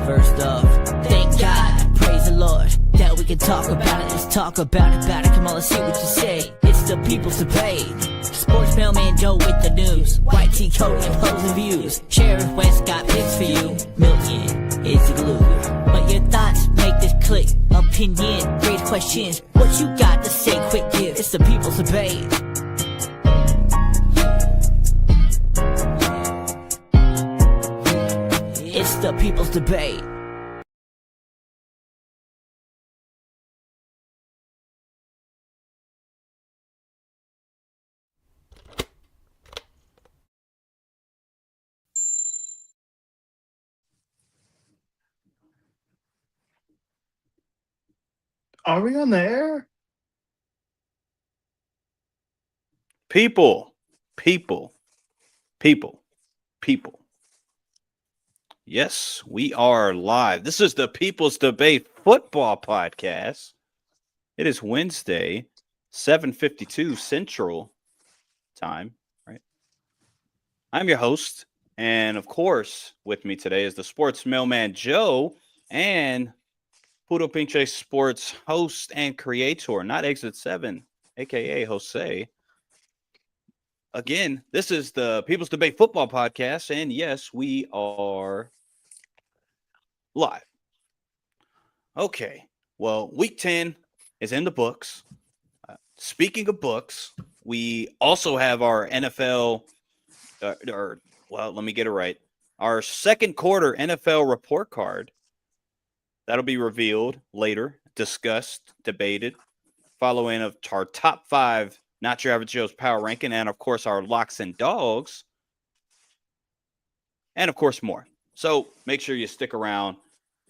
First off, thank God, praise the Lord, that we can talk about it. Let's talk about it. Come on, let's see what you say. It's the people's debate. Sports mailman Joe with the news. White tee Cody opposing views. Sheriff West got picks for you. Milton is the glue. But your thoughts make this click. Opinion, great questions. What you got to say, quick give. It's the people's debate. It's the people's debate. Are we on the air? People. Yes, we are live. This is the People's Debate Football Podcast. It is Wednesday, 7:52 Central Time, right? I'm your host, and of course, with me today is the Sports Mailman Joe and Puro Pinche Sports host and creator, not Exit 7, a.k.a. Jose. Again, this is the People's Debate Football Podcast, and yes, we are live. Okay, well, Week 10 is in the books. Speaking of books, we also have our NFL, let me get it right. Our second quarter NFL report card. That'll be revealed later, discussed, debated, following of our top 5 Not Your Average Joe's power ranking, and of course our locks and dogs, and of course more. So make sure you stick around.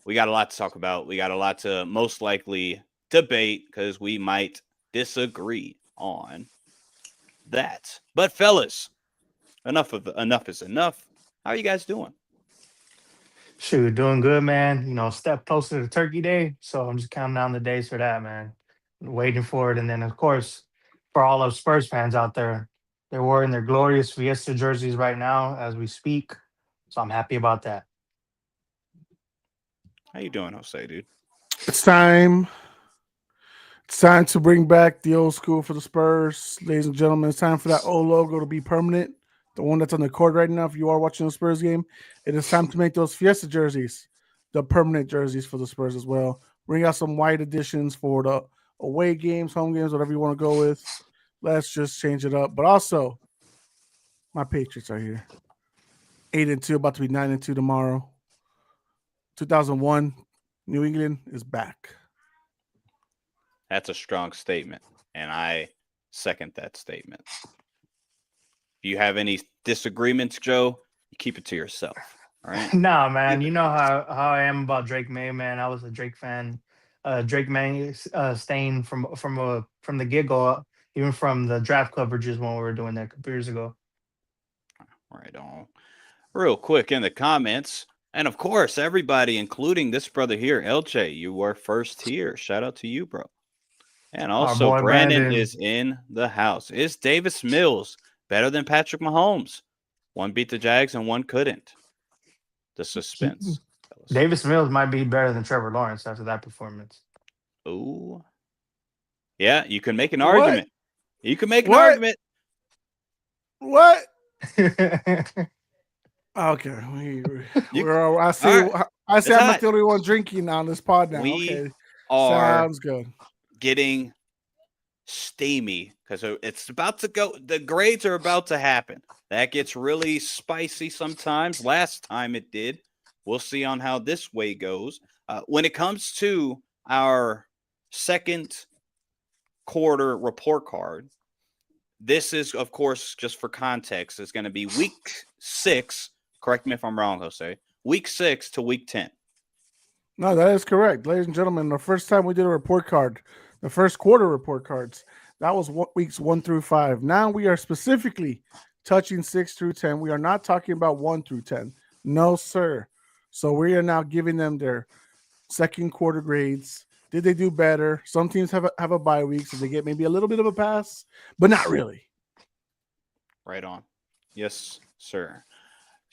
We got a lot to talk about. We got a lot to most likely debate because we might disagree on that. But fellas, enough is enough. How are you guys doing? Shoot, doing good, man. You know, step closer to Turkey Day, so I'm just counting down the days for that, man. Waiting for it, and then of course, for all of Spurs fans out there, they're wearing their glorious Fiesta jerseys right now as we speak. So I'm happy about that. How you doing, Jose, dude? It's time. It's time to bring back the old school for the Spurs. Ladies and gentlemen, it's time for that old logo to be permanent. The one that's on the court right now, if you are watching the Spurs game, it is time to make those Fiesta jerseys the permanent jerseys for the Spurs as well. Bring out some white editions for the away games, home games, whatever you want to go with. Let's just change it up. But also, my Patriots are here. 8-2, about to be 9-2 tomorrow. 2001, New England is back. That's a strong statement, and I second that statement. If you have any disagreements, Joe, you keep it to yourself. All right? Nah, man. You know how I am about Drake May, man. I was a Drake fan. Drake May staying from the get-go, even from the draft coverages when we were doing that a couple years ago. Right on. Real quick in the comments, and of course, everybody, including this brother here, LJ, you were first here. Shout out to you, bro. And also, boy, Brandon Brandon is in the house. Is Davis Mills better than Patrick Mahomes? One beat the Jags and one couldn't. The suspense. Davis Mills might be better than Trevor Lawrence after that performance. Ooh. Yeah, you can make an argument. You can make an What? argument. What? Okay. I see All I'm It's not hot. the only one drinking on this pod now. We Okay. are Sounds good. getting steamy because it's about to go. The grades are about to happen. That gets really spicy sometimes. Last time it did. We'll see on how this way goes. When it comes to our second quarter report card, this is, of course, just for context, it's going to be week 6. Correct me if I'm wrong, Jose. Week 6 to week 10. No, that is correct. Ladies and gentlemen, the first time we did a report card, the first quarter report cards, that was weeks 1 through 5. Now we are specifically touching 6 through 10. We are not talking about 1 through 10. No, sir. So we are now giving them their second quarter grades. Did they do better? Some teams have a bye week, so they get maybe a little bit of a pass, but not really. Right on. Yes, sir.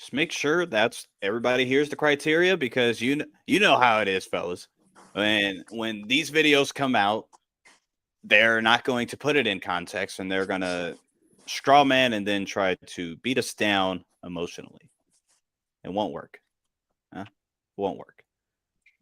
Just make sure that's everybody hears the criteria, because you know how it is, fellas. When these videos come out, they're not going to put it in context, and they're gonna straw man and then try to beat us down emotionally. It won't work. Huh? It won't work.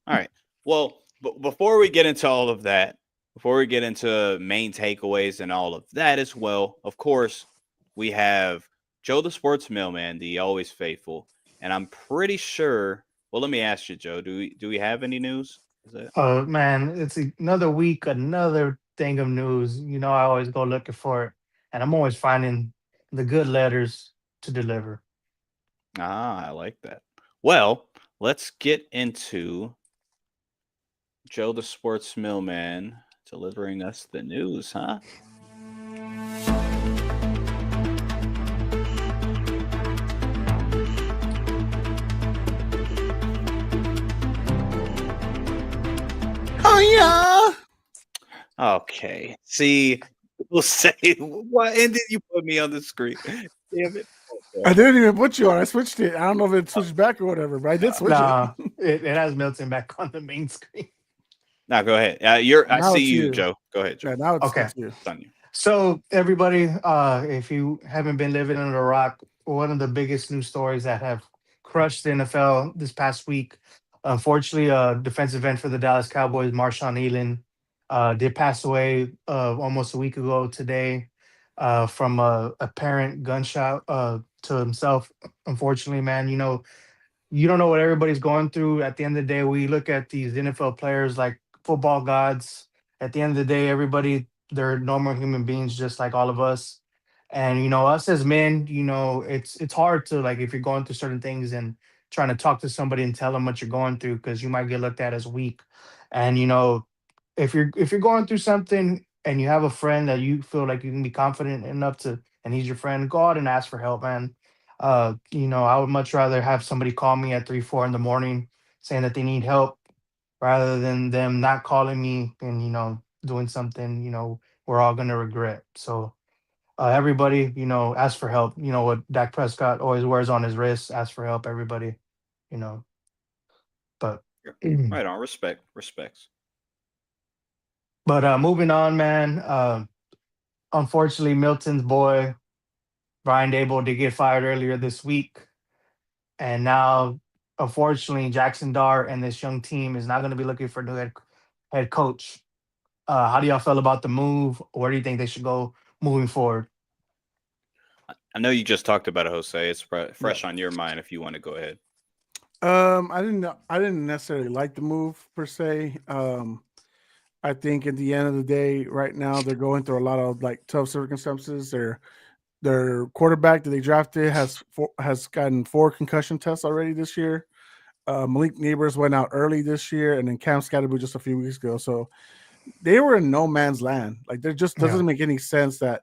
All right. Well, before we get into all of that, before we get into main takeaways and all of that as well, of course, we have Joe the Sports Mailman, the always faithful, and I'm pretty sure. Well, let me ask you, Joe. Do we have any news? Is that Man, it's another week, another thing of news. You know, I always go looking for it, and I'm always finding the good letters to deliver. I like that. Well, let's get into Joe the Sports Mailman delivering us the news, huh? Oh yeah. Okay. See, we'll say what, and then you put me on the screen. Damn it. I didn't even put you on. I switched it. I don't know if it switched back or whatever, but I did switch Nah, it has Milton back on the main screen. Now go ahead. I Now see it's you, you. Joe. Go ahead, it. Joe. Yeah, now it's, Okay. it's you. It's on you. So, everybody, if you haven't been living under a rock, one of the biggest news stories that have crushed the NFL this past week, unfortunately, defensive end for the Dallas Cowboys, Marshawn Elam, did pass away almost a week ago today from a apparent gunshot to himself. Unfortunately, man, you don't know what everybody's going through. At the end of the day, we look at these NFL players like football gods. At the end of the day, everybody, they're normal human beings just like all of us. And us as men, it's hard to, like, if you're going through certain things and trying to talk to somebody and tell them what you're going through, because you might get looked at as weak. And if you're going through something and you have a friend that you feel like you can be confident enough to, and he's your friend, go out and ask for help, man. I would much rather have somebody call me at 3, 4 in the morning saying that they need help, rather than them not calling me and doing something we're all gonna regret. So everybody, ask for help. You know what Dak Prescott always wears on his wrist: ask for help, everybody. You know, but Yeah. Right on. Respects. moving on, man. Unfortunately, Milton's boy Brian Dable did get fired earlier this week, and now, unfortunately, Jackson Dart and this young team is not going to be looking for a new head coach. How do y'all feel about the move? Where do you think they should go moving forward? I know you just talked about it, Jose. It's fresh on your mind. If you want to go ahead. I didn't necessarily like the move per se. I think at the end of the day, right now they're going through a lot of like tough circumstances. Their quarterback that they drafted has gotten 4 concussion tests already this year. Malik Neighbors went out early this year, and then Cam Scatterby just a few weeks ago. So they were in no man's land. Like, there just doesn't make any sense that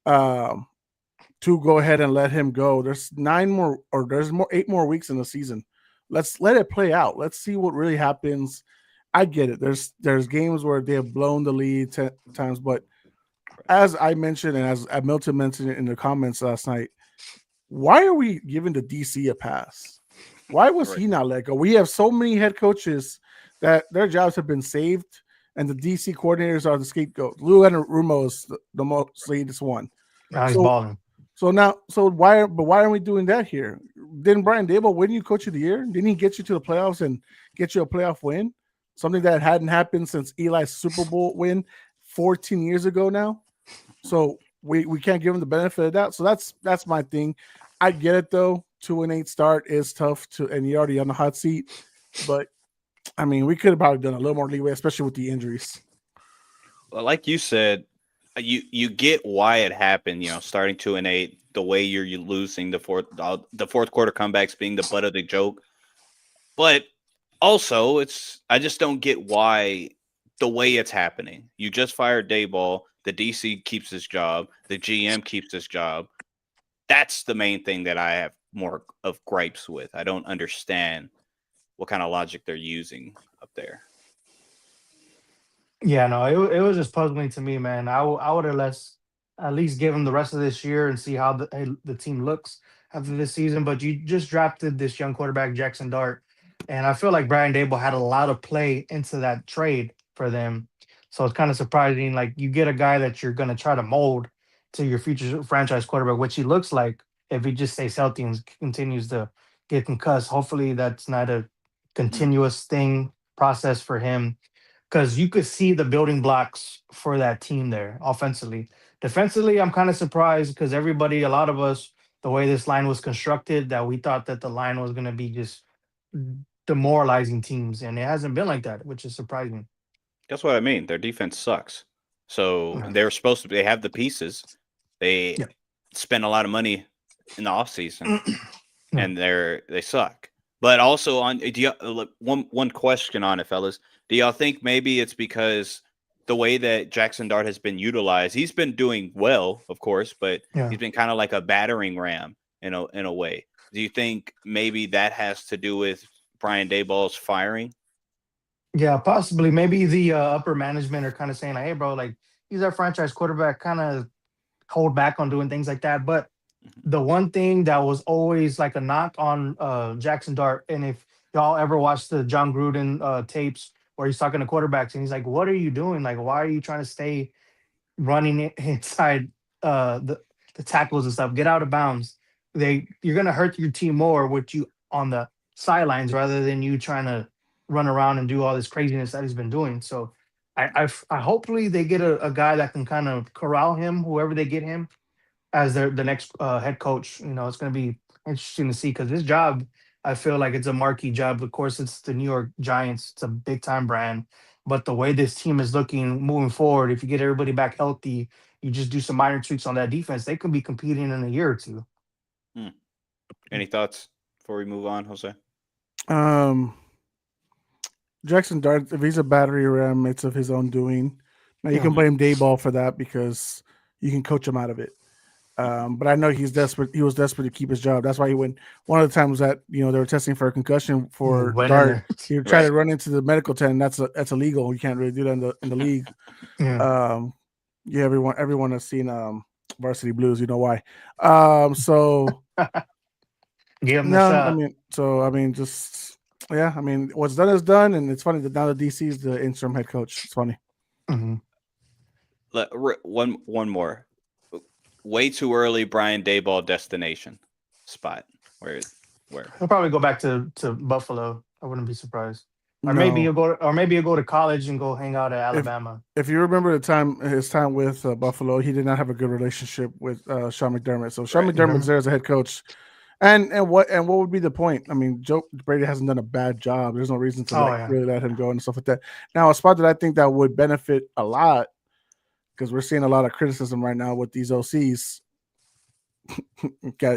to go ahead and let him go. There's 8 more weeks in the season. Let's let it play out. Let's see what really happens. I get it. There's games where they have blown the lead 10 times, but as I mentioned, and as Milton mentioned it in the comments last night, why are we giving the DC a pass? Why was he not let go? We have so many head coaches that their jobs have been saved, and the DC coordinators are the scapegoat. Lou Anarumo is the most latest one. Now he's balling. So why aren't we doing that here? Didn't Brian Dable win you Coach of the Year? Didn't he get you to the playoffs and get you a playoff win? Something that hadn't happened since Eli's Super Bowl win 14 years ago now. So we can't give him the benefit of that. So that's my thing. I get it though. 2-8 start is tough and you're already on the hot seat. But I mean, we could have probably done a little more leeway, especially with the injuries. Well, like you said, you get why it happened. Starting 2-8, the way you're losing the fourth quarter comebacks being the butt of the joke. But also, I just don't get why the way it's happening. You just fired Dayball. The DC keeps his job. The GM keeps his job. That's the main thing that I have more of gripes with. I don't understand what kind of logic they're using up there. Yeah, no, it was just puzzling to me, man. I would have at least give him the rest of this year and see how the team looks. after this season, but you just drafted this young quarterback, Jackson Dart. And I feel like Brian Dable had a lot of play into that trade for them. So it's kind of surprising. Like you get a guy that you're going to try to mold to your future franchise quarterback, which he looks like if he just stays healthy and continues to get concussed. Hopefully that's not a Mm. continuous thing process for him because you could see the building blocks for that team there offensively. Defensively, I'm kind of surprised because everybody, a lot of us, the way this line was constructed, that we thought that the line was going to be just demoralizing teams, and it hasn't been like that, which is surprising. That's what I mean. Their defense sucks. So Yeah. they're supposed to. They have the pieces. They Yeah. spend a lot of money in the offseason, Yeah. and they suck. But also on do you, look, one question on it, fellas. Do y'all think maybe it's because the way that Jackson Dart has been utilized, he's been doing well, of course, but Yeah. he's been kind of like a battering ram in a way. Do you think maybe that has to do with Brian Daboll's firing? Yeah, possibly. Maybe the upper management are kind of saying, like, "Hey, bro, like he's our franchise quarterback. Kind of hold back on doing things like that." But Mhm. the one thing that was always like a knock on Jackson Dart, and if y'all ever watched the John Gruden tapes where he's talking to quarterbacks, and he's like, "What are you doing? Like, why are you trying to stay running it inside uh, the the tackles and stuff? Get out of bounds. You're gonna hurt your team more with you on the sidelines rather than you trying to run around and do all this craziness that he's been doing." So I hopefully they get a guy that can kind of corral him, whoever they get him as the next head coach. It's going to be interesting to see because this job, I feel like it's a marquee job. Of course, it's the New York Giants. It's a big time brand. But the way this team is looking moving forward, if you get everybody back healthy, you just do some minor tweaks on that defense, they could be competing in a year or two. Any thoughts before we move on, Jose? Jackson Dart, if he's a battery ram, it's of his own doing. Now you Yeah. can blame Dayball for that because you can coach him out of it. But I know he's desperate. He was desperate to keep his job. That's why he went. One of the times that they were testing for a concussion for Went in Dart, there. he tried Right. to run into the medical tent. That's illegal. You can't really do that in the league. Yeah. Yeah, everyone has seen Varsity Blues. You know why? So Give him the no, shot. just yeah. What's done is done, and it's funny that now the DC is the interim head coach. It's funny. Mhm. One more. Way too early Brian Dayball destination spot. Where He'll probably go back to Buffalo. I wouldn't be surprised. Or No. maybe he'll go to college and go hang out at Alabama. If you remember his time with Buffalo, he did not have a good relationship with Sean McDermott. So Sean Right. McDermott's there as a head coach, and what would be the point? Joe Brady hasn't done a bad job. There's no reason to really let him go and stuff like that. Now, a spot that I think that would benefit a lot because we're seeing a lot of criticism right now with these OCs.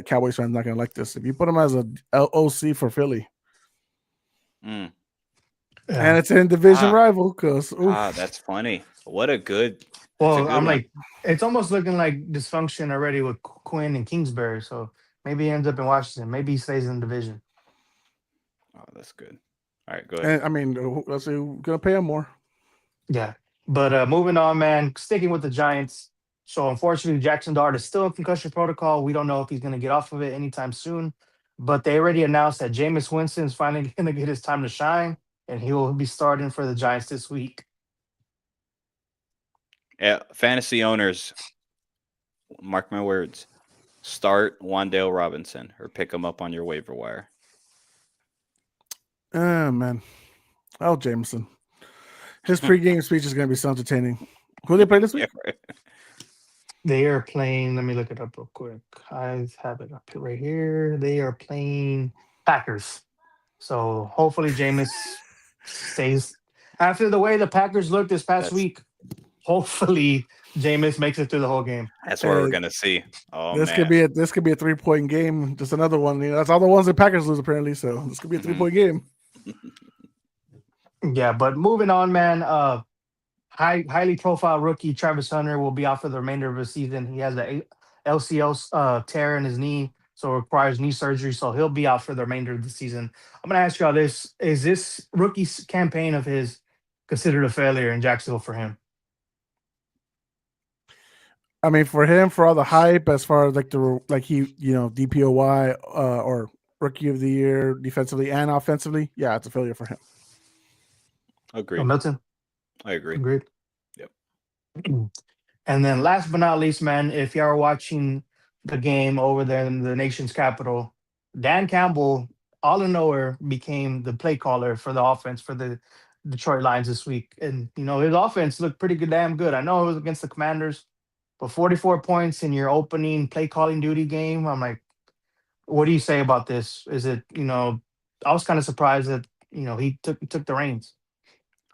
Cowboys fans not going to like this. If you put him as a OC for Philly, Mm. and it's an division rival, because that's funny. What a good. Well, good I'm one. like, it's almost looking like dysfunction already with Quinn and Kingsbury. So maybe he ends up in Washington. Maybe he stays in the division. Oh, that's good. All right, go ahead. And let's see who's going to pay him more. Yeah. But moving on, man, sticking with the Giants. So unfortunately, Jackson Dart is still in concussion protocol. We don't know if he's going to get off of it anytime soon. But they already announced that Jameis Winston is finally going to get his time to shine, and he will be starting for the Giants this week. Yeah, fantasy owners, mark my words. Start Wan'Dale Robinson or pick him up on your waiver wire. Man. Oh, Jameson. His pregame speech is going to be so entertaining. Who they play this week? Yeah, right. They are playing. Let me look it up real quick. I have it up right here. They are playing Packers. So hopefully Jameis stays. After the way the Packers looked this past week, hopefully Jameis makes it through the whole game. That's what we're gonna see. Oh, this man. could be a 3-point game. Just another one. That's all the ones the Packers lose apparently. So this could be a 3-point game. Yeah, but moving on, man. Highly profile rookie Travis Hunter will be out for the remainder of the season. He has a LCL tear in his knee, so requires knee surgery. So he'll be out for the remainder of the season. I'm gonna ask y'all this: is this rookie campaign of his considered a failure in Jacksonville for him? I mean, for him, for all the hype, as far as DPOY or Rookie of the Year, defensively and offensively, yeah, it's a failure for him. Agreed. Milton, I agree. agreed. Yep. And then last but not least, man, if you are watching the game over there in the nation's capital, Dan Campbell, all of nowhere, became the play caller for the offense for the Detroit Lions this week. And, his offense looked pretty good, damn good. I know it was against the Commanders, but 44 points in your opening play calling duty game. I'm like, what do you say about this? Is it, I was kind of surprised that, he took the reins.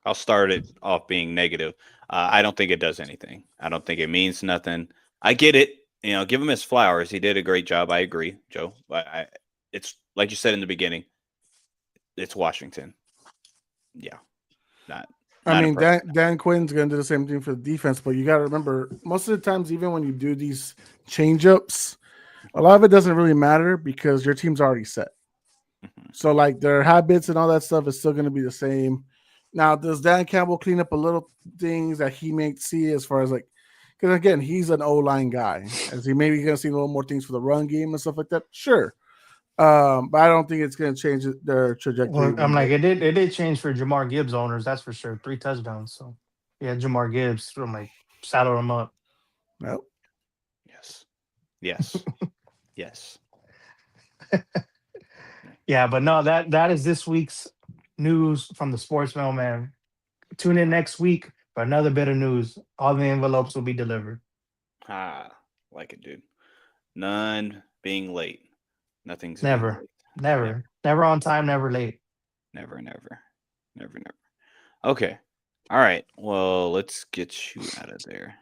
I'll start it off being negative. I don't think it does anything. I don't think it means nothing. I get it. Give him his flowers. He did a great job. I agree, Joe. It's like you said in the beginning. It's Washington. Yeah. I mean, Dan Quinn's going to do the same thing for the defense, but you got to remember, most of the times, even when you do these change-ups, a lot of it doesn't really matter because your team's already set. Mm-hmm. So, like, their habits and all that stuff is still going to be the same. Now, does Dan Campbell clean up a little things that he may see as far as, like, because, again, he's an O-line guy. Is he maybe going to see a little more things for the run game and stuff like that? Sure. But I don't think it's going to change their trajectory. Well, I'm like, it did change for Jamar Gibbs owners, that's for sure. 3 touchdowns. So, yeah, Jamar Gibbs, I'm like, saddle him up. Nope. Yes. Yes. Yeah, but no, that is this week's news from the Sports Mailman. Tune in next week for another bit of news. All the envelopes will be delivered. Like it, dude. None being late. Nothing's Never. being late. Never on time, never late. Never. Okay. All right. Well, let's get you out of there.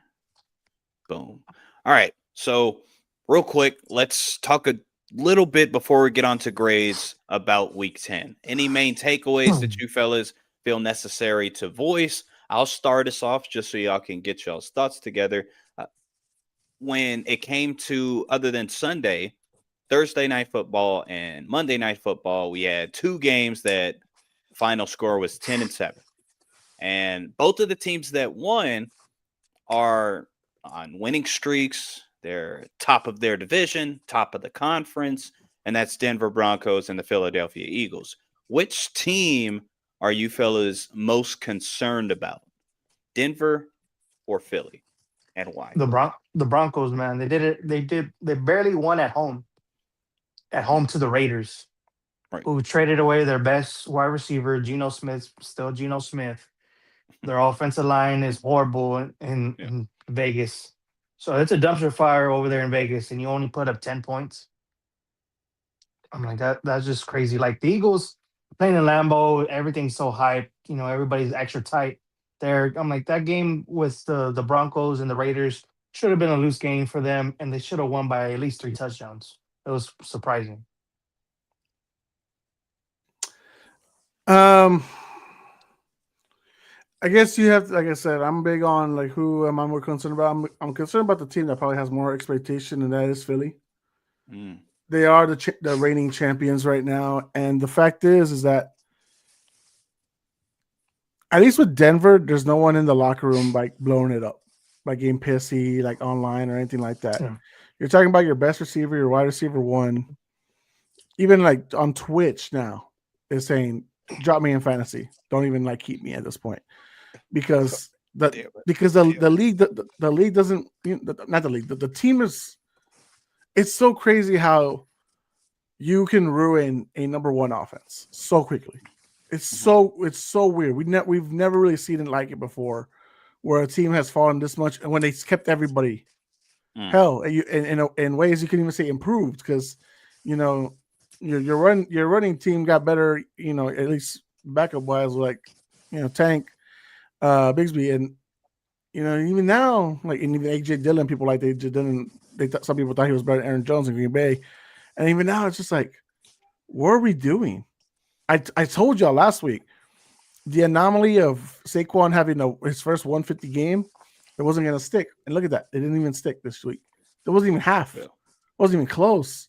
Boom. All right. So, real quick, let's talk a little bit before we get on to grades about week 10. Any main takeaways that you fellas feel necessary to voice? I'll start us off just so y'all can get y'all's thoughts together. When it came to, other than Sunday, Thursday night football and Monday night football, we had 2 games that final score was 10-7. And both of the teams that won are on winning streaks. They're top of their division, top of the conference, and that's Denver Broncos and the Philadelphia Eagles. Which team are you fellas most concerned about? Denver or Philly? And why? The Broncos, man. They barely won at home. At home to the Raiders, Right. Who traded away their best wide receiver, Geno Smith, still Geno Smith. Their offensive line is horrible in Vegas. So it's a dumpster fire over there in Vegas, and you only put up 10 points. I'm like, that's just crazy. Like the Eagles playing in Lambeau, everything's so hyped. Everybody's extra tight there. I'm like, that game with the Broncos and the Raiders should have been a loose game for them, and they should have won by at least 3 touchdowns. It was surprising. I guess you have, like I said, I'm big on like who am I more concerned about. I'm concerned about the team that probably has more expectation, and that is Philly. They are the reigning champions right now, and the fact is that at least with Denver, there's no one in the locker room like blowing it up, like getting pissy, like online or anything like that. Yeah. You're talking about your best receiver, your wide receiver 1, even like on Twitch now is saying, drop me in fantasy. Don't even like keep me at this point because the league doesn't, not the league, the team is, it's so crazy how you can ruin a number 1 offense so quickly. It's so weird. We've never really seen it like it before where a team has fallen this much and when they kept everybody. Hell, in ways you can even say improved because, your running team got better, at least backup wise, like, Tank, Bigsby, and even now, like, and even AJ Dillon, people like some people thought he was better than Aaron Jones in Green Bay, and even now it's just like, what are we doing? I told y'all last week the anomaly of Saquon having his first 150 game. It wasn't going to stick. And look at that. It didn't even stick this week. It wasn't even half. It wasn't even close.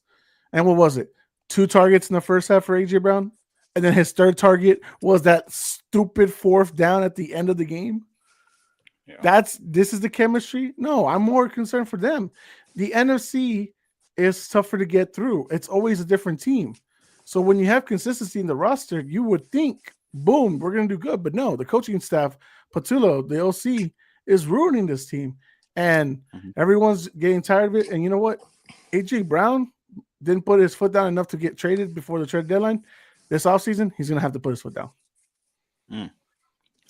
And what was it? 2 targets in the first half for A.J. Brown? And then his third target was that stupid 4th down at the end of the game? Yeah. This is the chemistry. No, I'm more concerned for them. The NFC is tougher to get through. It's always a different team. So when you have consistency in the roster, you would think, boom, we're gonna do good. But no, the coaching staff, Patullo, the OC, is ruining this team. And Mhm. everyone's getting tired of it. And you know what? AJ Brown didn't put his foot down enough to get traded before the trade deadline. This offseason, he's gonna have to put his foot down.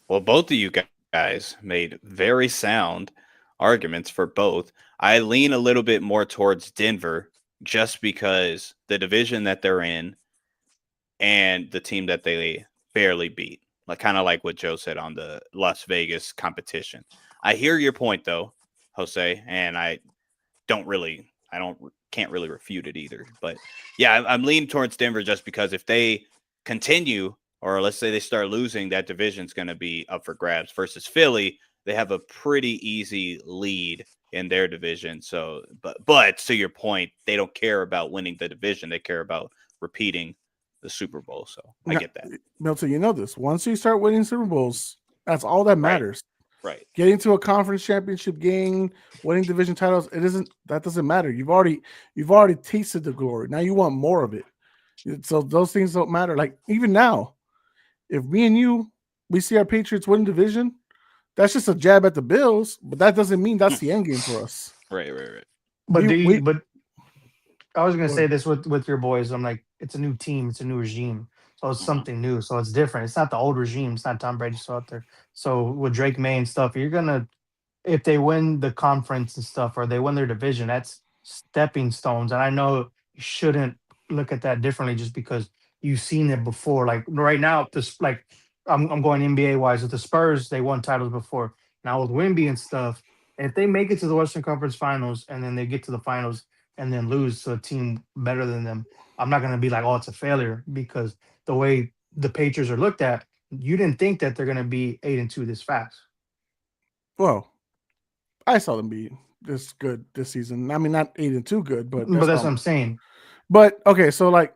Well, both of you guys made very sound arguments for both. I lean a little bit more towards Denver just because the division that they're in and the team that they barely beat. Like kind of like what Joe said on the Las Vegas competition. I hear your point though, Jose, and I can't really refute it either. But yeah, I'm leaning towards Denver just because if they continue, or let's say they start losing, that division's going to be up for grabs versus Philly. They have a pretty easy lead in their division. So, but to your point, they don't care about winning the division. They care about repeating the Super Bowl. So I get that. Milton, you know this. Once you start winning Super Bowls, that's all that matters. Right. Getting to a conference championship game, winning division titles, that doesn't matter. You've already tasted the glory. Now you want more of it. So those things don't matter. Like even now, if me and you we see our Patriots win division, that's just a jab at the Bills, but that doesn't mean that's the end game for us. Right. But but I was gonna Go say ahead. this with your boys. I'm like, it's a new team, it's a new regime, so it's Mhm. something new, so it's different. It's not the old regime. It's not Tom Brady still out there. So with Drake May and stuff, you're gonna if they win the conference and stuff, or they win their division, that's stepping stones. And I know you shouldn't look at that differently just because you've seen it before. Like right now, this like I'm going NBA wise with the Spurs. They won titles before. Now with Wimby and stuff, if they make it to the Western Conference Finals and then they get to the finals and then lose to a team better than them, I'm not gonna be like, oh, it's a failure because the way the Patriots are looked at, you didn't think that they're gonna be 8-2 this fast. Well, I saw them be this good this season. I mean, not 8-2 good, but But that's not, what I'm saying. but okay, so like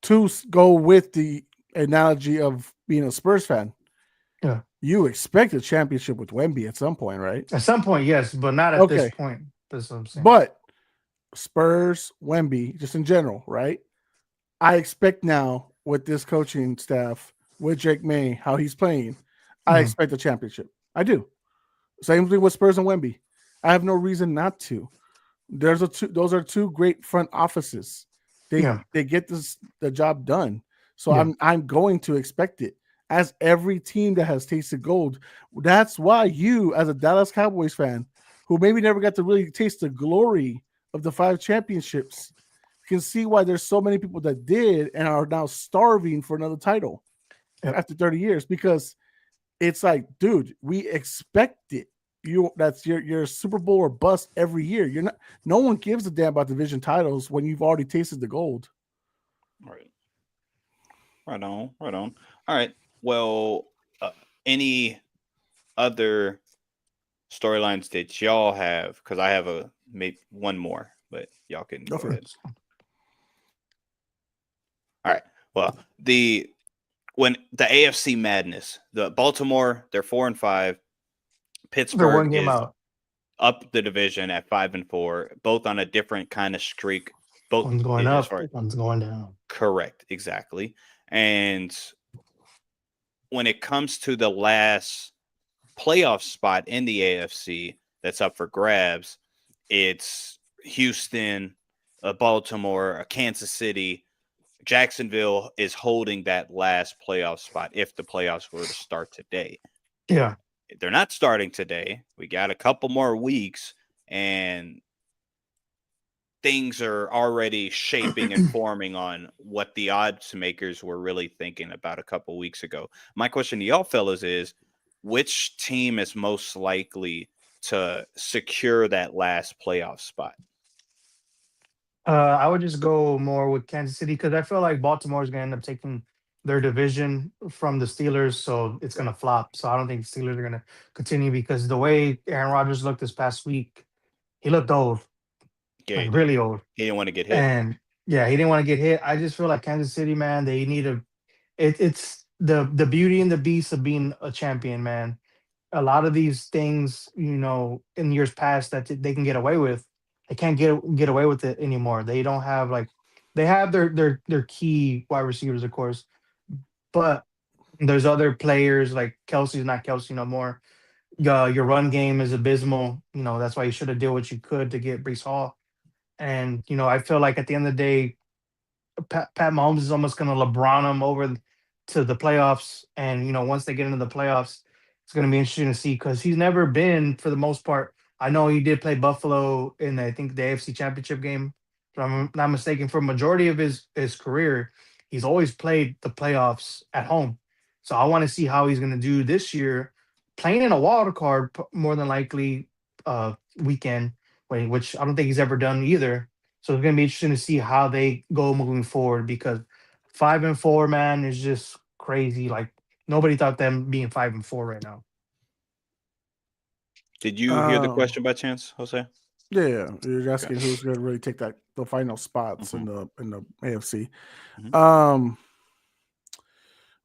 to go with the analogy of being a Spurs fan, Yeah. you expect a championship with Wemby at some point, right? At some point, yes, but not at this Okay. point. That's what I'm saying. But Spurs, Wemby, just in general, right? I expect now with this coaching staff, with Drake May, how he's playing, I Mhm. expect a championship. I do. Same thing with Spurs and Wemby. I have no reason not to. Those are two great front offices. Yeah. They get the job done. So Yeah. I'm going to expect it. As every team that has tasted gold. That's why you, as a Dallas Cowboys fan, who maybe never got to really taste the glory of the 5 championships, can see why there's so many people that did and are now starving for another title Yep. after 30 years, because it's like, dude, we expect it. That's your Super Bowl or bust every year. No one gives a damn about division titles when you've already tasted the gold. Right. Right on. All right. Well, any other storylines that y'all have? Because I have maybe one more, but y'all can go for ahead. it. All right. Well, when the AFC madness, the Baltimore, they're 4-5. They're Pittsburgh one game is out. up the division at 5-4, both on a different kind of streak. Both One's going as up, far- one's going down. Correct, exactly. And when it comes to the last playoff spot in the AFC that's up for grabs, it's Houston, Baltimore, Kansas City. Jacksonville is holding that last playoff spot if the playoffs were to start today. Yeah. They're not starting today. We got a couple more weeks, and things are already shaping and forming on what the odds makers were really thinking about a couple weeks ago. My question to y'all fellas is, which team is most likely to secure that last playoff spot? I would just go more with Kansas City because I feel like Baltimore is going to end up taking their division from the Steelers, so it's going to flop. So I don't think the Steelers are going to continue because the way Aaron Rodgers looked this past week, he looked old, Yeah, like really old. he didn't want to get hit. And yeah, he didn't want to get hit. I just feel like Kansas City, man, they need it's the beauty and the beast of being a champion, man. a lot of these things, in years past that they can get away with, they can't get away with it anymore. They don't have like they have their key wide receivers, of course, but there's other players like Kelsey's not Kelsey no more. Your run game is abysmal. That's why you should have did what you could to get Brees Hall. And I feel like at the end of the day, Pat Mahomes is almost going to LeBron him over to the playoffs. And once they get into the playoffs, it's going to be interesting to see because he's never been, for the most part. I know he did play Buffalo in I think the AFC Championship game, if I'm not mistaken. For a majority of his career, he's always played the playoffs at home. So I want to see how he's going to do this year, playing in a wild card more than likely weekend, which I don't think he's ever done either. So it's gonna be interesting to see how they go moving forward because 5-4, man, is just crazy. Like nobody thought them being 5-4 right now. Did you hear the question by chance, Jose? Yeah, you're asking who's going to really take the final spots in the AFC.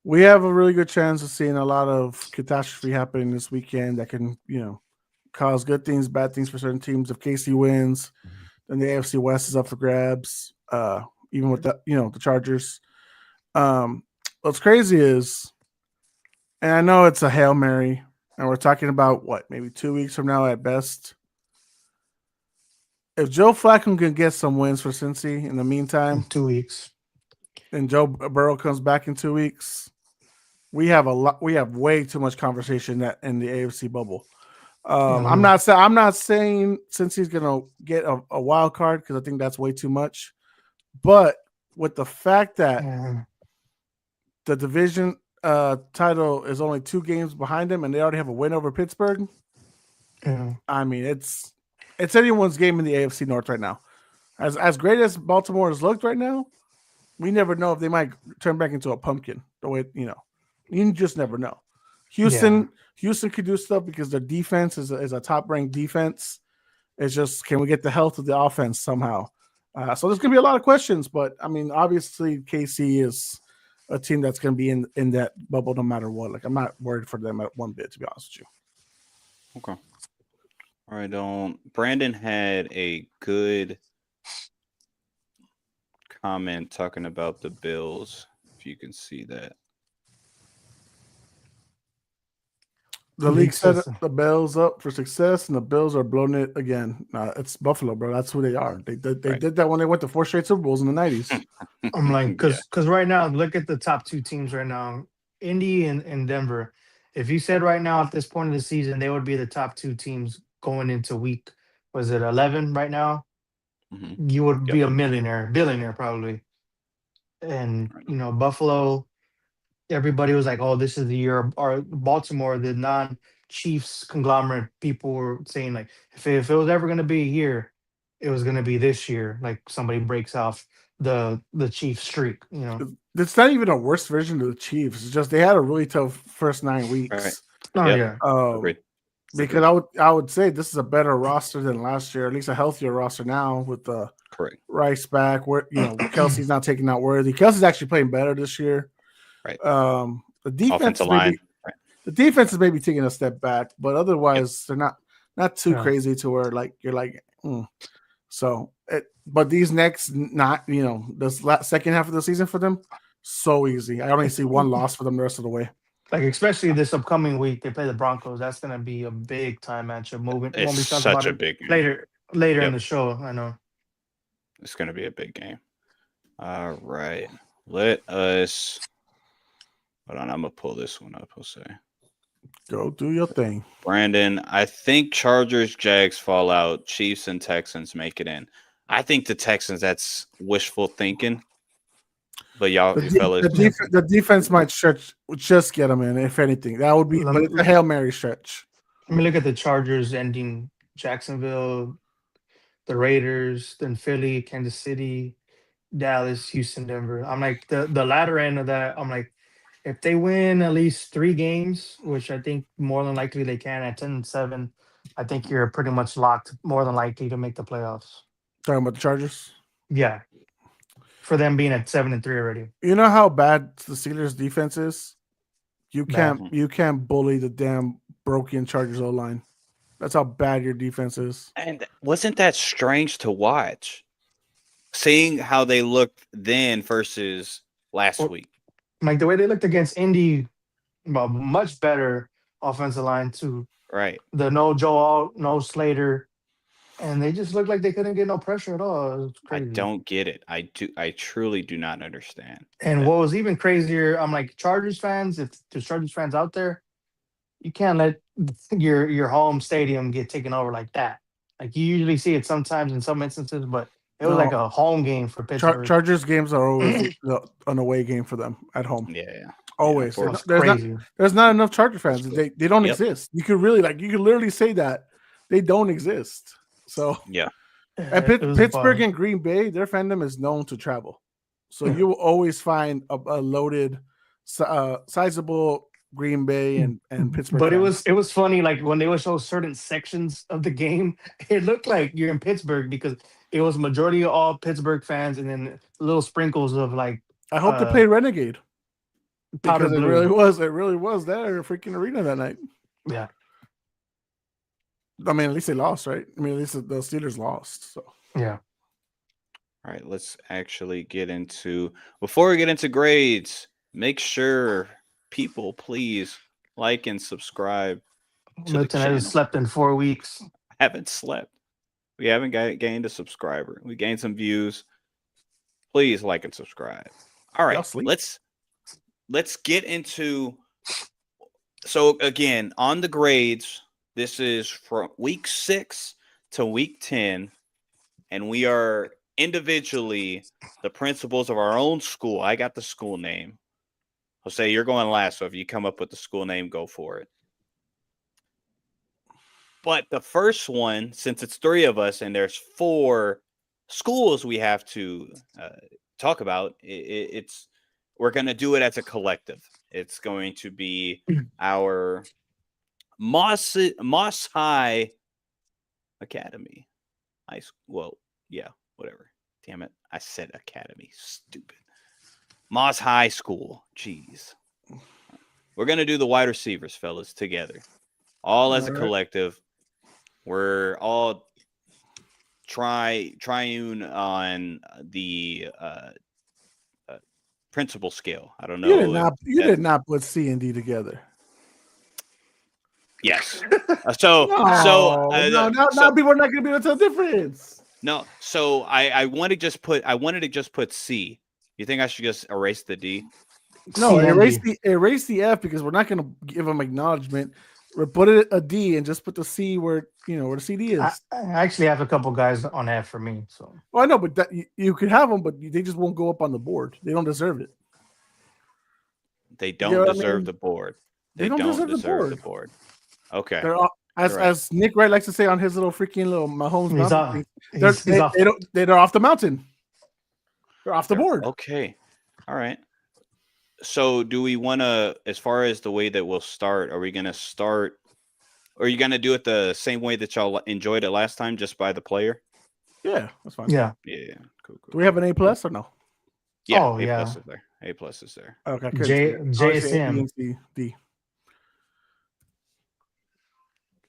We have a really good chance of seeing a lot of catastrophe happening this weekend that can, cause good things, bad things for certain teams. If KC wins, then the AFC West is up for grabs. Even with the Chargers. What's crazy is, and I know it's a Hail Mary, and we're talking about maybe 2 weeks from now at best. If Joe Flacco can get some wins for Cincy in the meantime, 2 weeks, and Joe Burrow comes back in 2 weeks, we have way too much conversation in the AFC bubble. I'm not saying Cincy's gonna get a wild card because I think that's way too much. But with the fact that the division title is only 2 games behind them, and they already have a win over Pittsburgh, I mean it's anyone's game in the AFC North right now. As great as Baltimore has looked right now, we never know if they might turn back into a pumpkin. The way you just never know. Houston could do stuff because their defense is a top-ranked defense. It's just, can we get the health of the offense somehow? So there's going to be a lot of questions, but I mean, obviously KC is a team that's going to be in that bubble no matter what. Like, I'm not worried for them at one bit, to be honest with you. Okay. All right. Brandon had a good comment talking about the Bills, if you can see that. The league set the Bills up for success, and the Bills are blowing it again. It's Buffalo, bro. That's who they are. They did that when they went to 4 straight Super Bowls in the 90s. I'm like, because right now, look at the top 2 teams right now, Indy and Denver. If you said right now at this point of the season, they would be the top 2 teams going into week, was it 11 right now? You would be a billionaire probably. And, Buffalo, everybody was like, oh, this is the year. Or Baltimore, the non-Chiefs conglomerate people were saying, like, if it was ever going to be a year, it was going to be this year. Like, somebody breaks off the Chiefs streak, It's not even a worse version of the Chiefs. It's just they had a really tough first 9 weeks. Right. Oh, because I would say this is a better roster than last year, at least a healthier roster now with the Rice back. Where Kelsey's not taking out Worthy. Kelsey's actually playing better this year. Right. The defense line. The defense is maybe taking a step back, but otherwise they're not too crazy to where you're like. So, but these next the second half of the season for them, so easy. I only see one loss for them the rest of the way. Like, especially this upcoming week, they play the Broncos. That's going to be a big time matchup. It's such a big game. Later in the show, I know. It's going to be a big game. All right. Let us... Hold on, I'm going to pull this one up, Jose. Go do your thing. Brandon, I think Chargers, Jags fall out. Chiefs and Texans make it in. I think the Texans, that's wishful thinking. But the defense might just get them in, if anything. That would be a Hail Mary stretch. Let me look at the Chargers ending Jacksonville, the Raiders, then Philly, Kansas City, Dallas, Houston, Denver. I'm like, the latter end of that, I'm like, if they win at least 3 games, which I think more than likely they can at 10-7, I think you're pretty much locked more than likely to make the playoffs. Talking about the Chargers? Yeah. For them being at 7-3 already. You know how bad the Steelers defense is? You can't bully the damn broken Chargers O line. That's how bad your defense is. And wasn't that strange to watch? Seeing how they looked then versus last Well, week. Like the way they looked against Indy, well, much better offensive line too. Right. The no Joe, no Slater, and they just looked like they couldn't get no pressure at all. It was I crazy. don't get it. I truly do not understand. And that. what was even crazier, I'm like Chargers fans. If there's Chargers fans out there, you can't let your home stadium get taken over like that. Like you usually see it sometimes in some instances, but it was No. like a home game for Pittsburgh. Chargers games are always an away game for them at home. Yeah. Always. It was there's crazy. not enough Charger fans. That's They don't Yep. exist. You could literally say that they don't exist. So Yeah. and It was Pittsburgh fun. and Green Bay, their fandom is known to travel. So you will always find a loaded, sizable Green Bay and Pittsburgh. But fans. it was funny, like when they would show certain sections of the game, it looked like you're in Pittsburgh because it was majority of all Pittsburgh fans and then little sprinkles of like I hope they play Renegade powder because it blue. really was there freaking arena that night. Yeah. I mean, at least they lost, right? I mean, at least the Steelers lost. So Yeah. All right, let's actually get into before we get into grades, make sure people please like and subscribe to the Milton channel. has slept in 4 weeks. Haven't slept. We haven't gained a subscriber. We gained some views. Please like and subscribe. All Y'all right, sleep? let's get into. So again, on the grades, this is from week 6 to week 10, and we are individually the principals of our own school. I got the school name. Jose, you're going last, so if you come up with the school name, go for it. But the first one, since it's 3 of us and there's 4 schools we have to talk about, we're going to do it as a collective. It's going to be our Moss High Academy. Well, yeah, whatever. Damn it. I said academy. Stupid. Moss High School. Jeez. We're going to do the wide receivers, fellas, together. All as a collective. We're all triune on the principal scale. I don't know. You did not put C and D together. Yes. Now people are not going to be able to tell the difference. No. So I wanted to just put C. You think I should just erase the D? No, C and D. erase the F because we're not going to give them acknowledgement. We'll put it a D and just put the C where the CD is. I actually have a couple guys on that for me. So Well, I know, but that you could have them, but they just won't go up on the board. They don't deserve it. They You don't know what I deserve mean? the board. They don't deserve the the board. Okay. They're all, Right. as Nick Wright likes to say on his little freaking little Mahomes he's mountain off. thing, they're off the mountain. They're off the board. Okay. All right. So do we want to, as far as the way that we'll start, are we going to start, or are you going to do it the same way that y'all enjoyed it last time, just by the player? Yeah, that's fine. Yeah. Yeah. Cool. Do we have an A plus or no? Yeah. Oh, A yeah. plus is there. A plus is there. Okay. JSM. D.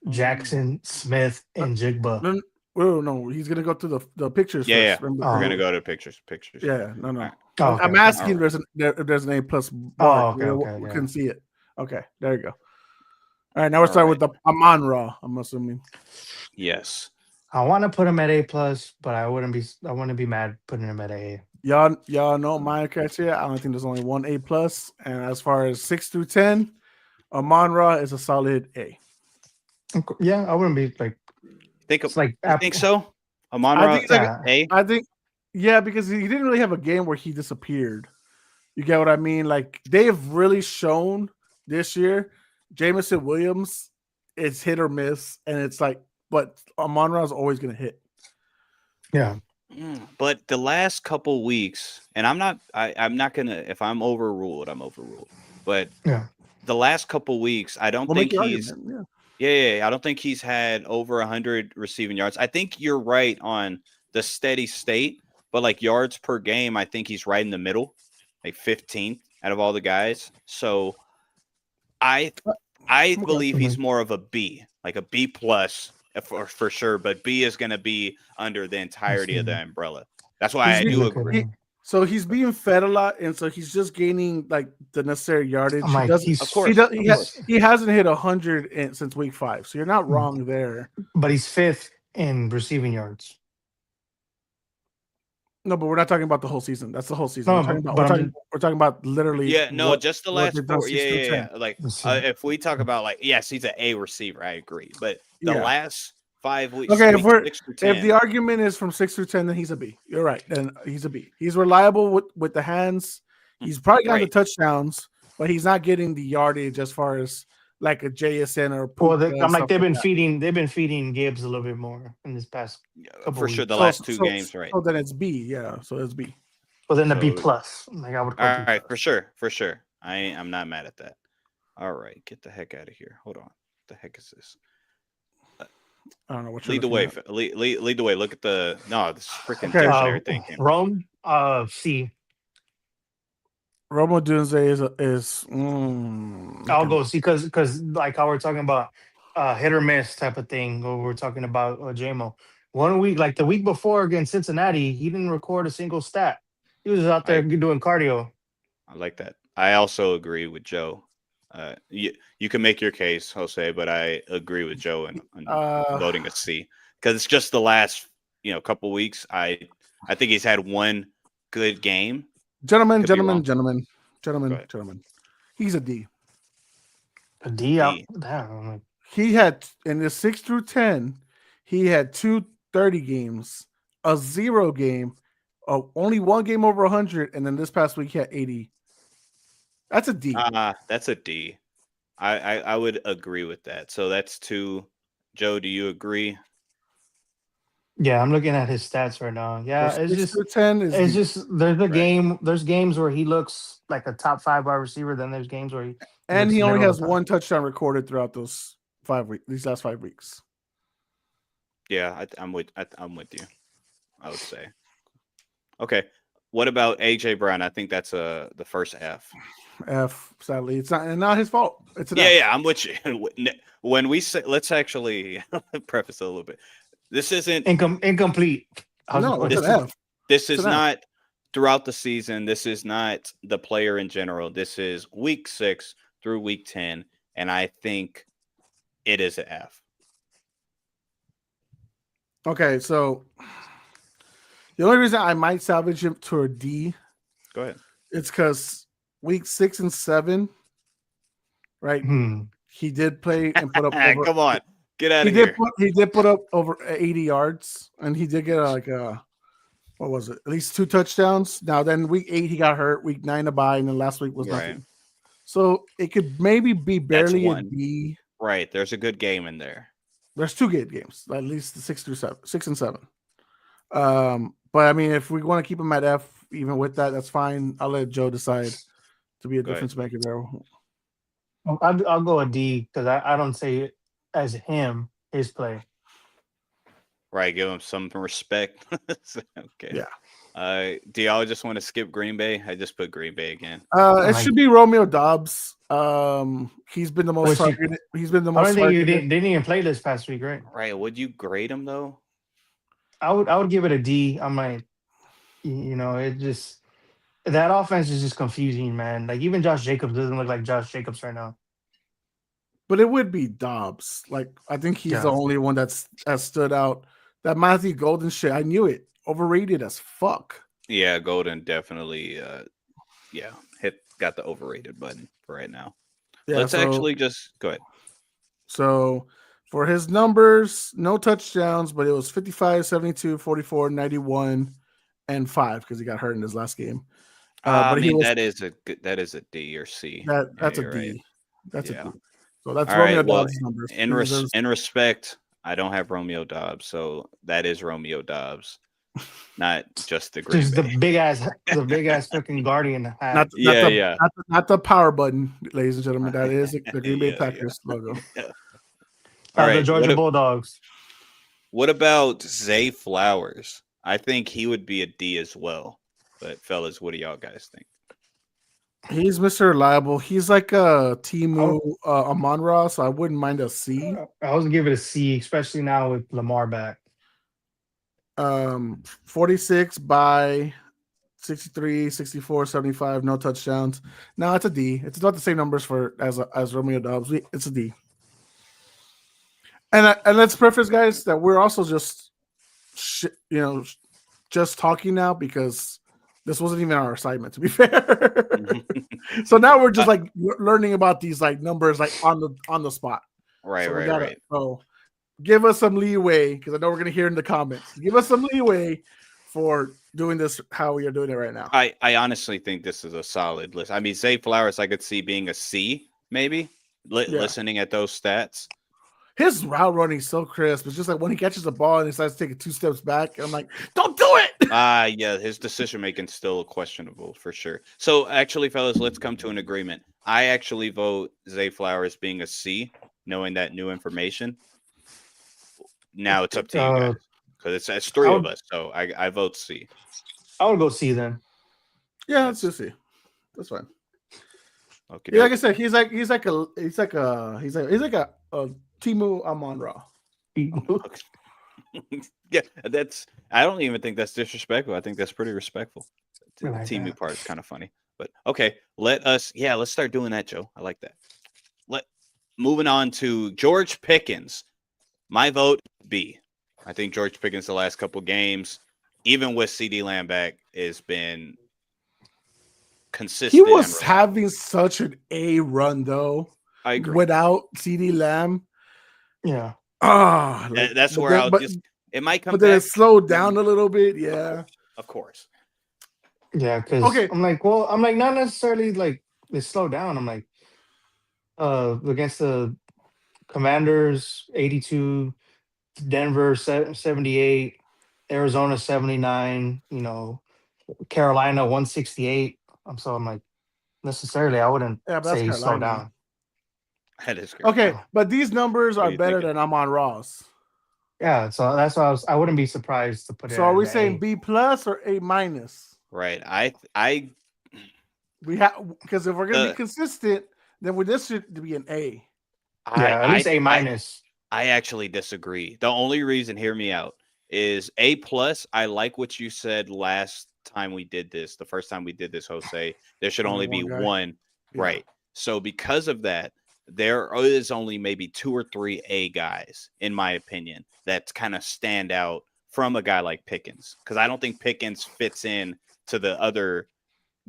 Jackson, Smith, and Jigba. No, he's gonna go to the pictures. Yeah, first. Remember? We're going to go to pictures. Yeah, no. All right. Oh, okay. I'm asking All if there's an A plus. Oh, bar. okay, We yeah. couldn't see it. Okay, there you go. All right, now we're starting with the Amon Ra. I'm assuming. Yes. I want to put him at A plus, but I wouldn't be mad putting him at A. Y'all know my criteria. I don't think there's only one A plus, and as far as 6 through 10, Amon Ra is a solid A. Yeah, I wouldn't be like. It's like I think so. Amon I Ra, think it's like A. I think, yeah, because he didn't really have a game where he disappeared. You get what I mean? Like they've really shown this year, Jameson Williams is hit or miss, and it's like, but Amon Ra is always going to hit. Yeah. But the last couple weeks, and I'm not gonna. If I'm overruled, I'm overruled. But Yeah. the last couple weeks, I don't We'll think make the he's. argument, yeah. Yeah, I don't think he's had over 100 receiving yards. I think you're right on the steady state, but like yards per game, I think he's right in the middle, like 15th out of all the guys. So I I Okay, believe he's okay. more of a B, like a B plus for sure. But B is going to be under the entirety of the umbrella. That's why He's I be- do Look at agree. him. so he's being fed a lot, and so he's just gaining like the necessary yardage. I'm He like, doesn't. Of He course, does. of course. He hasn't hit 100 since week 5. So you're not wrong there. but he's fifth in receiving yards. No, but we're not talking about the whole season. That's the whole season. No, We're talking about. but We're I'm talking. just We're talking about literally. Yeah, no, just the what last they've done 4. 6 Yeah, through yeah, 10. yeah. Like let's see. if we talk about like, yes, he's an A receiver. I agree. But the Yeah. last 5 weeks, Okay, week 6 through 10, if the argument is from 6 through 10, then he's a B. You're right. Then he's a B. He's reliable with the hands. He's probably got the Right. touchdowns, but he's not getting the yardage as far as like a JSN or Well, Puka, I'm like stuff that. they've been feeding Gibbs a little bit more in this past couple for sure, weeks. the last 2 games, right? So then it's B. Yeah. So it's B. Well, then a B So- plus. Like I would All call B right, plus. for sure. I'm not mad at that. All right, get the heck out of here. Hold on. What the heck is this? I don't know what you're Lead the looking way. at. Lead the way. Look at the this freaking Okay. dictionary thing. Rome, C. Romo Dunze is I'll okay. go C because like how we're talking about hit or miss type of thing. Or we're talking about JMO. 1 week, like the week before against Cincinnati, he didn't record a single stat. He was out there doing cardio. I like that. I also agree with Joe. You can make your case, Jose, but I agree with Joe and voting a C because it's just the last couple weeks. I think he's had one good game. Gentlemen. Could be wrong. He's a D. A D out. D. Damn. He had in the 6 through 10, he had 2 30 games, a 0 game, only 1 game over 100, and then this past week he had 80. That's a D. That's a D. I would agree with that. So that's 2. Joe, do you agree? Yeah, I'm looking at his stats right now. Yeah, So it's 6 just through 10 is it's D. just there's a Right. game. There's games where he looks like a top 5 wide receiver. Then there's games where And looks he only middle has of the pack. 1 touchdown recorded throughout those 5 weeks. These last 5 weeks. Yeah, I'm with you. I would say. Okay. What about AJ Brown? I think that's the first F. F. Sadly, it's not his fault. It's an Yeah, F. yeah, I'm with you. When we say, let's actually preface it a little bit. This isn't. Incomplete. No, it's This an is- F. This is an F. not throughout the season. This is not the player in general. This is week 6 through week 10, and I think it is an F. Okay, so the only reason I might salvage him to a D, Go ahead. it's because week 6 and 7, right? He did play and put up over. Come on, get out He of did here. he did put up over 80 yards, and he did get what was it? At least 2 touchdowns. Now then, week 8 he got hurt. Week 9 a bye, and then last week was Right. nothing. So it could maybe be barely a one. D. Right, there's a good game in there. There's 2 good games, at least the 6 and 7. But I mean, if we want to keep him at F, even with that, that's fine. I'll let Joe decide to be a Go ahead. difference maker there. I'll go a D because I don't say it as him his play. Right, give him some respect. Okay. Yeah. Do y'all just want to skip Green Bay? I just put Green Bay again. It should be Romeo Dobbs. He's been the most Was he- targeted. He's been the I most don't think you targeted. didn't even play this past week, right? Right, would you grade him though? I would give it a D. I'm like, it just that offense is just confusing, man. Like even Josh Jacobs doesn't look like Josh Jacobs right now. But it would be Dobbs. Like I think he's Yeah. the only one that's stood out. That Matthew Golden shit, I knew it. Overrated as fuck. Yeah, Golden definitely got the overrated button for right now. Yeah, Let's so- actually just go ahead. So for his numbers, no touchdowns, but it was 55, 72, 44, 91, and 5 because he got hurt in his last game. I but he mean, was, that is a D or C. that's a you're D. right. That's Yeah. a D. So that's All Romeo right, well, Dobbs' numbers. In He deserves- respect, I don't have Romeo Dobbs, so that is Romeo Dobbs, not just the Green Just Bay. the big ass fucking guardian hat. not, Yeah, not the, yeah. Not the power button, ladies and gentlemen. That is the Green Bay Yeah, Packers logo. All the right, Georgia Bulldogs. What about Zay Flowers? I think he would be a D as well. But fellas, what do y'all guys think? He's Mr. Reliable. He's like a Timu Amon-Ra, so I wouldn't mind a C. I was gonna give it a C, especially now with Lamar back. 46 by 63, 64, 75, no touchdowns. No, it's a D. It's not the same numbers as Romeo Dobbs. It's a D. And let's preface, guys, that we're also just just talking now because this wasn't even our assignment, to be fair. So now we're just like learning about these like numbers like on the spot. Right, So right. So give us some leeway because I know we're gonna hear in the comments. Give us some leeway for doing this how we are doing it right now. I honestly think this is a solid list. I mean, Zay Flowers, I could see being a C, maybe. Listening at those stats. His route running is so crisp. It's just like when he catches the ball and he starts taking 2 steps back, I'm like, don't do it. Yeah, his decision making still questionable for sure. So actually, fellas, let's come to an agreement. I actually vote Zay Flowers being a C, knowing that new information. Now it's up to you guys because it's 3 of us. So I vote C. I would go C then. Yeah, let's just see. That's fine. Okay. Yeah, like I said, he's like a Timu Amon-Ra. Yeah, I don't even think that's disrespectful. I think that's pretty respectful. The I like Timu that. part is kind of funny. But okay, let's start doing that, Joe. I like that. Moving on to George Pickens. My vote, B. I think George Pickens the last couple games, even with CD Lamb back, has been consistent. He was having such an A run though. I agree. Without CD Lamb. Yeah. That's where it might come but back. then it slowed down a little bit. Yeah. Of course. Yeah, because I'm like not necessarily like they slow down. I'm like against the Commanders 82, Denver 78, Arizona 79, Carolina 168. So I'm like necessarily I wouldn't say he slowed down. That is great. Okay, but these numbers are better than Amon-Ra's. Yeah, so that's why I wouldn't be surprised to put it. So are we saying B+ or A-? Right. We have because if we're gonna be consistent, then this should be an A. Yeah, at least A-. I actually disagree. The only reason, hear me out, is A+. I like what you said last time we did this. The first time we did this, Jose, there should only be one. Yeah. Right. So because of that, there is only maybe 2 or 3 A guys, in my opinion, that kind of stand out from a guy like Pickens. Because I don't think Pickens fits in to the other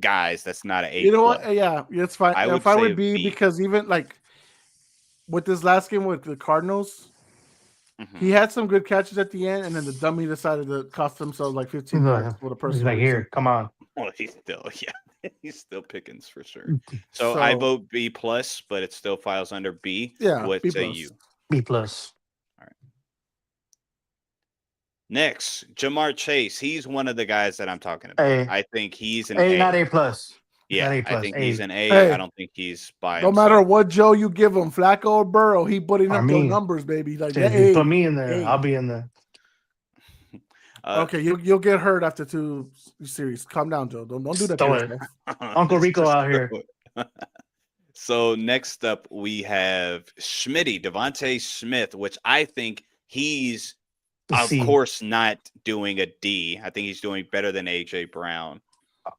guys that's not an A+. You know what? Yeah, it's fine. I would be because even like with this last game with the Cardinals, he had some good catches at the end, and then the dummy decided to cost themselves like 15 bucks with a person. He's like, here, come on. Well, he's still Pickens for sure. So I vote B+, but it still files under B. Yeah, what B+. say you? B+. All right. Next, Jamar Chase. He's one of the guys that I'm talking about. I think he's an A. Not A+. Yeah, A+, I think he's an A. Hey, I don't think he's by no himself. matter what Joe you give him, Flacco or Burrow, he putting up those numbers, baby. Like you put me in there, I'll be in there. Okay, you'll get hurt after 2 series. Calm down, Joe. Don't do that. Uncle Rico out here. So next up we have Schmitty, Devontae Smith, which I think he's of course not doing a D. I think he's doing better than AJ Brown.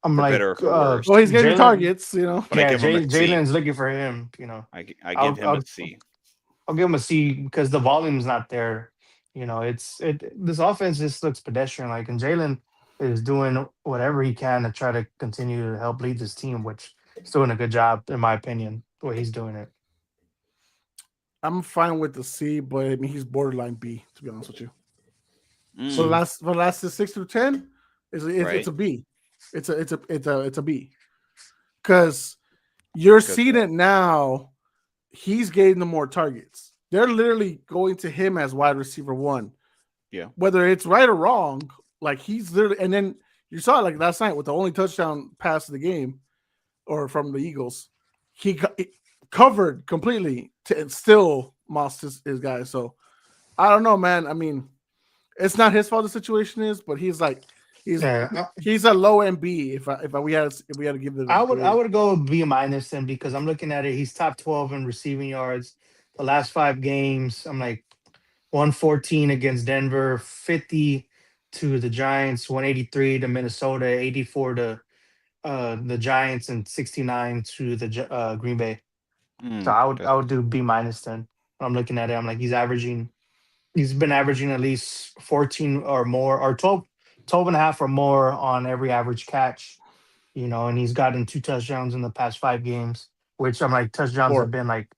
I'm like, well, he's getting targets, Yeah, Jalen's looking for him. I give him a C. I'll give him a C because the volume's not there. This offense just looks pedestrian like, and Jalen is doing whatever he can to try to continue to help lead this team, which is doing a good job in my opinion, the way he's doing it. I'm fine with the C, but I mean he's borderline B, to be honest with you. So the last 6 through 10 it's a B. It's a B. Because you're seeing it now, he's getting the more targets. They're literally going to him as wide receiver 1. Yeah. Whether it's right or wrong, like he's literally, and then you saw it like last night with the only touchdown pass of the game or from the Eagles, he covered completely and still mossed his guy. So I don't know, man. I mean, it's not his fault the situation is, but he's He's Yeah, he's a low end B. If we had to give it, I would go B minus then because I'm looking at it. He's top 12 in receiving yards. The last 5 games, I'm like 114 against Denver, 50 to the Giants, 183 to Minnesota, 84 to the Giants, and 69 to the Green Bay. So I would do B minus then. When I'm looking at it, I'm like he's been averaging at least 14 or more or 12 and a half or more on every average catch, and he's gotten 2 touchdowns in the past 5 games, which I'm like touchdowns Four. have been like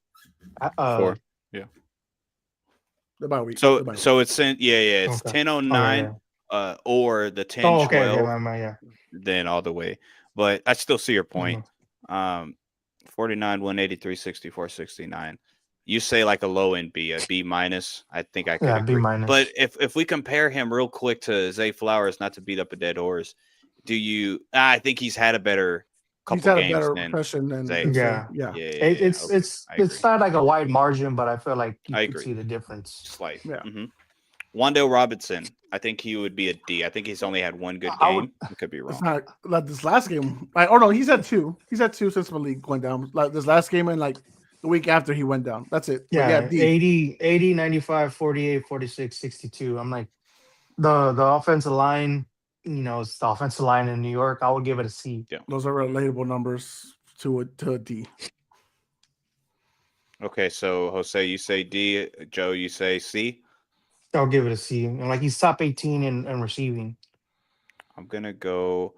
Four. Yeah. the bye week. So the bye week. so it's it's Okay. 10:09 or the 10:12 oh okay, yeah. then all the way. But I still see your point. 49, 183, 64, 69. You say like a low end B, a B minus. I think I could Yeah, B agree. minus. But if we compare him real quick to Zay Flowers, not to beat up a dead horse, I think he's had a better He's couple had a games better than impression than Zay. Yeah. yeah. It's okay. I agree. it's not like a wide margin, but I feel like you I can agree. see the difference. Slight. Yeah. Wan'Dale Robinson, I think he would be a D. I think he's only had one good I would- game. I could be wrong. It's not like this last game. No, he's had two. He's had two since Malik went down. Like this last game and like the week after he went down. That's it. But Yeah, D. 80, 95, 48, 46, 62. I'm like the offensive line, it's the offensive line in New York. I would give it a C. Those are relatable numbers to a D. Okay, so Jose, you say D. Joe, you say C. I'll give it a C. And like he's top 18 in receiving. I'm gonna go.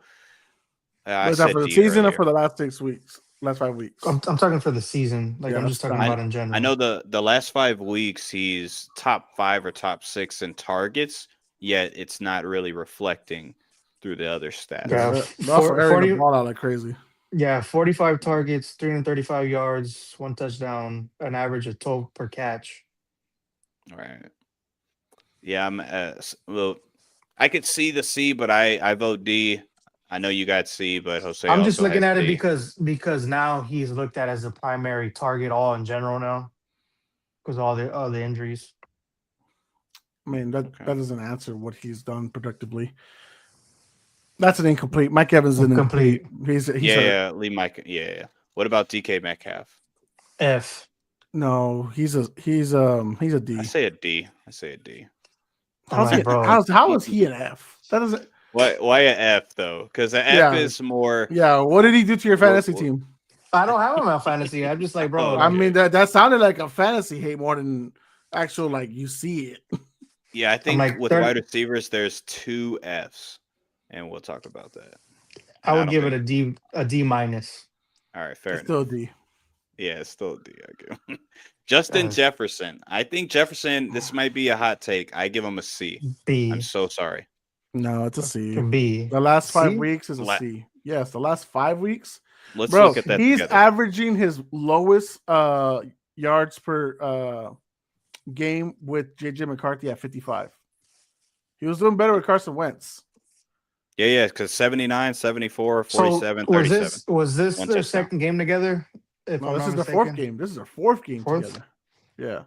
I Was that said for the D season earlier. or for the last 6 weeks? Last 5 weeks. I'm talking for the season. Like Yeah, I'm just that's talking fine. about in general. I know the last 5 weeks he's top 5 or top 6 in targets, yet it's not really reflecting through the other stats. Yeah, They're also airing the ball out like crazy. Yeah, 45 targets, 335 yards, 1 touchdown, an average of 12 per catch. All right. Yeah, I'm. Well, I could see the C, but I vote D. I know you got C, but Jose. I'm just also looking has at it D. because now he's looked at as the primary target all in general now, because all the injuries. I mean, that doesn't answer what he's done productively. That's an incomplete. Mike Evans is incomplete. He's yeah, Lee Mike. Yeah. What about DK Metcalf? F. No, he's a D. I say a D. How is he an F? That doesn't. Why a F though? Because an F is more. Yeah. What did he do to your fantasy team? I don't have him on fantasy. I'm just like, bro. I mean, that sounded like a fantasy hate more than actual like you see it. Yeah, I think like with wide receivers, there's 2 Fs, and we'll talk about that. I would give it a D minus. All right, fair enough. Still a D. Yeah, it's still a D. I give. Justin Jefferson. I think Jefferson. This might be a hot take. I give him a C. B. I'm so sorry. No, it's a C. B. The last 5 C? weeks is a C. Yes, the last 5 weeks. Let's Bro, look at that. he's together. averaging his lowest yards per game with JJ McCarthy at 55. He was doing better with Carson Wentz. Yeah, because 79, 74, 47, 37. Was this One their touchdown. second game together? If No, I'm this not is the mistaken? 4th game. This is their 4th game together. Yeah.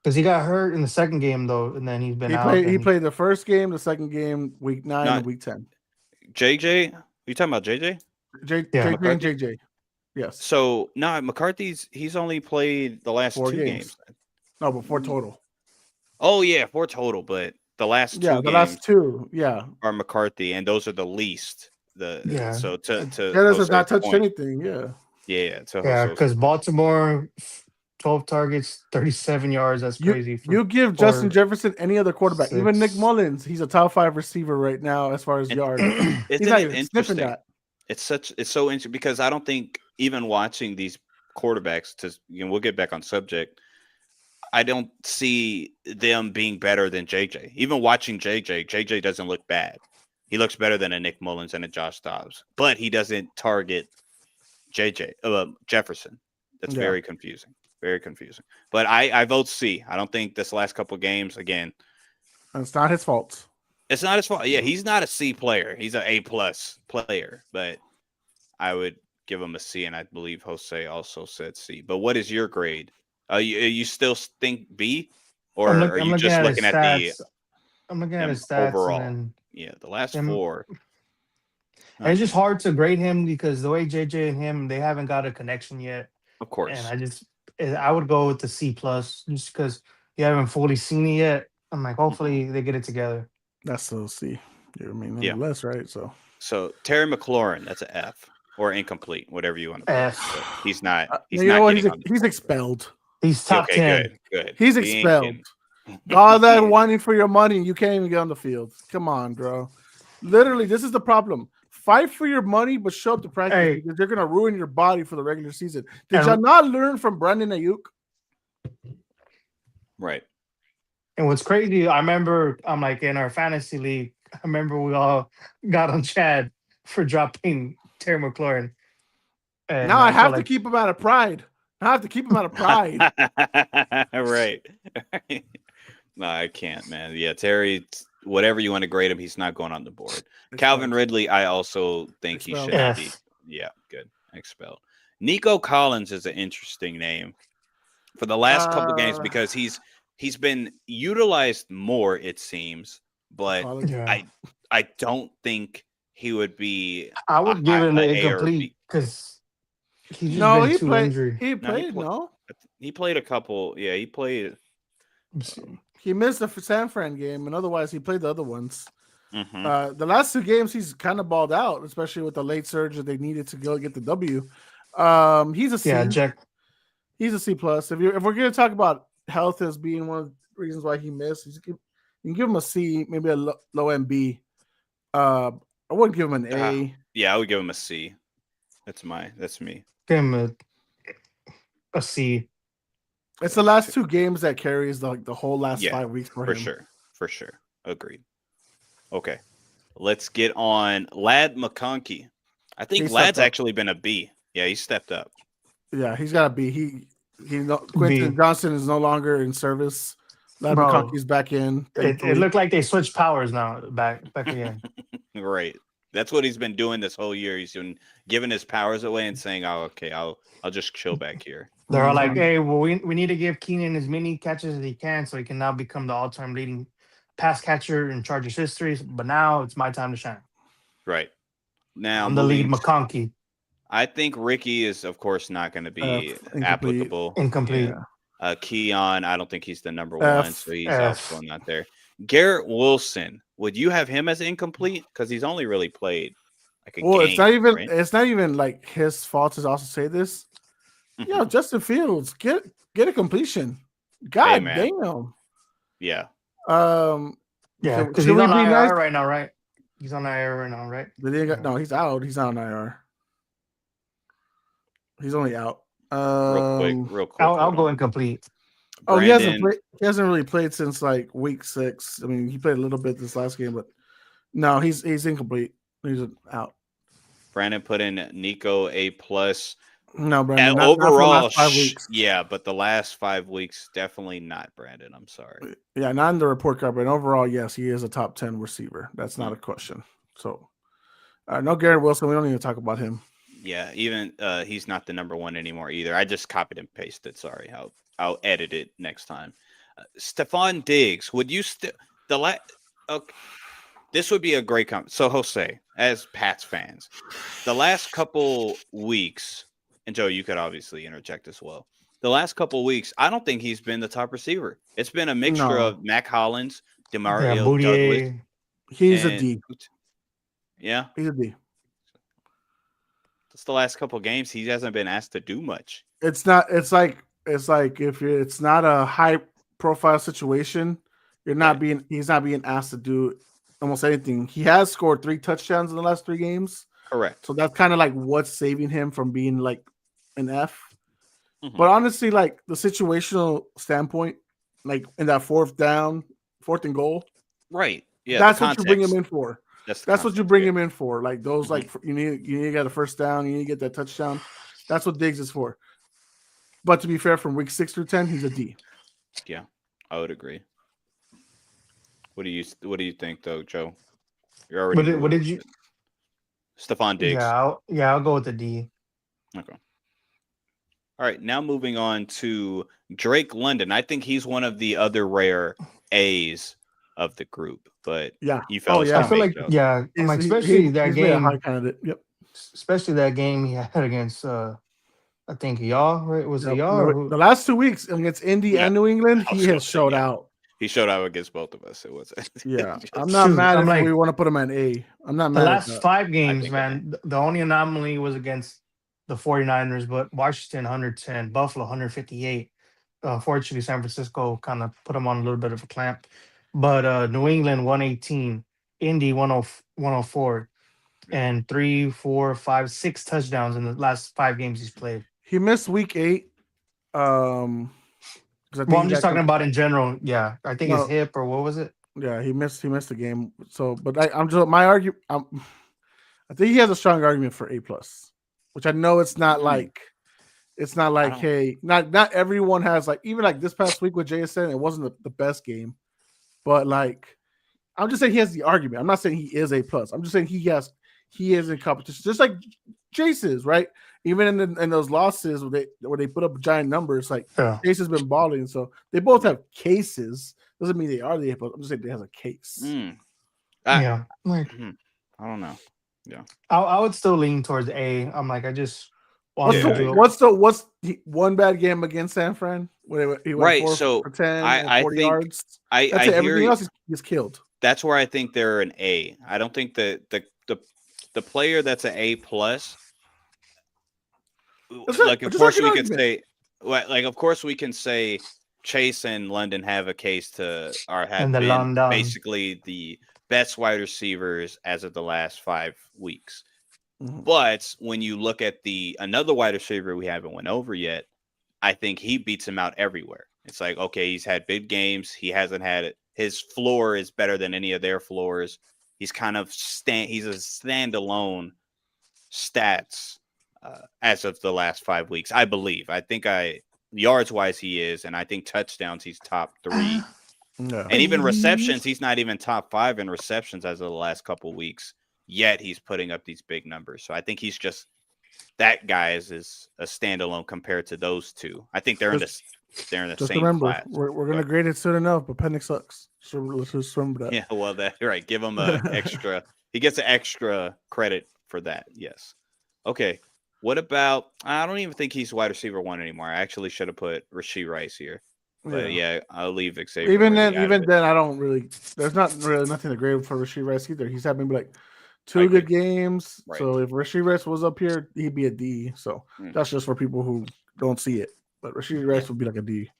Because he got hurt in the second game though, and then he's been out. He played the first game, the second game, week 9, and week 10. JJ? You talking about JJ? JJ and JJ. Yes. So he's only played the last 4 2 games. No, but 4 total. Oh yeah, 4 total, but the last 2 the games last 2, are McCarthy, and those are the least. So to Dennis has not Jose's touched point, anything. Yeah. Yeah, because Baltimore, 12 targets, 37 yards. That's crazy. You give Justin Jefferson any other quarterback, 6. even Nick Mullins. He's a top 5 receiver right now as far as yards. He's not even sniffing that. It's so interesting because I don't think even watching these quarterbacks we'll get back on subject. I don't see them being better than JJ. Even watching JJ doesn't look bad. He looks better than a Nick Mullins and a Josh Dobbs, but he doesn't target Jefferson. That's very confusing. Very confusing. But I vote C. I don't think this last couple of games, again. And it's not his fault. It's not his fault. Yeah, he's not a C player. He's an A+ player. But I would give him a C, and I believe Jose also said C. But what is your grade? You still think B? Or are you just looking at the I'm looking at his stats overall? and then Yeah, the last 4. And it's just hard to grade him because the way JJ and him, they haven't got a connection yet. Of And course. I would go with the C plus just because you haven't fully seen it yet. I'm like, hopefully they get it together. That's still C. I mean, Yeah. nonetheless, right? So So Terry McLaurin, that's an F or incomplete, whatever you want to put. F. But he's not. He's you not know what? getting on the He's board. expelled. He's top Okay, 10. good. He's He ain't expelled. getting- All that Yeah. whining for your money, you can't even get on the field. Come on, bro. Literally, this is the problem. Fight for your money, but show up to practice Hey. because they're gonna ruin your body for the regular season. Did And- y'all not learn from Brandon Ayuk? Right. And what's crazy, I remember I'm like in our fantasy league, I remember we all got on Chad for dropping Terry McLaurin. And Now I felt have to like- keep him out of pride. I have to keep him out of pride. Right. No, I can't, man. Yeah, Terry, whatever you want to grade him, he's not going on the board. Calvin Ridley, I also think he Expelled. should be. F. Yeah, good. Expelled. Nico Collins is an interesting name for the last couple games because he's been utilized more, it seems, but Yeah. I don't think he would be. I would give him a an A or B. incomplete because he's just No, been he too played. injury. He No, he played. played. No, He played a couple. Yeah, he played. he missed the San Fran game, and otherwise he played the other ones. Mhm. The last 2 games he's kind of balled out, especially with the late surge that they needed to go get the W. He's a C. Yeah, Jack. He's a C plus. If we're gonna talk about health as being one of the reasons why he missed, you can give him a C, maybe a low MB. I wouldn't give him an A. Yeah, I would give him a C. That's me. Give him a C. It's the last 2 games that carries the whole last Yeah, 5 weeks for For him. sure. Agreed. Okay. Let's get on Lad McConkey. I think He stepped Lad's up. actually been a B. Yeah, he stepped up. Yeah, he's got to be. Quentin B. Johnson is no longer in service. Lad Bro, McConkey's back in. It looked like they switched powers now back again. Right. That's what he's been doing this whole year. He's been giving his powers away and saying, "Oh, okay, I'll just chill back here." They're all like, Mhm. hey, well, we need to give Keenan as many catches as he can so he can now become the all-time leading pass catcher in Chargers history. But now it's my time to shine. Right. Now I'm the lead moving- McConkey. I think Ricky is, of course, not going to be incomplete. applicable. Incomplete. Yeah. Keon, I don't think he's the number F, one, so he's F. also not there. Garrett Wilson, would you have him as incomplete? Because he's only really played like a Well, game. it's not even. right? It's not even like his fault to also say this. Mhm. Yeah, Justin Fields, get a completion. God man. damn. Yeah. Yeah, So because should he's we on be IR nice? right now, right? He's on IR right now, right? No, he's out. He's not on IR. He's only out. Real quick. I'll hold go on. incomplete. Oh, he hasn't Brandon- played. He hasn't really played since like week 6. I mean, he played a little bit this last game, but no, he's incomplete. He's out. Brandon put in Nico A plus. No, Brandon. And not for the overall, last 5 weeks. yeah, but the last 5 weeks definitely not Brandon. I'm sorry. Yeah, not in the report card, but overall, yes, he is a top 10 receiver. That's not a question. So, no Garrett Wilson. We don't need to talk about him. Yeah, even he's not the number one anymore either. I just copied and pasted. Sorry, I'll edit it next time. Stephon Diggs, would you okay. This would be a great comment. So Jose, as Pats fans, the last couple weeks, and Joe, you could obviously interject as well. The last couple weeks, I don't think he's been the top receiver. It's been a mixture No. of Mac Hollins, Yeah, Demario Douglas. Boudier. He's a and- D. Yeah, He's a D. just the last couple games, he hasn't been asked to do much. It's not. It's like if it's not a high profile situation, you're not Right. being. He's not being asked to do almost anything. He has scored 3 touchdowns in the last 3 games, Correct. so that's kind of like what's saving him from being like an F. Mhm. But honestly, like the situational standpoint, like in that 4th and goal, Right. Yeah. that's the what you bring him context. in for. That's the That's what you context, bring yeah. him in for. Like those, like you need to get a first down, you need to get that touchdown. That's what Diggs is for. But to be fair, from week 6 through 10, he's a D. Yeah, I would agree. What do you think though, Joe? You're already What did you? Stephon Diggs. Yeah, I'll go with the D. Okay. All right, now moving on to Drake London. I think he's one of the other rare A's of the group. But Yeah. you Oh, fellas yeah. I can feel make like jokes. yeah, I'm like especially that he's made a high game, candidate. Yep. especially that game he had against I think y'all, right? Was it Yep. y'all or who? The last 2 weeks against Indy Yeah. and New England, I was he gonna has say, showed yeah. out. He showed out against both of us. It was Yeah. just- I'm not Shoot, mad I'm if like we want to put him at A. I'm not the mad at last that. 5 games, think man. The only anomaly was against the 49ers, but Washington 110, Buffalo 158. Fortunately, San Francisco kind of put them on a little bit of a clamp. But New England 118, Indy 104, and 3, 4, 5, 6 touchdowns in the last 5 games he's played. He missed week 8. 'Cause I think Well, he I'm just got talking about in general. Yeah, I think his no, hip or what was it? yeah, he missed the game. So, but I'm just my argument. I think he has a strong argument for A plus, which I know it's not like don't- hey, not everyone has like even like this past week with JSN, it wasn't the best game, but like I'm just saying he has the argument. I'm not saying he is A plus. I'm just saying he is in competition, just like Jace is, right? Even in those losses where they put up giant numbers, like Yeah. Jace has been balling, so they both have cases. Doesn't mean they are the A plus. I'm just saying they has a case. Yeah. Like I don't know. I would still lean towards A. I'm like I just want Yeah, him I to do agree. What's one bad game against San Fran where he went Right, 4 so for 10 and I 40 think yards? I That's it. hear Everything you. else he's killed. That's where I think they're an A. I don't think the player that's an A plus. That's it. Like, of Just course like an we could argument. say, like, of course we can say Chase and London have a case to or have and the been London. basically the best wide receivers as of the last 5 weeks. Mhm. But when you look at another wide receiver we haven't went over yet, I think he beats him out everywhere. It's like, okay, he's had big games. He hasn't had it. His floor is better than any of their floors. He's kind of he's a standalone stats as of the last 5 weeks, I believe. I think yards wise he is, and I think touchdowns he's top 3. Yeah. And even receptions, he's not even top 5 in receptions as of the last couple of weeks. Yet he's putting up these big numbers. So I think he's just that guy is a standalone compared to those two. I think they're in the Just same remember, class. we're gonna grade it soon enough, but Penix sucks. So let's just remember that. Yeah, well, that right. Give him a extra. He gets an extra credit for that. Yes. Okay. What about? I don't even think he's wide receiver 1 anymore. I actually should have put Rashee Rice here. But yeah, I'll leave Xavier. Even Worthy out of it. then, I don't really. There's not really nothing to grade for Rashee Rice either. He's had maybe like I 2 agree. good games. Right. So if Rashee Rice was up here, he'd be a D. So that's just for people who don't see it. But Rashee Rice would be like a D.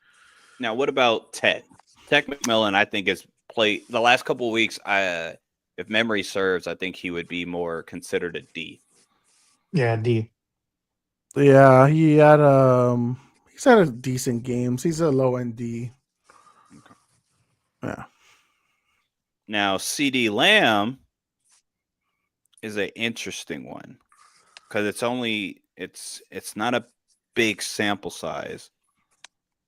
Now, what about Tech? Tech McMillan, I think, has played the last couple of weeks. If memory serves, I think he would be more considered a D. Yeah, D. Yeah, he's had a decent games. He's a low end D. Okay. Yeah. Now, CD Lamb is an interesting one because it's not a big sample size.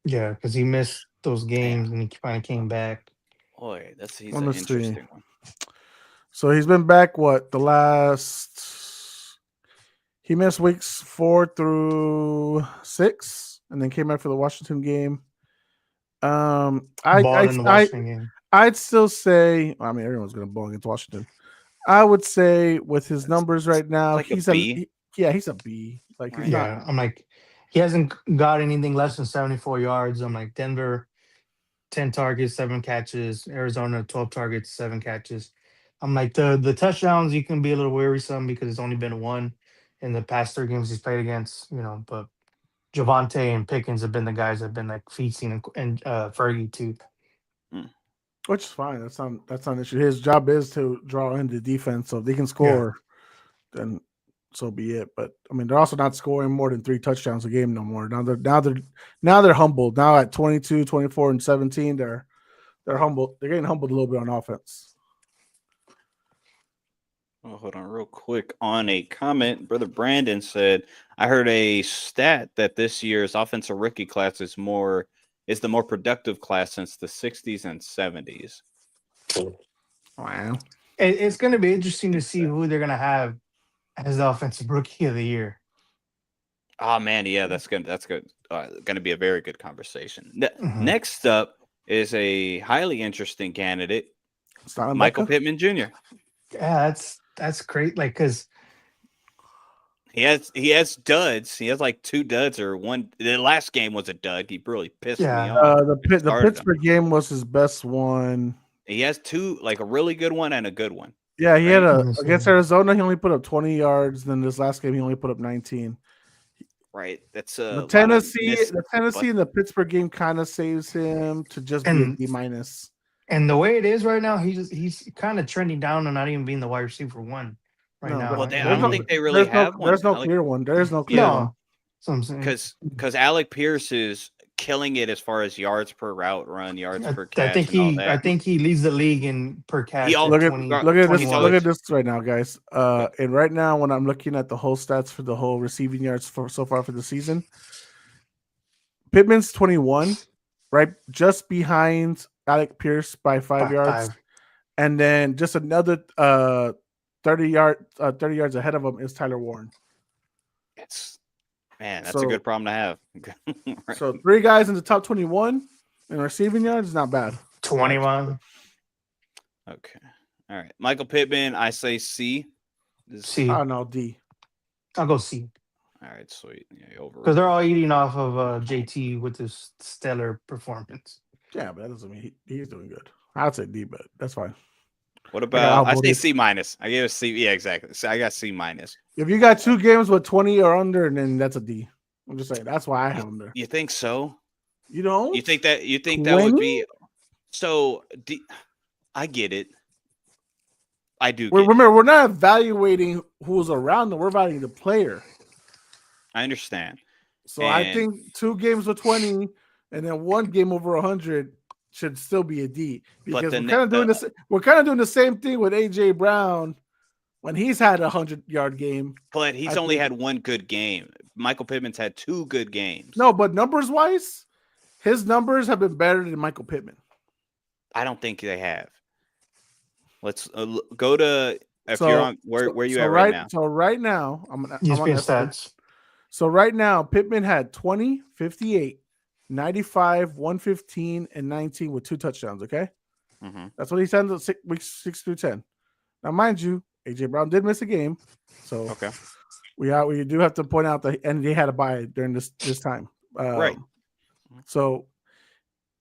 Yeah, because he missed those games and he finally came back. Boy, he's Let an me see. interesting one. So he's been back he missed weeks 4 through 6 and then came back for the Washington game. Ball in the Washington game. I'd still say, I mean, everyone's going to ball against Washington. I would say with his numbers right now, like he's a B. He's a B. Like he's Yeah, I'm like, he hasn't got anything less than 74 yards. I'm like, Denver, 10 targets, 7 catches. Arizona, 12 targets, 7 catches. I'm like, the touchdowns, you can be a little wearisome because it's only been 1 in the past 3 games he's played against, but Javonte and Pickens have been the guys that have been like feasting and Fergie too. which is fine. That's not an issue. His job is to draw in the defense, so if they can score, then so be it. But I mean, they're also not scoring more than 3 touchdowns a game no more. Now they're humbled. Now at 22, 24, and 17, they're humbled. They're getting humbled a little bit on offense. Oh, hold on real quick. On a comment, Brother Brandon said, I heard a stat that this year's offensive rookie class is the more productive class since the 60s and 70s. Wow. It's going to be interesting to see who they're going to have as the offensive rookie of the year. Oh man, yeah, that's good. That's good. Going to be a very good conversation. Mhm. Next up is a highly interesting candidate, It's not Michael Emeka. Pittman Jr. Yeah, that's great. Like, cause He has duds. He has like 2 duds or one. The last game was a dud. He really pissed me Yeah. off. The Started him. Pittsburgh game was his best one. He has 2, like a really good one and a good one. Yeah, he had Right. against Arizona. He only put up 20 yards. Then this last game, he only put up 19. Right. That's The Tennessee and the Pittsburgh game kind of saves him to just be a And- D minus. and the way it is right now, he's kind of trending down and not even being the wide receiver one right No, now. but Well, I there's don't think they really have one. There's no Alec- clear one. There is no clear no. one. So I'm saying. because Alec Pierce is killing it as far as yards per route run, yards per I catch. think and all he that. I think he leads the league in per catch. al- Look at 20 look at this 21. look at this right now, guys. And right now when I'm looking at the whole stats for the whole receiving yards for so far for the season, Pittman's 21, right, just behind Alec Pierce by 5 yards, and then just another 30 yards ahead of him is Tyler Warren. That's So- a good problem to have. Right. So 3 guys in the top 21 in receiving yards is not bad. 21. Okay. All right. Michael Pittman, I say C. C. I don't know, D. I'll go C All right, sweet. Yeah, over. because they're all eating off of JT with this stellar performance. Yeah, but that doesn't mean he's doing good. I'd say D, but that's fine. What I about? I say outvoted. C minus. I gave a C. Yeah, exactly. So I got C minus. If you got 2 games with 20 or under, then that's a D. I'm just saying that's why I have him there. You think so? You know, You think that would 20? be so? I get it. I do. Get it. remember we're not evaluating who's around them. We're evaluating the player. I understand. So I And- think 2 games with 20 and then 1 game over 100 should still be a D because the we're ne- kind of doing the- this. We're kind of doing the same thing with AJ Brown when he's had a 100-yard game. But he's I only think- had 1 good game. Michael Pittman's had 2 good games. No, but numbers wise, his numbers have been better than Michael Pittman. I don't think they have. Let's go to if So- you're on where you so at right now. So right now, I'm on ESPN ESPN. stats. So right now, Pittman had 20, 58, 95, 115, and 19 with 2 touchdowns. Okay. Mhm. That's what he sends at weeks 6 through 10. Now, mind you, AJ Brown did miss a game. So Okay. we do have to point out that, and they had a bye during this time. Right. So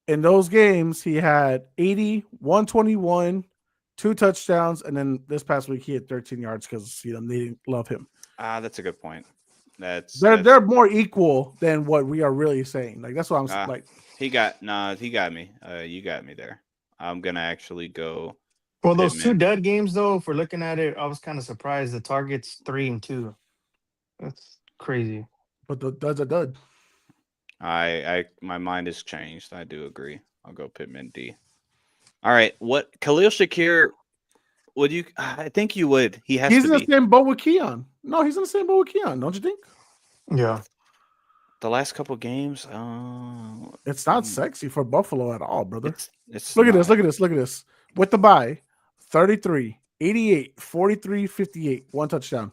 in those games, he had 80, 121, 2 touchdowns, and then this past week he had 13 yards because they didn't love him. That's a good point. They're more equal than what we are really saying. Like that's what I'm Ah. like. he got me. You got me there. I'm gonna actually go. Well, those Pittman. 2 dud games though, if we're looking at it, I was kind of surprised. The targets 3 and 2. That's crazy. But the dud's a dud. I my mind has changed. I do agree. I'll go Pittman D. All right. What Khalil Shakir? Would you? I think you would. He's He's in to the be. same boat with Keon. No, he's in the same boat with Keon. Don't you think? Yeah. The last couple games. It's not sexy for Buffalo at all, brother. It's Look at this. not. Look at this. Look at this. With the bye, 33, 88, 43, 58, 1 touchdown.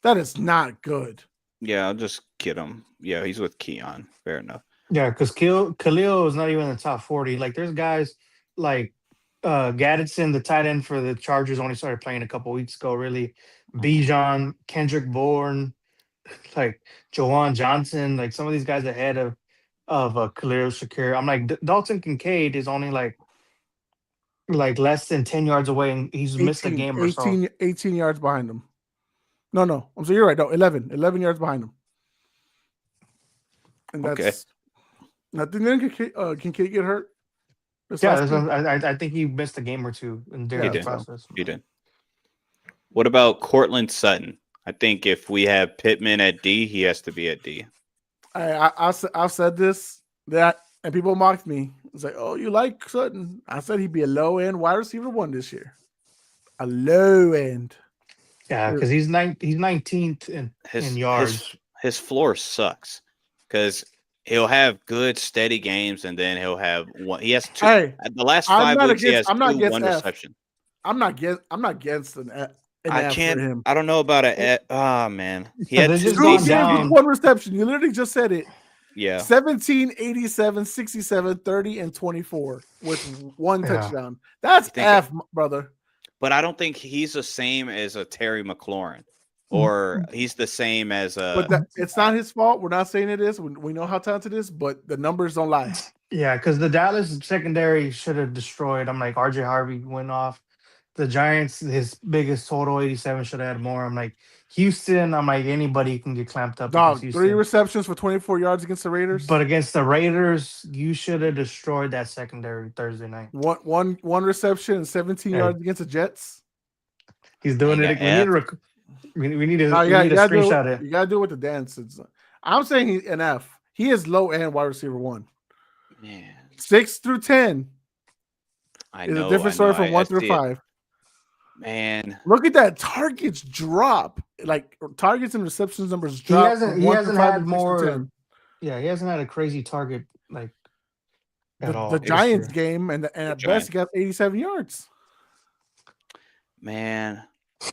That is not good. Yeah, I'll just get him. Yeah, he's with Keon. Fair enough. Yeah, because Khalil is not even in the top 40. Like, there's guys like Gaddison, the tight end for the Chargers, only started playing a couple weeks ago, really. Bijan, Kendrick Bourne, like Jawan Johnson, like some of these guys ahead of Khalil Shakir. I'm like, Dalton Kincaid is only like less than 10 yards away, and he's missed a game or so. 18 yards behind him. No. I'm sorry, you're right. No, 11 yards behind him. And that's Okay. Now, didn't Kincaid get hurt? This Yeah, last that's game? what- I think he missed a game or 2 during the did. process. You did. What about Cortland Sutton? I think if we have Pittman at D, he has to be at D. I've said this and people mocked me. It's like, oh, you like Sutton? I said he'd be a low end wide receiver 1 this year. A low end. Yeah, because he's 19th in yards. His floor sucks because he'll have good steady games and then he'll have one. He has 2. Hey, The last I'm 5 not weeks he has against- I'm not 2, against 1 F. reception. I'm not against an F I for can't. him. I don't know about it. Oh man, he So had they're 2 just 2 going games decent. down. with 1 reception. You literally just said it. Yeah. 17, 87, 67, 30, and 24 with one Yeah. touchdown. That's think F, brother. But I don't think he's the same as a Terry McLaurin, or he's the same as But it's not his fault. We're not saying it is. We know how talented it is, but the numbers don't lie. Yeah, because the Dallas secondary should have destroyed. I'm like, RJ Harvey went off. The Giants, his biggest total, 87, should have had more. I'm like, Houston, I'm like, anybody can get clamped up Dog, against 3 Houston. receptions for 24 yards against the Raiders. But against the Raiders, you should have destroyed that secondary Thursday night. One reception and 17 Hey. yards against the Jets. He's doing Dang it. it, We need to, No, we need to screenshot you gotta do it with the dance. I'm saying he's an F. He is low end wide receiver 1. Man, 6 through 10 I is know a different story from 1 through see it. 5. Man, Look at that targets drop. Like targets and receptions numbers He drop. hasn't. from He 1 hasn't through 5 had and 6 through more. 10. Yeah, he hasn't had a crazy target like at all. The this Giants year. game and at Giants. best he got 87 yards. man,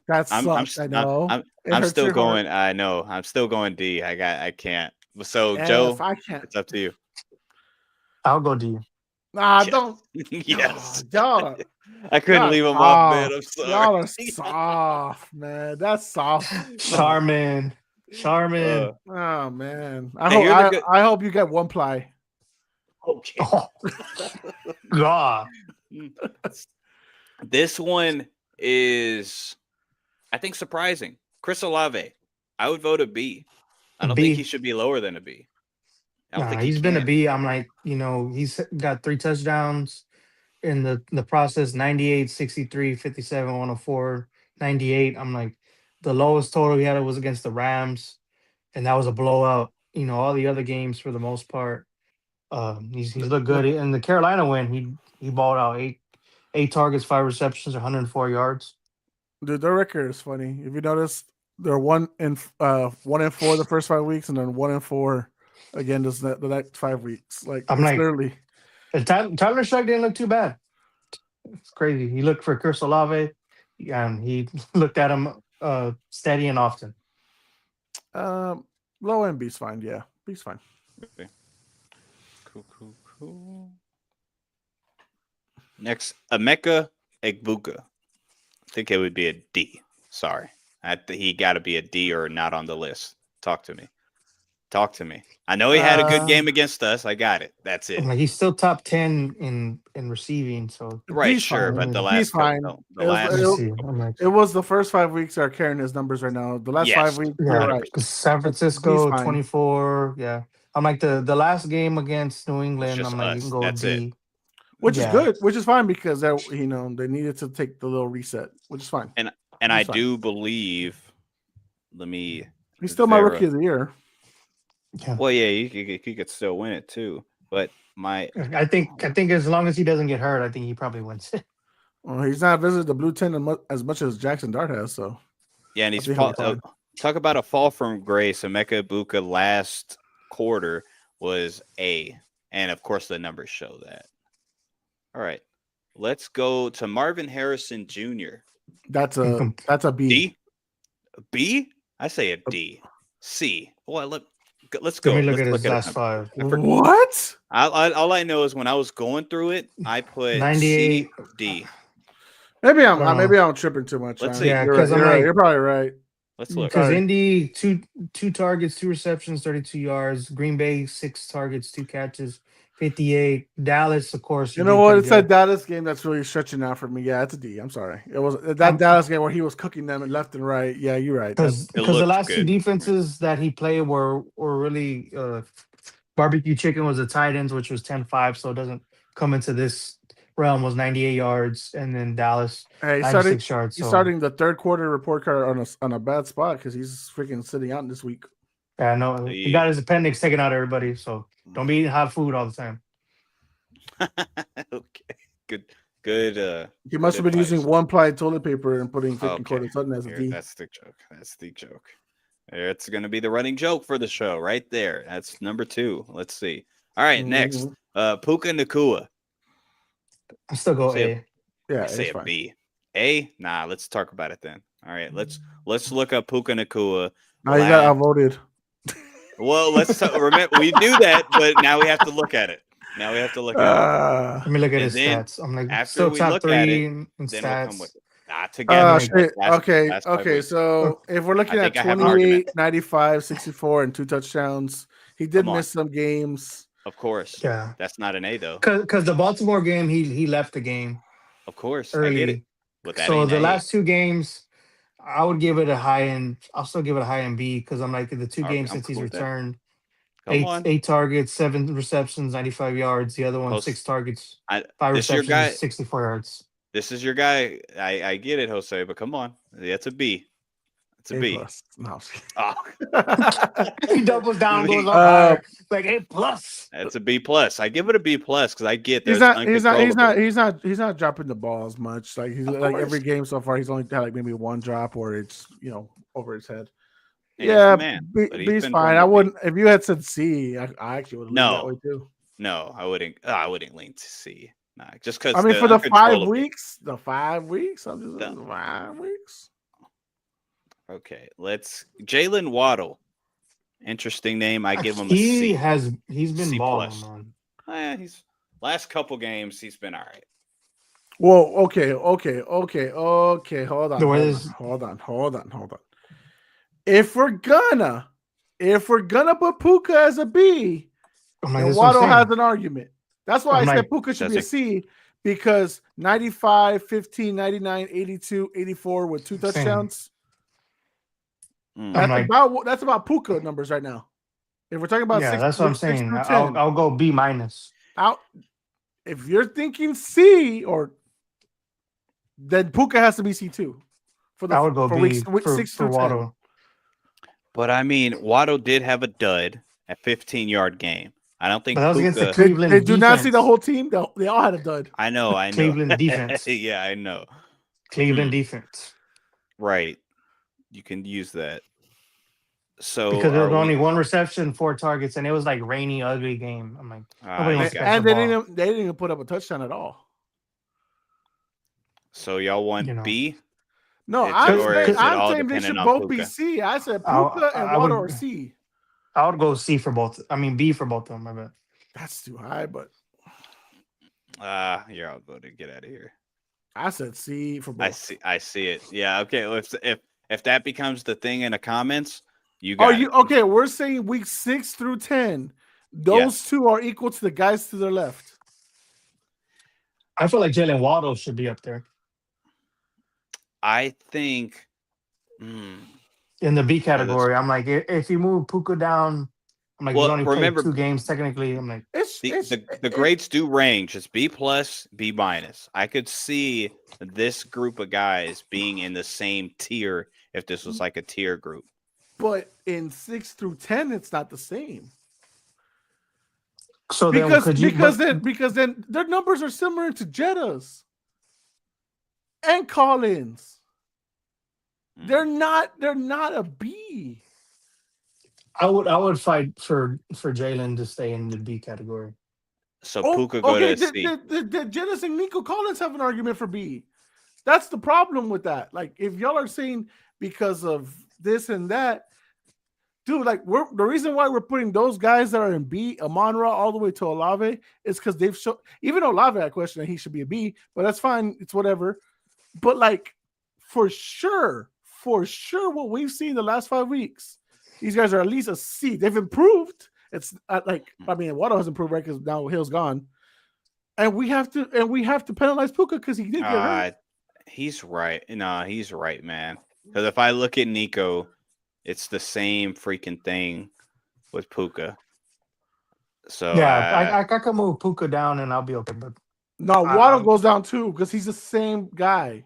That I'm sucks. I know. I'm It I'm hurts still your heart. going. I know. I'm still going D. I can't. So F, Joe, I can't. it's up to you. I'll go D. Nah, Yes. don't. Yes, Y'all, I couldn't y'all leave him off, man. I'm y'all are sorry. soft, man. That's soft. Charmin. Uh, Oh man. Hey, here's a good- I hope you get 1 ply. okay. Oh, God. This one is, I think, surprising. Chris Olave. I would vote a B. I don't B. think he should be lower than a B. I don't Nah, think he's been a can. B. I'm like, he's got 3 touchdowns in the process, 98, 63, 57, 104, 98. I'm like, the lowest total he had was against the Rams, and that was a blowout. All the other games for the most part, he's looked good. In the Carolina win, he balled out 8 targets, 5 receptions, 104 yards. Dude, their record is funny. If you notice, they're 1 and 4 the first 5 weeks, and then 1 and 4 again the next 5 weeks. Like I'm it's like- literally And Tyler Shuck didn't look too bad. It's crazy. He looked for Chris Olave, and he looked at him steady and often. low end B's fine. Yeah, B's fine. Cool. Next, Emeka Egbuka. I think it would be a D. Sorry. He got to be a D or not on the list. Talk to me. I know he had a good game against us. I got it. That's it. I'm like, he's still top 10 in receiving. So Right, He's sure. fine. But the He's last fine. couple, It was- let me see. I'm like, It was the first 5 weeks that are carrying his numbers right now. The last Yes. 5 weeks, yeah, you're right. San Francisco He's fine. 24. Yeah, I'm like the last game against New England. just I'm like, you us. can go That's it. D. Which Yeah. is good, which is fine because they needed to take the little reset, which is fine. And I He's fine. do believe. Let me. He's still my Vera. rookie of the year. Yeah. Well, yeah, he could still win it too. But I think as long as he doesn't get hurt, I think he probably wins it. Well, he's not visited the blue tent as much as Jackson Dart has. So yeah, and I he's think he'll be fine. talk about a fall from grace. Emeka Egbuka last quarter was A, and of course the numbers show that. All right, let's go to Marvin Harrison Jr. that's a B. D, B. I say a D. C. Well, let's go. Let me look Let's at his at last them. 5. What? All I know is when I was going through it, I put 98. C, D. Maybe I'm tripping too much. Let's huh? see. Yeah, You're, 'cause I'm you're right. like- You're probably right. Let's look. Because Sorry. Indy, two targets, 2 receptions, 32 yards. Green Bay, 6 targets, 2 catches, 58. Dallas, of course. You he know did what? pretty It's that good. Dallas game that's really stretching out for me. Yeah, it's a D. I'm sorry. It was that Dallas game where he was cooking them left and right. Yeah, you're right. Because the looked last 2 good. defenses that he played were really barbecue chicken was the tight ends, which was 10-5, so it doesn't come into this realm, was 98 yards, and then Dallas Hey, he's 96 yards. He's So starting the third quarter report card on a bad spot because he's freaking sitting out this week. yeah, no, he got his appendix taken out, everybody. So don't be eating hot food all the time. Okay. Good. He must have been advice. using 1-ply toilet paper and putting freaking Okay. quarter Sutton as a Here, D. that's the joke. It's going to be the running joke for the show right there. That's number 2. Let's see. All right, next. Puka Nakua. I still go Say A. Yeah, I it's say a fine. B. A? Nah, let's talk about it then. All right, let's look up Puka Nakua. Now you got outvoted. Well, remember we do that, but now we have to look at it. Let me look at And his then stats. I'm like after still we top look at 3 it, in then we'll come with stats. it. Not together. like- Shit. Okay. Last 5 Okay. weeks. So if we're looking I at think I have an argument. 28, 95, 64, and 2 touchdowns, he did Come on. miss some games. Of course. Yeah, That's not an A though. because the Baltimore game, he left the game Of course. I get it. early. But that So ain't the A. last 2 games, I would give it a high end. I'll still give it a high end B because I'm like the 2 Alright, games I'm since he's cool with that. returned. Come on. 8 targets, 7 receptions, 95 yards. The other one, Jose- 6 targets, I, 5 this is your receptions, guy. 64 yards. This is your guy. I get it, Jose, but come on. That's a B. It's a B. plus. No, I'm just kidding. Oh, He doubles down, goes up Uh, higher. Like A plus. that's a B plus. I give it a B plus because I get He's there's not dropping the ball as much. Like he's Of like every course. game so far, he's only had like maybe 1 drop or it's over his head. He's the Yeah, man, but he's B's been fine. playing I with me. wouldn't if you had said C. I actually would have leaned that No. way too. No, I wouldn't lean to C. Nah, just because I mean, for the 5 weeks, I'm just 5 weeks. Okay, let's Jalen Waddle. Interesting name. I give him a C. He's been C balling, plus. man. He's last couple games he's been all right. Well, okay. Hold on. If we're gonna put Puka as a B, I'm like, then that's what I'm Waddle saying. has an argument. That's why I'm I said like, Puka should be a does C because 95, 15, 99, 82, 84 with 2 Same. touchdowns. Mm. That's about Puka numbers right now. If we're talking about yeah, 6, that's what I'm 6 saying. through 10, I'll go B minus. if you're thinking C then Puka has to be C2 I would go for B weeks, for 6 through 10. Waddle. But I mean, Waddle did have a dud at 15-yard game. I don't think But that was against the Puka. Cleveland They do not see the defense. whole team. They all had a dud. I know. Cleveland defense. Yeah, I know. Cleveland defense. Right. You can use that. So Because there are was we- only 1 reception, 4 targets, and it was like rainy, ugly game. I'm like, nobody you wants to got- catch And the they ball. didn't even put up a touchdown at all. so y'all want You know. B? No, Or is it all I'm saying they dependent should on both be Puka? C. I said I- Puka and I would- Waddle or C. I would go C for both. I mean, B for both of them. I bet. That's too high, but You're all going to get out of here. I said C for both. I see it. Yeah. Okay. Well, if that becomes the thing in the comments, you got. Okay? We're saying week 6 through 10. Those Yes. 2 are equal to the guys to their left. I feel like Jalen Waddle should be up there I think. in the B category. I'm like, if you move Puka down, I'm like, Well, he's only remember- played 2 games technically. I'm like, The grades do range. It's B plus, B minus. I could see this group of guys being in the same tier if this was like a tier group. But in 6 through 10, it's not the same. so then could you? Because then their numbers are similar to Jetta's and Collins. They're not a B. I would fight for Jalen to stay in the B category. So Puka go to C. The Jetta's and Nico Collins have an argument for B. That's the problem with that. Like, if y'all are saying because of this and that, dude, like the reason why we're putting those guys that are in B, Amon-Ra all the way to Olave, is because they've shown. Even Olave, I question that he should be a B, but that's fine. It's whatever. But like, for sure, what we've seen the last 5 weeks, these guys are at least a C. They've improved. It's Waddle has improved, right? Because now Hill's gone, and we have to penalize Puka because he did get hurt. He's right. No, he's right, man. Because if I look at Nico, it's the same freaking thing with Puka. So Yeah, I could move Puka down and I'll be okay. But No, Waddle goes down too because he's the same guy.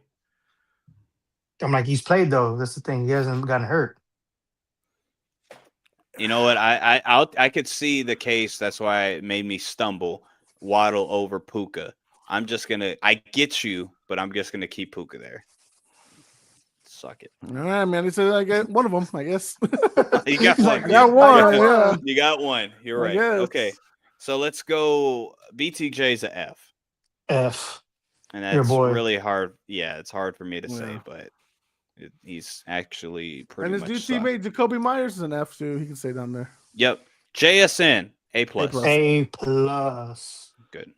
I'm like, he's played though. That's the thing. He hasn't gotten hurt. you know what? I could see the case. That's why it made me stumble. Waddle over Puka. I get you, but I'm just gonna keep Puka there. Suck it. All right, man. It's I get one of them, I guess. You got one. I got one. Yeah. You got one. You're I right. guess. Okay. So let's go. BTJ's a F. F. And Your that's boy. really hard. Yeah, it's hard for me to say, Yeah. but he's actually pretty And his much new sucked. teammate Jacoby Myers is an F too. He can stay down there. Yep. JSN A plus. plus. A+. Good.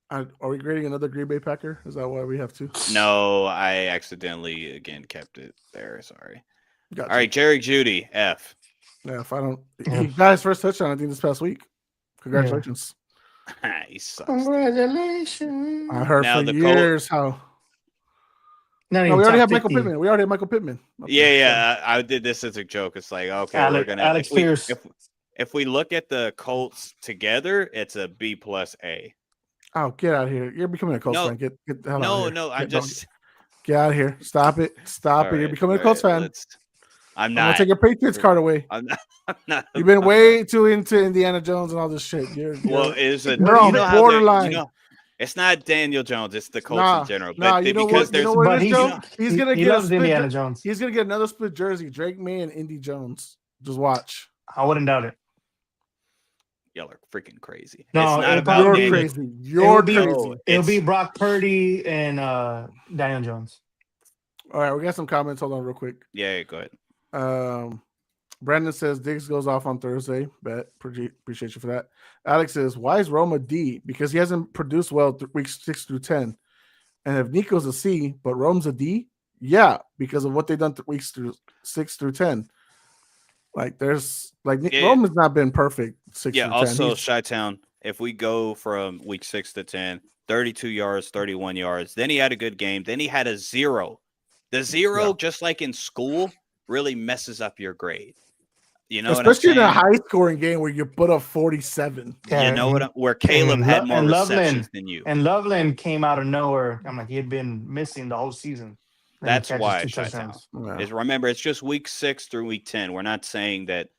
Are we grading another Green Bay Packer? Is that why we have to? No, I accidentally again kept it there. Sorry. Gotcha. All right, Jerry Judy F. Yeah, if I don't, Yeah. he got his first touchdown, I think, this past week. Congratulations. He sucks. Congratulations. I heard Now for the years how. Not No, even we already top have Michael 50. Pittman. We already have Michael Pittman. Yeah. I did this as a joke. It's like, okay, we're Alex- gonna Alex Pierce. if we look at the Colts together, it's a B plus A. Oh, get out of here! You're becoming a Colts No. fan. Get the hell out of here. No, I'm just Get out of here. Stop it. Stop all it. You're right, becoming a all Colts right, fan. I'm I'm gonna not. take your Patriots card away. I'm not. I'm not. You've been I'm way too into Indiana Jones and all this shit. Well, is it? You're on how they're- borderline. it's not Daniel Jones. It's the Colts Nah, in general. nah, But you know because what? You there's know what But it is, he's- Joe? He's gonna he get a loves split. Indiana Jones. He's gonna get another split jersey. Drake May and Indy Jones. Just watch. I wouldn't doubt it. y'all are freaking crazy. No, it's not it'll about probably You're Daniel. crazy. It'll You're be- crazy. No, It'll be it's- Brock Purdy and Daniel Jones. All right, we got some comments. Hold on, real quick. Yeah, go ahead. Brandon says Diggs goes off on Thursday. Bet. Appreciate you for that. Alex says, why is Roma D? Because he hasn't produced well weeks 6 through 10. And if Nico's a C, but Rome's a D, yeah, because of what they've done weeks 6 through 10. Like there's Yeah. Rome has not been perfect 6 Yeah. through 10. Also, He's- Chi-Town. If we go from week 6 to 10, 32 yards, 31 yards. Then he had a good game. Then he had a 0. The 0, Yeah. just like in school, really messes up your grade. You know, especially in what a I'm saying? high scoring game where you put up 47. You know what? Where Caleb and had Lo- more and Loveland- receptions than you. And Loveland came out of nowhere. I'm like, he had been missing the whole season. Then he That's catches why 2 Chi-Town. touchdowns. Yeah, Is remember, it's just week 6 through week 10. We're not saying that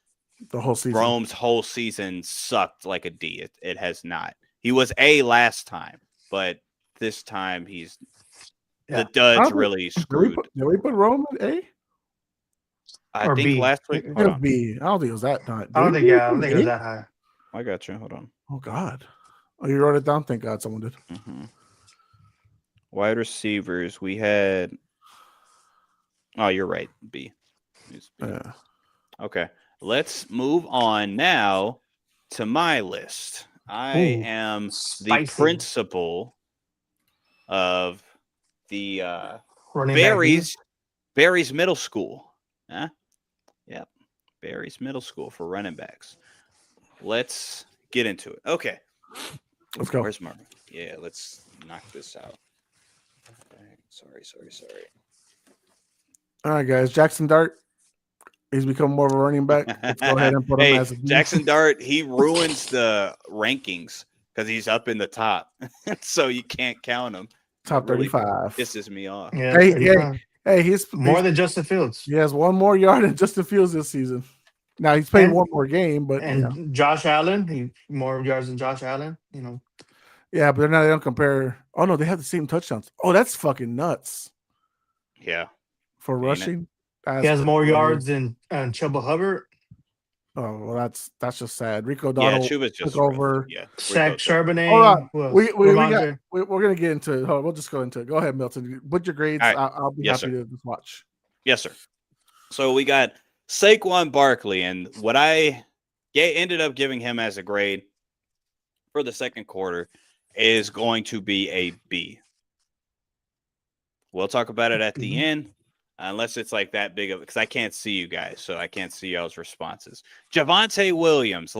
the whole season. Rome's whole season sucked like a D. It has not. He was A last time, but this time he's Yeah. the duds Probably- really Did we screwed. put Rome at A? I or think B. last week. It Hold Or on. B. I don't think it was that high. I don't Did think, we yeah, I put don't think it was A? that high. I got you. Hold on. Oh God. Oh, you wrote it down. Thank God someone did. Mhm. Wide receivers. We had. Oh, you're right. B. It's B. Yeah. Okay. Let's move on now to my list. I Ooh, am the spicy. principal of the Running back Barry's Middle School. Huh? Yep. Barry's Middle School for running backs. Let's get into it. Okay. Let's go. Where's my? Yeah, let's knock this out. Sorry. All right, guys. Jackson Dart. He's become more of a running back. Let's go ahead and put him Hey, as a B. Jackson Dart, he ruins the rankings because he's up in the top. So you can't count him. top really 35. Pisses me off. Yeah, Hey, 35. Hey, he's More than Justin Fields. he has one more yard than Justin Fields this season. Now he's playing And- one more game, but And Josh Allen, he more yards than Josh Allen. You know, yeah, but they don't compare. Oh no, they have the same touchdowns. Oh, that's fucking nuts Yeah. for Ain't it? rushing. he has more yards than Chuba Hubbard. Oh well, that's just sad. Rico Yeah, Donald. Chuba's just took over. Yeah. Shaq Charbonnet. Hold on. who else? We got. Ramondre. We're gonna get into it. Hold on, we'll just go into it. Go ahead, Milton. Put your grades. All right. I'll be Yes, happy to just watch. Yes, sir. So we got Saquon Barkley, and what I ended up giving him as a grade for the second quarter is going to be a B. We'll talk about it at the end, unless it's like that big of because I can't see you guys, so I can't see y'all's responses. Javonte Williams,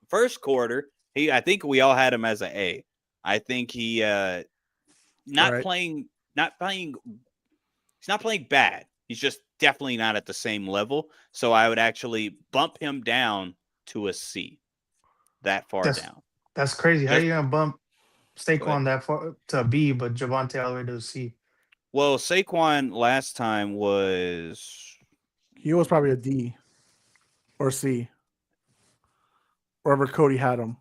first quarter, I think we all had him as an A. I think he not Right. playing. He's not playing bad. He's just definitely not at the same level. So I would actually bump him down to a C. That far That's- down. That's crazy. How Just- you gonna bump Go Saquon that far to a B, but Javonte all the way to a C? Well, Saquon last time was He was probably a D or C. Wherever Cody had him.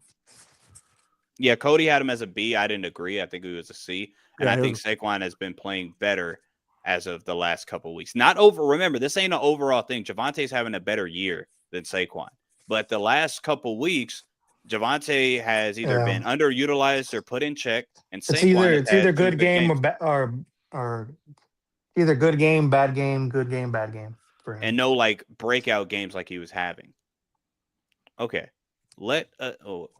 yeah, Cody had him as a B. I didn't agree. I think he was a C. And Yeah, I he think Saquon has been playing better as of the last couple of weeks. Remember, this ain't an overall thing. Javonte's having a better year than Saquon. But the last couple weeks, Javonte has either Yeah. been underutilized or put in check. And It's Saquon has either had two good big game games. or either good game, bad game, good game, bad game for him. And no like breakout games like he was having. Okay. Where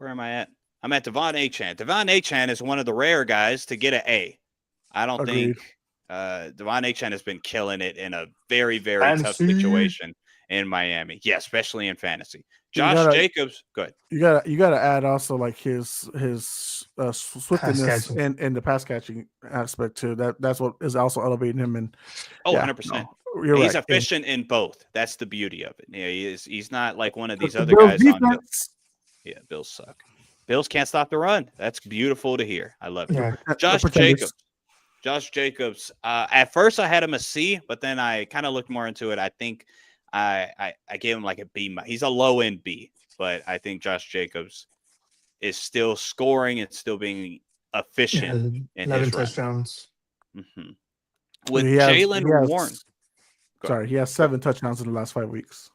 am I at? I'm at Devon Achan. Devon Achan is one of the rare guys to get an A. I don't Agreed. think Devon Achan has been killing it in a very, very tough Fantasy. situation in Miami. Yeah, especially in fantasy. You Josh gotta- Jacobs, good. You gotta add also like his swiftness catching. and the pass catching aspect too. That's what is also elevating him. And Oh, yeah, 100%. no, you're He's right. efficient in both. That's the beauty of it. Yeah, he's not like one of these The other Bills guys on Bill. defense, Yeah, Bills suck. Bills can't stop the run. That's beautiful to hear. I love it. Yeah. Josh pretenders. Jacobs. Josh Jacobs. At first I had him a C, but then I kind of looked more into it. I think I gave him like a B. He's a low end B, but I think Josh Jacobs is still scoring and still being efficient in 11 his run. touchdowns. With He has- Jalen he has- Warren. Go Sorry, he has 7 touchdowns in the last 5 weeks.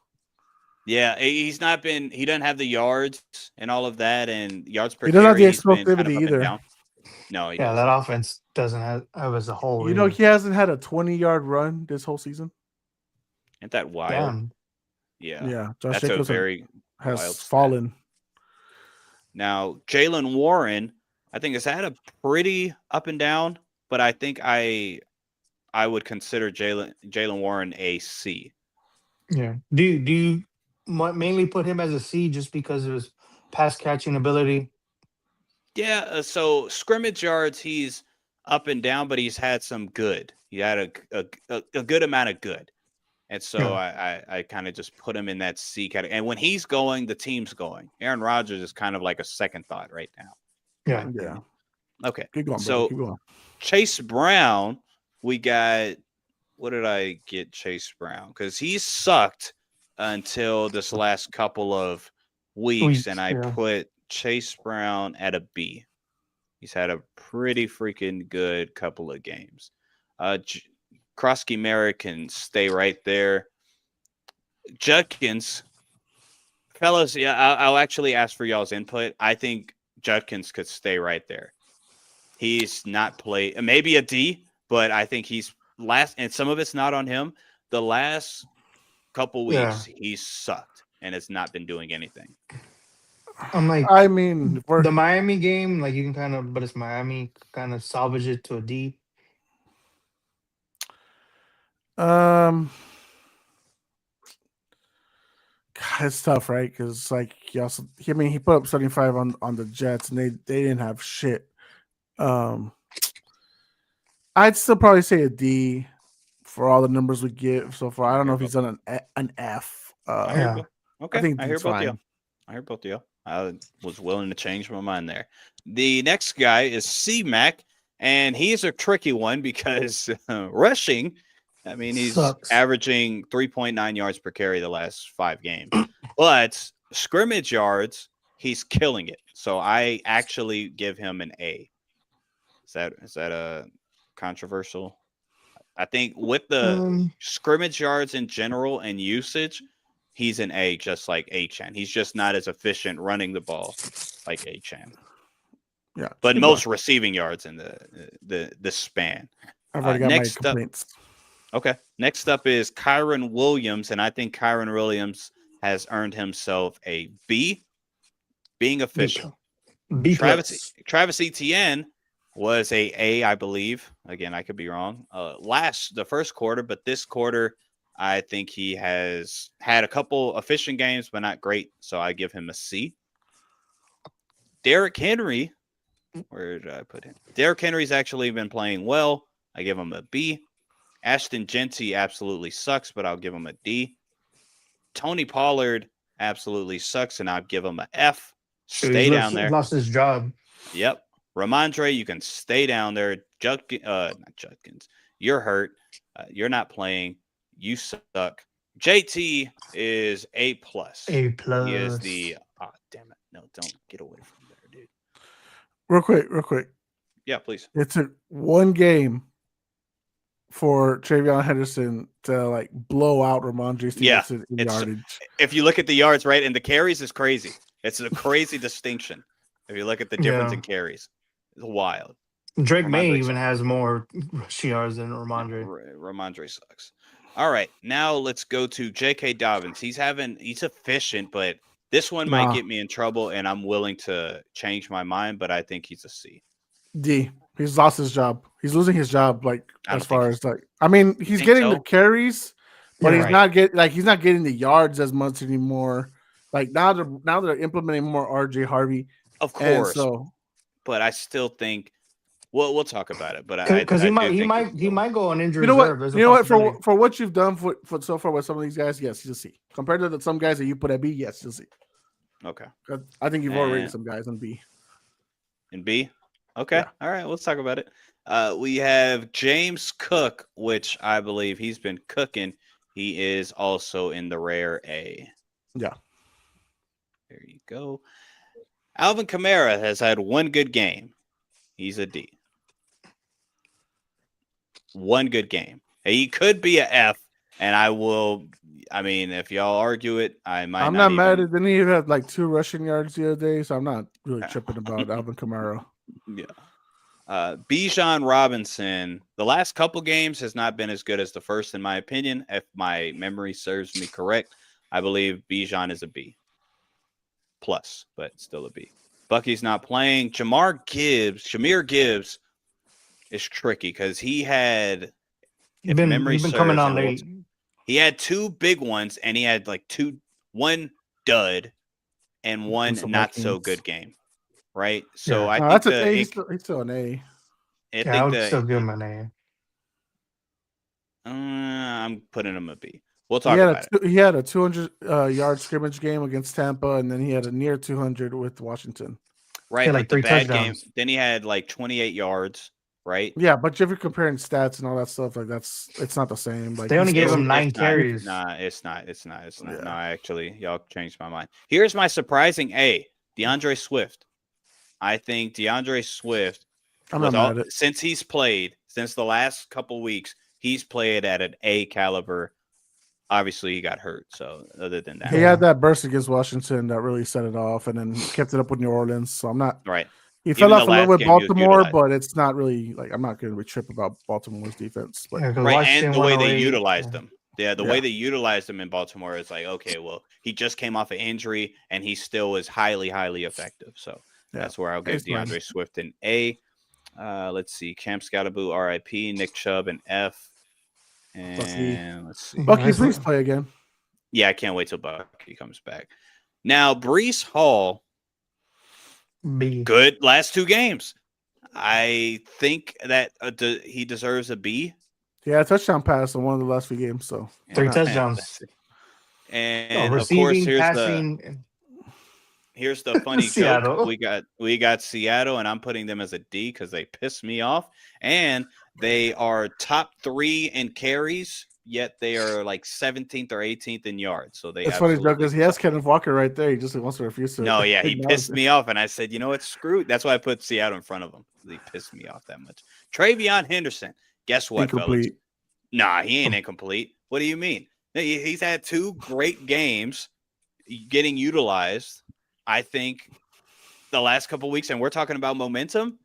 Yeah, he doesn't have the yards and all of that, and yards per He doesn't have carry, the he's been kind of explosivity up and either. down. No, he Yeah, doesn't. that offense doesn't have as a whole. You know, really. he hasn't had a 20-yard run this whole season. Ain't that wild? Damn. Yeah. Yeah, Josh That's a Jacobs very has wild stat. fallen. Now, Jalen Warren, I think has had a pretty up and down, but I think I would consider Jalen Warren a C. Yeah. Do you mainly put him as a C just because of his pass catching ability? Yeah, so scrimmage yards, he's up and down, but he's had some good. He had a good amount of good. And so Yeah. I kind of just put him in that C category. And when he's going, the team's going. Aaron Rodgers is kind of like a second thought right now. Yeah. Yeah, Okay. keep going. So- Keep going. Chase Brown, we got. What did I get Chase Brown? Because he sucked until this last couple of weeks, and I yeah. put Chase Brown at a B. He's had a pretty freaking good couple of games. Krosky Merritt can stay right there. Judkins, fellas, yeah, I'll actually ask for y'all's input. I think Judkins could stay right there. He's not played, maybe a D, but I think he's last, and some of it's not on him. The last couple weeks, he's sucked and has not been doing anything. I'm like I mean, we're, the Miami game, like you can kind of, but it's Miami, kind of salvage it to a D. God, it's tough, right? Because like he also, I mean, he put up 75 on the Jets, and they didn't have shit. I'd still probably say a D for all the numbers we give so far. I don't know if he's done an F. I hear Yeah. okay, I think I hear it's both of fine. you. I hear both of you. I was willing to change my mind there. The next guy is C-Mac, and he's a tricky one because rushing, I mean, he's Sucks. averaging 3.9 yards per carry the last 5 games. But scrimmage yards, he's killing it. So I actually give him an A. Is that a controversial? I think with the scrimmage yards in general and usage, he's an A, just like Achan. He's just not as efficient running the ball like Achan. Yeah, But keep most receiving yards in the span. I've already got next my up- complaints. Okay. Next up is Kyron Williams, and I think Kyron Williams has earned himself a B, being efficient. B Travis Etienne was a, I believe. Again, I could be wrong. The first quarter, but this quarter, I think he has had a couple efficient games, but not great. So I give him a C. Derrick Henry, where did I put him? Derrick Henry's actually been playing well. I give him a B. Ashton Genty absolutely sucks, but I'll give him a D. Tony Pollard absolutely sucks, and I'll give him a F. Stay down there. Lost his job. Yep. Ramondre, you can stay down there. Not Judkins. You're hurt. You're not playing. You suck. JT is A+. A+. He is the damn it. No, don't get away from there, dude. Real quick. Yeah, please. It took one game for Travion Henderson to like blow out Ramondre Stevenson in it's- yardage. If you look at the yards, right, and the carries is crazy. It's a crazy distinction. If you look at the difference Yeah. in carries, it's wild. Drake May Ramondre even sucks. has more rush yards than Ramondre. Ramondre sucks. All right, now let's go to J.K. Dobbins. He's efficient, but This one might Nah. get me in trouble, and I'm willing to change my mind, but I think he's a C. D. He's lost his job. He's losing his job. Like I don't as far think as like, I mean, he's think getting so? the carries, but You're he's right. he's not getting the yards as much anymore. Like now they're implementing more RJ Harvey, Of and course, so but I still think we'll talk about it. But Because he I might do he think might he might go on injury you know what reserve. There's a you know what possibility. for what you've done for so far with some of these guys, yes, he's a C. Compared to some guys that you put at B, yes, he's a C. okay. 'Cause I think you've already And- some guys in B. In B? Okay. Yeah. All right. Let's talk about it. We have James Cook, which I believe he's been cooking. He is also in the rare A. Yeah. There you go. Alvin Kamara has had one good game. He's a D. One good game. He could be a F, and I mean, if y'all argue it, I might I'm not mad at. Didn't he have like 2 rushing yards the other day? So I'm not really tripping about Alvin Kamara. Yeah. Bijan Robinson, the last couple games has not been as good as the first, in my opinion. If my memory serves me correct, I believe Bijan is a B plus, but still a B. Bucky's not playing. Jahmyr Gibbs is tricky because he had, He's been coming on and late. he had 2 big ones, and he had like one dud and one Some not so Vikings. good game, right? So Yeah. I No, think that's an A. He's still an A. I Yeah, I think would that still give him an A. I'm putting him a B. We'll He talk had about it. he had a 200 yard scrimmage game against Tampa, and then he had a near 200 with Washington. Right, had, but like, the 3 bad touchdowns. game. Then he had like 28 yards, right? Yeah, but if you're comparing stats and all that stuff, like it's not the same. Like They only he's gave still- him 9 It's not. carries. Nah, it's not. It's not. It's not. Yeah. No, actually, y'all changed my mind. Here's my surprising A: DeAndre Swift. I think DeAndre Swift, I'm not mad at it. since he's played since the last couple weeks, he's played at an A caliber. Obviously, he got hurt. So other than that, He had that burst against Washington that really set it off, and then kept it up with New Orleans. So I'm not. right. He Even fell the off a little last with game he was Baltimore, utilized. but it's not really like I'm not going to trip about Baltimore's defense. But Yeah, 'cause Right, Washington and the way they 108, utilized yeah. him. Yeah, the Yeah. way they utilized him in Baltimore is like, okay, well, he just came off an injury and he still is highly, highly effective. So Yeah. that's where I'll give A's fine. DeAndre Swift an A. Let's see, Camp Scottaboo, RIP, Nick Chubb an F. And let's see. Bucky, Nice please one. play again. Yeah, I can't wait till Bucky comes back. Now, Brees Hall, B. good last 2 games. I think that he deserves a B. Yeah, touchdown pass in one of the last few games. So 3 Yeah, touchdowns. that's it. And of course, Receiving, here's passing. Here's the funny joke. Seattle. We got Seattle, and I'm putting them as a D because they piss me off. And they are top 3 in carries, yet they are like 17th or 18th in yards. So they it's funny, absolutely because he has Kenneth Walker right there. He just wants to refuse to. No, yeah, he acknowledge pissed it. me off, and I said, you know what, screw it. That's why I put Seattle in front of him. He pissed me off that much. Travion Henderson, guess what, fellas? Incomplete. Nah, he ain't incomplete. What do you mean? He's had 2 great games getting utilized. I think the last couple weeks, and we're talking about momentum.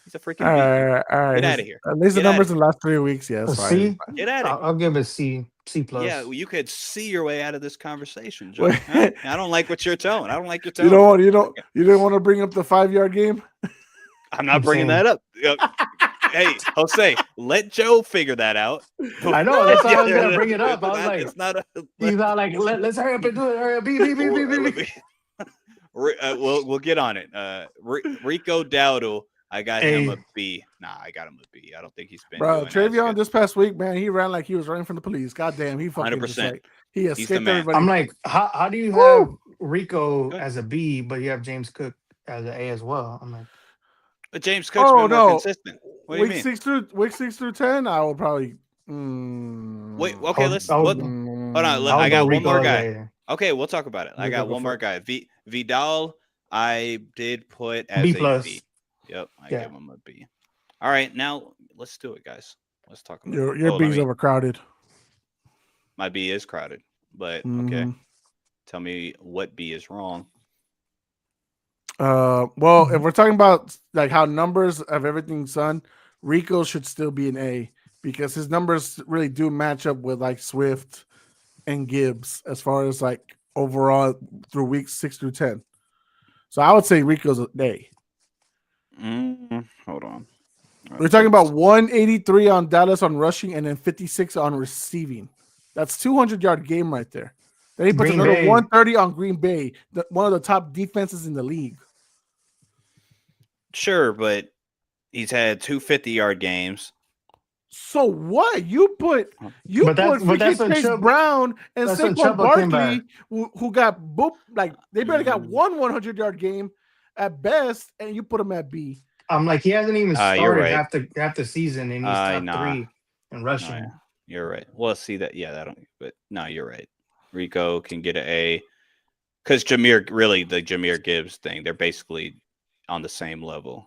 He's a freaking All B. right, all right. Get out of here. At least the Get outta numbers in the last 3 weeks. Yeah, A it's fine. C? Get out of here. I'll give it a C. C plus. Yeah, well, you could see your way out of this conversation, Joe. Wait. Huh? I don't like what you're telling. I don't like your tone. You know what? You didn't want to bring up the 5-yard game. I'm not I'm bringing saying- that up. Hey, Jose, let Joe figure that out. I know. That's why I was gonna bring it up. I was It's not a. He's not like, let's hurry up and do it. Hurry up. B. We'll get on it. Rico Dowdle, I got him A. a B. Nah, I got him a B. I don't think he's been. Bro, doing as Travion good. this past week, man, he ran like he was running from the police. God damn, he fucking just 100%. like he He's the escaped man. everybody. I'm like, how do you Woo! have Rico Good. as a B, but you have James Cook as an A as well? I'm like, But James Cook's Oh, been more no. consistent. What do you week mean? 6 through 10, I will probably. Wait, okay, I'll- let's. I'll- Hold Mm, on, I'll I got go one Rico more as guy. a Okay, we'll talk about it. I Rico, got go one for more it. guy. Vidal, I did put as B a plus. B. Yep, I Yeah. gave him a B. All right, now let's do it, guys. Let's talk about Your it. Oh, let B's me- overcrowded. My B is crowded, but okay. Mhm. Tell me what B is wrong. Well, Mm-hmm. if we're talking about like how numbers of everything's done, Rico should still be an A because his numbers really do match up with like Swift and Gibbs as far as like overall through weeks 6 through 10. So I would say Rico's a day. Hold on. We're talking about 183 on Dallas on rushing and then 56 on receiving. That's 200-yard game right there. Then he puts Green another Bay. 130 on Green Bay, one of the top defenses in the league. Sure, but he's had 250-yard games. So what? You put But that's freaking when Chase Chubb- Brown and that's when Saquon Chubb came Barkley, back. who got booped, like they barely got one 100-yard game at best, and you put him at B. I'm like, he hasn't even You're started right. half the season, and he's top Nah. 3 in rushing. Yeah, you're right. Well, see that. Yeah, that don't. But no, you're right. Rico can get an A because the Jahmyr Gibbs thing. They're basically on the same level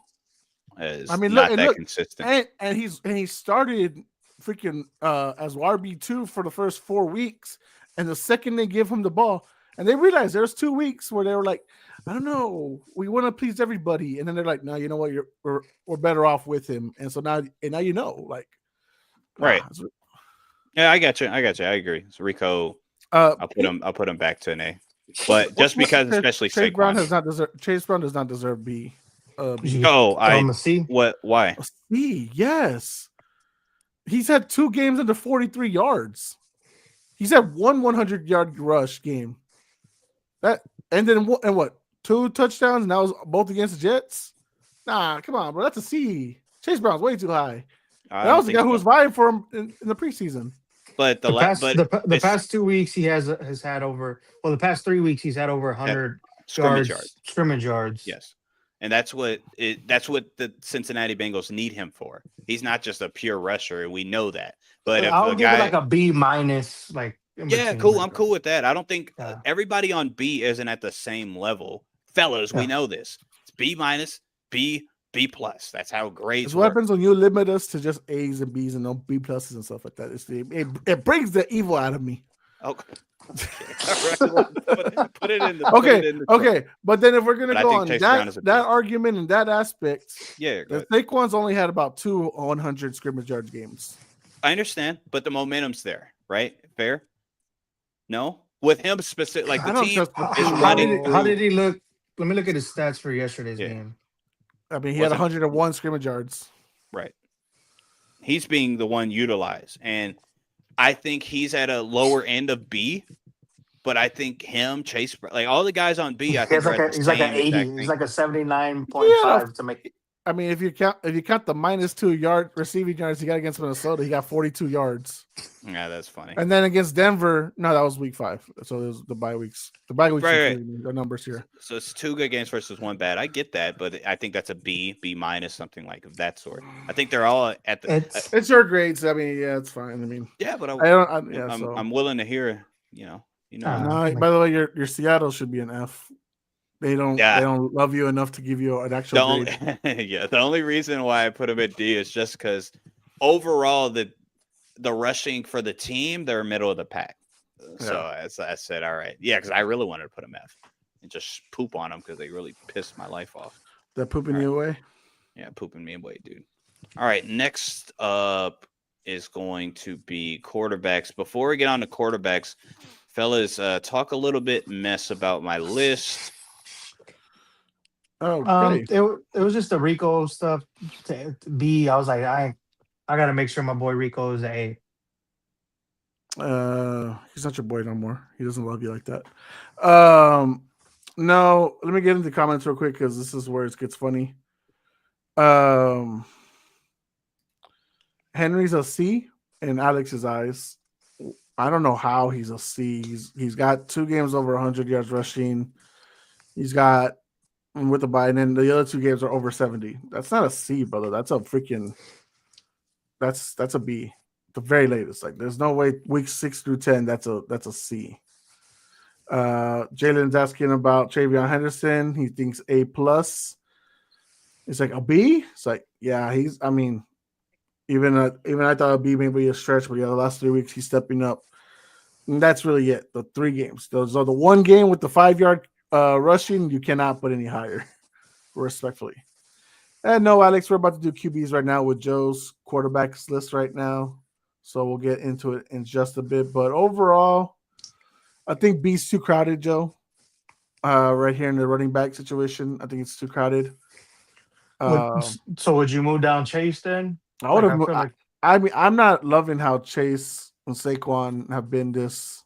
as. I mean, not look, that consistent. And he started freaking as RB2 for the first 4 weeks, and the second they give him the ball, and they realized there's 2 weeks where they were like, I don't know, we want to please everybody, and then they're like, no, you know what, we're better off with him, and so now you know, like, Right. Yeah, I got you. I agree. So Rico, I'll put him back to an A. But just because, especially Chase Brown Saquon. Chase Brown does not deserve B. Oh, I'm a C. What? Why? C, yes. He's had 2 games under 43 yards. He's had one 100-yard rush game. And then what? 2 touchdowns, and that was both against the Jets? Nah, come on, bro. That's a C. Chase Brown's way too high. That was the guy who was vying for him in the preseason. But the past 2 weeks he has had over. Well, the past 3 weeks he's had over 100 scrimmage yards. Yes, and that's what the Cincinnati Bengals need him for. He's not just a pure rusher, and we know that. But if I'll a give guy, it like a B minus, like yeah, cool. I'm cool with that. I don't think everybody on B isn't at the same level, fellas. We know this. It's B minus, B plus. That's how grades It's work. what happens when you limit us to just A's and B's and no B pluses and stuff like that. It brings the evil out of me. Okay. All right. Put it in the Okay. But then if we're gonna But I go think on Chase Brown is a that B. argument and that aspect, Yeah, go ahead. Saquon's only had about 2 100 scrimmage yard games. I understand, but the momentum's there, right? Fair? No, with him specific, like I the don't team trust is the- running. How did he look? Let me look at his stats for yesterday's Yeah. game. I mean, he had Wasn't- 101 scrimmage yards. Right. He's being the one utilized, and I think he's at a lower end of B. But I think him, Chase, like all the guys on B, I think He's like an 80. He's like a 79.5 to make. I mean, if you count the -2 yard receiving yards he got against Minnesota, he got 42 yards. Yeah, that's funny. And then against Denver, no, that was week 5. So it was the bye weeks. The bye weeks, Right. the numbers here. So it's 2 good games versus 1 bad. I get that, but I think that's a B minus, something like of that sort. I think they're all at the. It's your grades. I mean, yeah, it's fine. I mean, Yeah, but I'm willing to hear. by the way, your Seattle should be an F. They don't love you enough to give you an actual grade. The only reason why I put him at D is just because overall the rushing for the team, they're middle of the pack. So as I said, all right, yeah, because I really wanted to put him F and just poop on them because they really pissed my life off. They're pooping you away. Yeah, pooping me away, dude. All right, next up is going to be quarterbacks. Before we get on to quarterbacks, fellas, talk a little bit mess about my list. Okay. It was just the Rico stuff to B. I was like, I gotta make sure my boy Rico is A. He's not your boy no more. He doesn't love you like that. No, let me get into the comments real quick because this is where it gets funny. Henry's a C in Alex's eyes. I don't know how he's a C. He's got 2 games over 100 yards rushing. He's got with the bye, and then the other 2 games are over 70. That's not a C, brother. That's a freaking. That's a B. The very latest. Like, there's no way weeks 6 through 10. That's a C. Jalen's asking about Travion Henderson. He thinks A plus. It's like a B. It's like, yeah, he's. I mean, even I thought a B may be a stretch, but yeah, the last 3 weeks he's stepping up. And that's really it. The 3 games. Those are the 1 game with the 5-yard rushing. You cannot put any higher, respectfully. And no, Alex, we're about to do QBs right now with Joe's quarterbacks list right now. So we'll get into it in just a bit. But overall, I think B's too crowded, Joe. Right here in the running back situation, I think it's too crowded. So would you move down Chase then? I would Like, have. I feel like I mean, I'm not loving how Chase and Saquon have been this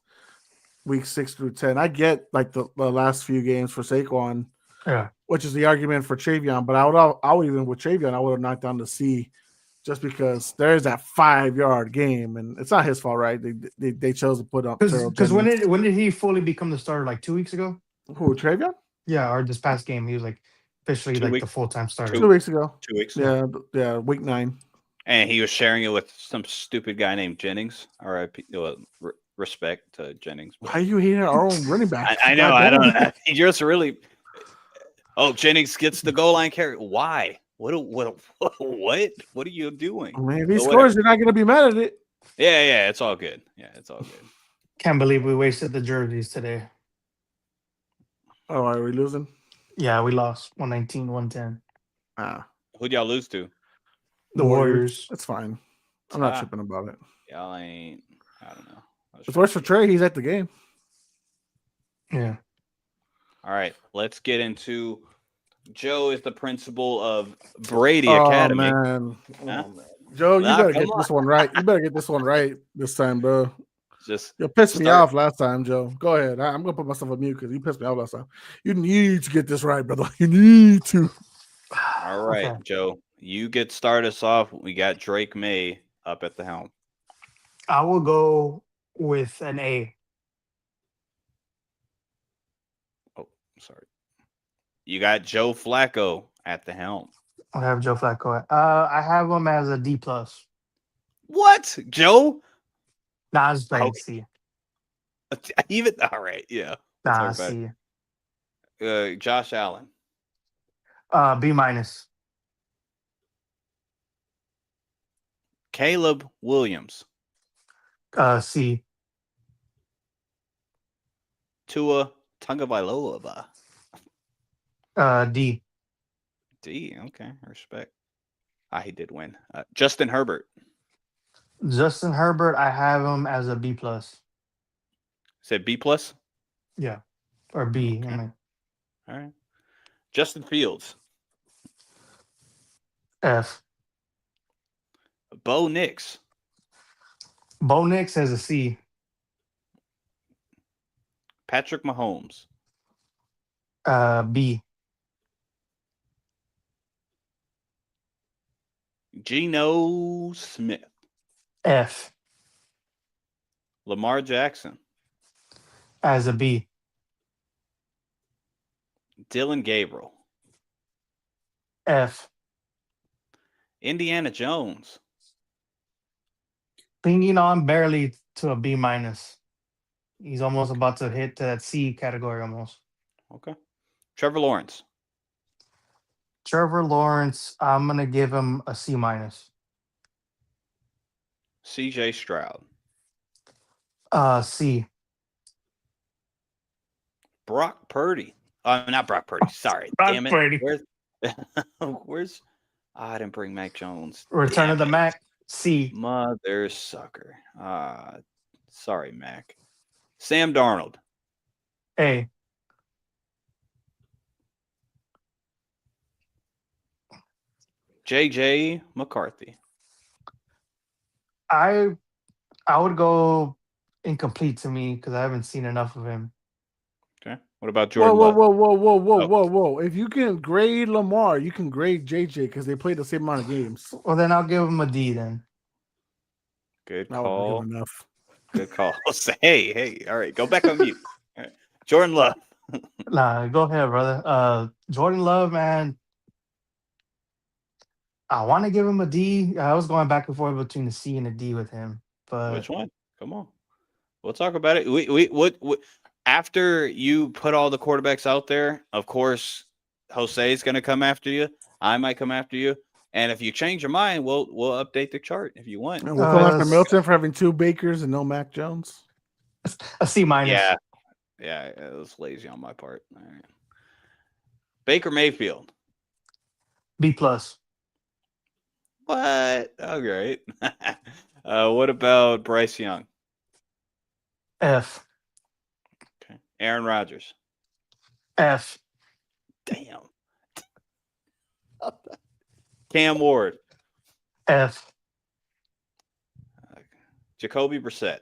week 6 through 10. I get like the last few games for Saquon, yeah. which is the argument for Travion. But I would even with Travion, I would have knocked down the C, just because there's that 5-yard game, and it's not his fault, right? They chose to put up Terrell Because when Jennings. did he fully become the starter? Like 2 weeks ago? Who, Travion? Yeah, or this past game he was like officially 2 like weeks. the full-time starter. 2 weeks ago. 2 weeks. Yeah, week 9. And he was sharing it with some stupid guy named Jennings. R.I.P. Respect to Jennings. Why are you hating our own running back? I know. I Goddamn. don't. He just really. Oh, Jennings gets the goal line carry. Why? What? What are you doing? I mean, if he But scores, you're not gonna be mad at it. Yeah. It's all good. Yeah, it's all good. Can't believe we wasted the jerseys today. Oh, are we losing? Yeah, we lost 119-110. Who'd y'all lose to? The Warriors. That's fine. I'm not Ah. tripping about it. Y'all ain't. I don't know. It's worse for Trey. He's at the game. Yeah. All right, let's get into. Joe is the principal of Brady Academy. Oh, man. Huh? Joe, you Nah, better come get this one right. You better get this one right this time, bro. Just You pissed me Start. off last time, Joe. Go ahead. I'm gonna put myself on mute because you pissed me off last time. You need to get this right, brother. You need to. all right, Okay. Joe. You get started us off. We got Drake May up at the helm. I will go with an A. Sorry. You got Joe Flacco at the helm. I have Joe Flacco. I have him as a D plus. What, Joe? Nah, I was playing Okay. C. Even all right, yeah. Nah, Let's talk C. Josh Allen, B minus. Caleb Williams, C. Tua Tagovailoa. D. D. Okay, respect. He did win. Justin Herbert. Justin Herbert, I have him as a B plus. Said B plus. Yeah. Or B. Okay. I mean, All right. Justin Fields. F. Bo Nix. Bo Nix has a C. Patrick Mahomes. B. Geno Smith. F. Lamar Jackson. As a B. Dylan Gabriel. F. Indiana Jones. Clinging on barely to a B minus. He's almost about to hit that C category almost. Okay. Trevor Lawrence. Trevor Lawrence, I'm gonna give him a C minus. CJ Stroud. C. Brock Purdy. Not Brock Purdy. Sorry. Brock Damn it. Purdy. Where's I didn't bring Mac Jones. Return of the Damn it. Mac. C. Mother sucker. Sorry, Mac. Sam Darnold. A. JJ McCarthy. I would go incomplete to me because I haven't seen enough of him. Okay. What about Whoa, Jordan whoa, Love? whoa. If you can grade Lamar, you can grade JJ because they played the same amount of games. Well, then I'll give him a D then. Good That would be call. good enough. Good call. Hey. All right. Go back on mute. All right. Jordan Love. Nah, go ahead, brother. Jordan Love, man. I want to give him a D. I was going back and forth between the C and the D with him, but Which one? Come on. We'll talk about it. What after you put all the quarterbacks out there, of course, Jose's going to come after you. I might come after you. And if you change your mind, we'll update the chart if you want. And we'll come after yes. Milton for having 2 Bakers and no Mac Jones. a C minus. Yeah, it was lazy on my part. All right. Baker Mayfield. B plus. What? All right. What about Bryce Young? F. Aaron Rodgers. F. Damn. Cam Ward. F. Jacoby Brissett.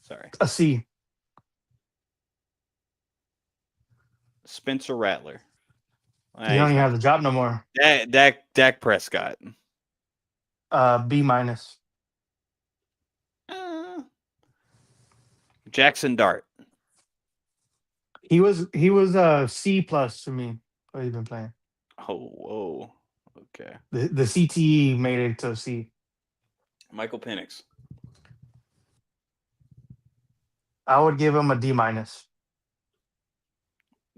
Sorry. A C. Spencer Rattler. You don't even have the job no more. Dak Prescott. B minus. Jackson Dart. He was C plus to me. What he's been playing. Oh, whoa. Okay. The CTE made it to C. Michael Penix. I would give him a D minus.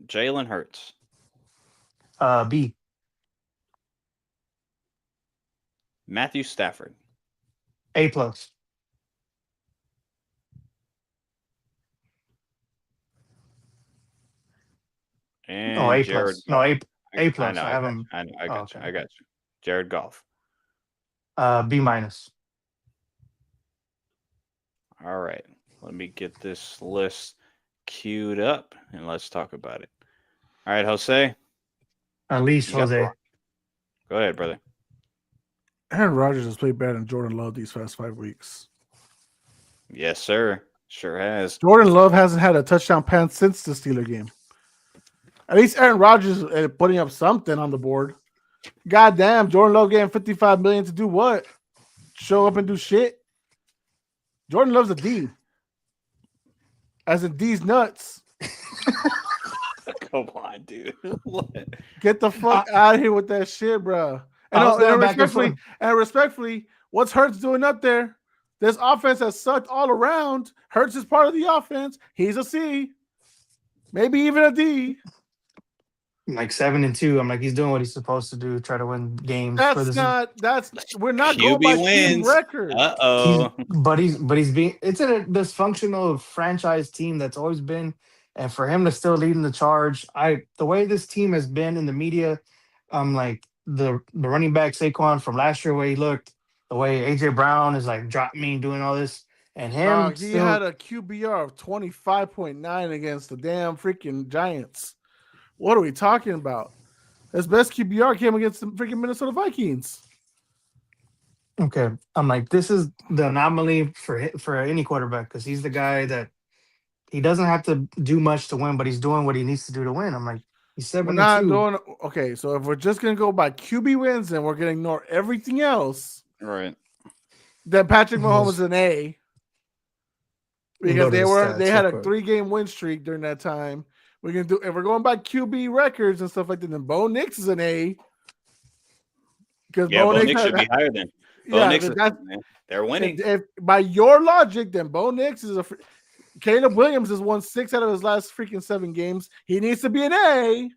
Jalen Hurts. B. Matthew Stafford. A plus. And No, A Jared plus. No, A plus. I know. I have him. I got you. Okay. I got you. Jared Goff. B minus. All right. Let me get this list queued up and let's talk about it. All right, Jose. Unleash You got Jose. four. Go ahead, brother. Aaron Rodgers has played better than Jordan Love these past 5 weeks. Yes, sir. Sure has. Jordan Love hasn't had a touchdown pass since the Steeler game. At least Aaron Rodgers is putting up something on the board. Goddamn, Jordan Love getting $55 million to do what? Show up and do shit. Jordan Love's a D. As in D's nuts. Come on, dude. What? Get the fuck out of here with that shit, bro. And respectfully, what's Hurts doing up there? This offense has sucked all around. Hurts is part of the offense. He's a C. Maybe even a D. Like 7-2. I'm like, he's doing what he's supposed to do. Try to win games. We're not QB going by wins. team record. Uh-oh. But he's being. It's a dysfunctional franchise team that's always been, and for him to still leading the charge, the way this team has been in the media, I'm like the running back Saquon from last year, where he looked, the way AJ Brown is like drop me doing all this, and him He had a QBR of 25.9 against the damn freaking Giants. What are we talking about? His best QBR came against the freaking Minnesota Vikings. Okay, I'm like, this is the anomaly for any quarterback, because he's the guy that he doesn't have to do much to win, but he's doing what he needs to do to win. I'm like, he's 7-2. Okay, so if we're just gonna go by QB wins and we're gonna ignore everything else, Right. then Patrick Mahomes is an A. Because they had a 3-game win streak during that time. We're gonna do if we're going by QB records and stuff like that, then Bo Nix is an A. Because Bo Nix should be higher than Bo Nix. They're winning. If by your logic, then Bo Nix is Caleb Williams has won 6 out of his last freaking 7 games. He needs to be an A.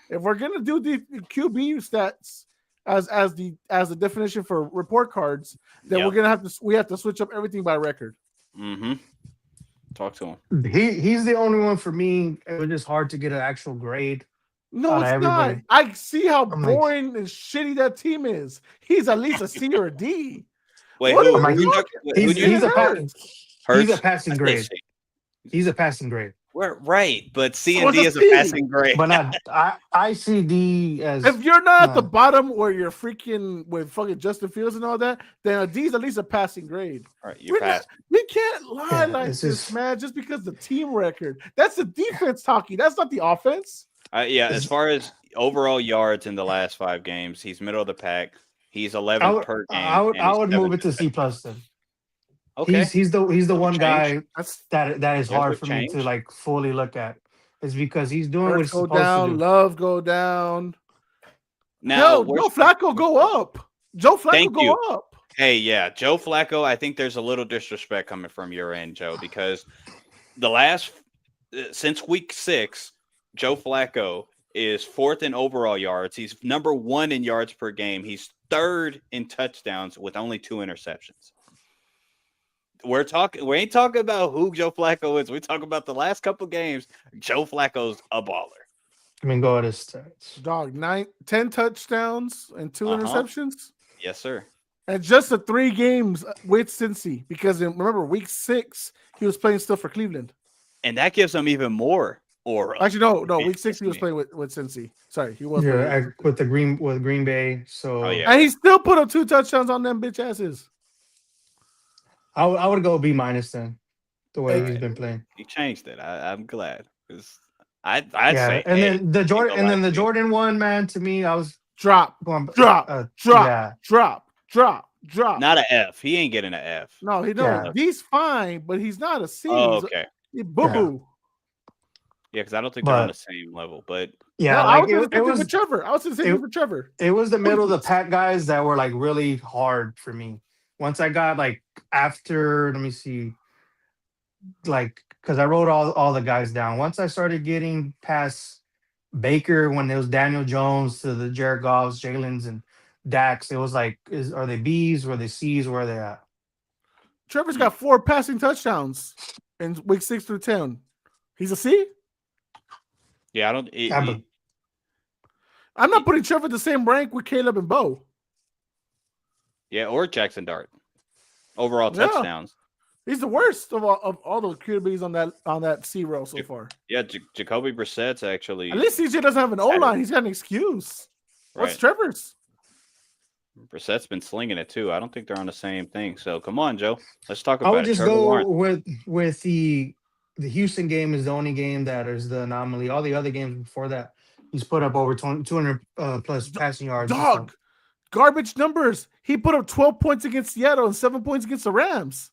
If we're gonna do the QB stats as the definition for report cards, then we have to switch up everything by record. Mm-hmm. Talk to him. He's the only one for me. It was just hard to get an actual grade. No, it's not. I see how boring and shitty that team is. He's at least a C or a D. Wait, he's a passing grade. C. He's a passing grade. We're right, but C and D is a passing grade. But I see D as. If you're not at the bottom where you're freaking with fucking Justin Fields and all that, then a D is at least a passing grade. All right, we can't lie like this, man, just because the team record. That's the defense talking. That's not the offense. As far as overall yards in the last 5 games, he's middle of the pack. He's 11 per game. I would move it to C plus then. Okay, he's the one guy that is hard for me to like fully look at. Is because he's doing what he's supposed to do. Love go down. Now, Joe Flacco go up. Joe Flacco go up. Hey, yeah, Joe Flacco. I think there's a little disrespect coming from your end, Joe, because since week 6, Joe Flacco is 4th in overall yards. He's number 1 in yards per game. He's 3rd in touchdowns with only 2 interceptions. We ain't talking about who Joe Flacco is. We talk about the last couple games. Joe Flacco's a baller. I mean, go at his stats. Dog, 10 touchdowns and 2 interceptions. Yes, sir. And just the 3 games with Cincy, because remember week 6 he was playing still for Cleveland. and that gives him even more aura. Actually, no. It Week 6 he was me. playing with Cincy. Sorry, he was. Yeah, playing with Green Bay. So Oh, yeah. and he still put up 2 touchdowns on them bitch asses. I would go B minus then. The way he's Alright. been playing. He changed it. I'm glad because I'd Yeah, say, and hey, then the ain't Jordan, gonna and lie then the to you. Jordan one, man. To me, I was Drop, going drop, drop, Yeah, drop, drop. Not an F. He ain't getting an F. No, he Yeah. don't. He's fine, but he's not a C. Oh, He's okay. boo boo. Yeah, because I don't think they're on But- the same level. But yeah. No, I Like was in the it same thing was, with Trevor. I was in the same thing with Trevor. it was the middle of the pack guys that were like really hard for me. Once I got like after, let me see, like because I wrote all the guys down. Once I started getting past Baker, when it was Daniel Jones to the Jared Goffs, Jalen's, and Dax, it was like, are they B's? Were they C's? Where are they at? Trevor's got 4 passing touchdowns in week 6 through 10. He's a C. yeah, I don't. Yeah, but- I'm not putting Trevor the same rank with Caleb and Bo. Yeah, or Jackson Dart. Overall Yeah. touchdowns. He's the worst of all the QBs on that C row so far. Yeah, Jacoby Brissett's actually At least CJ doesn't have an O line. He's got an excuse. What's right. Trevor's? Brissett's been slinging it too. I don't think they're on the same thing. So come on, Joe. Let's talk I about would it. just Trevor go Lawrence. with the Houston game is the only game that is the anomaly. All the other games before that, he's put up over 200 plus passing yards. Dog. Garbage numbers. He put up 12 points against Seattle and 7 points against the Rams.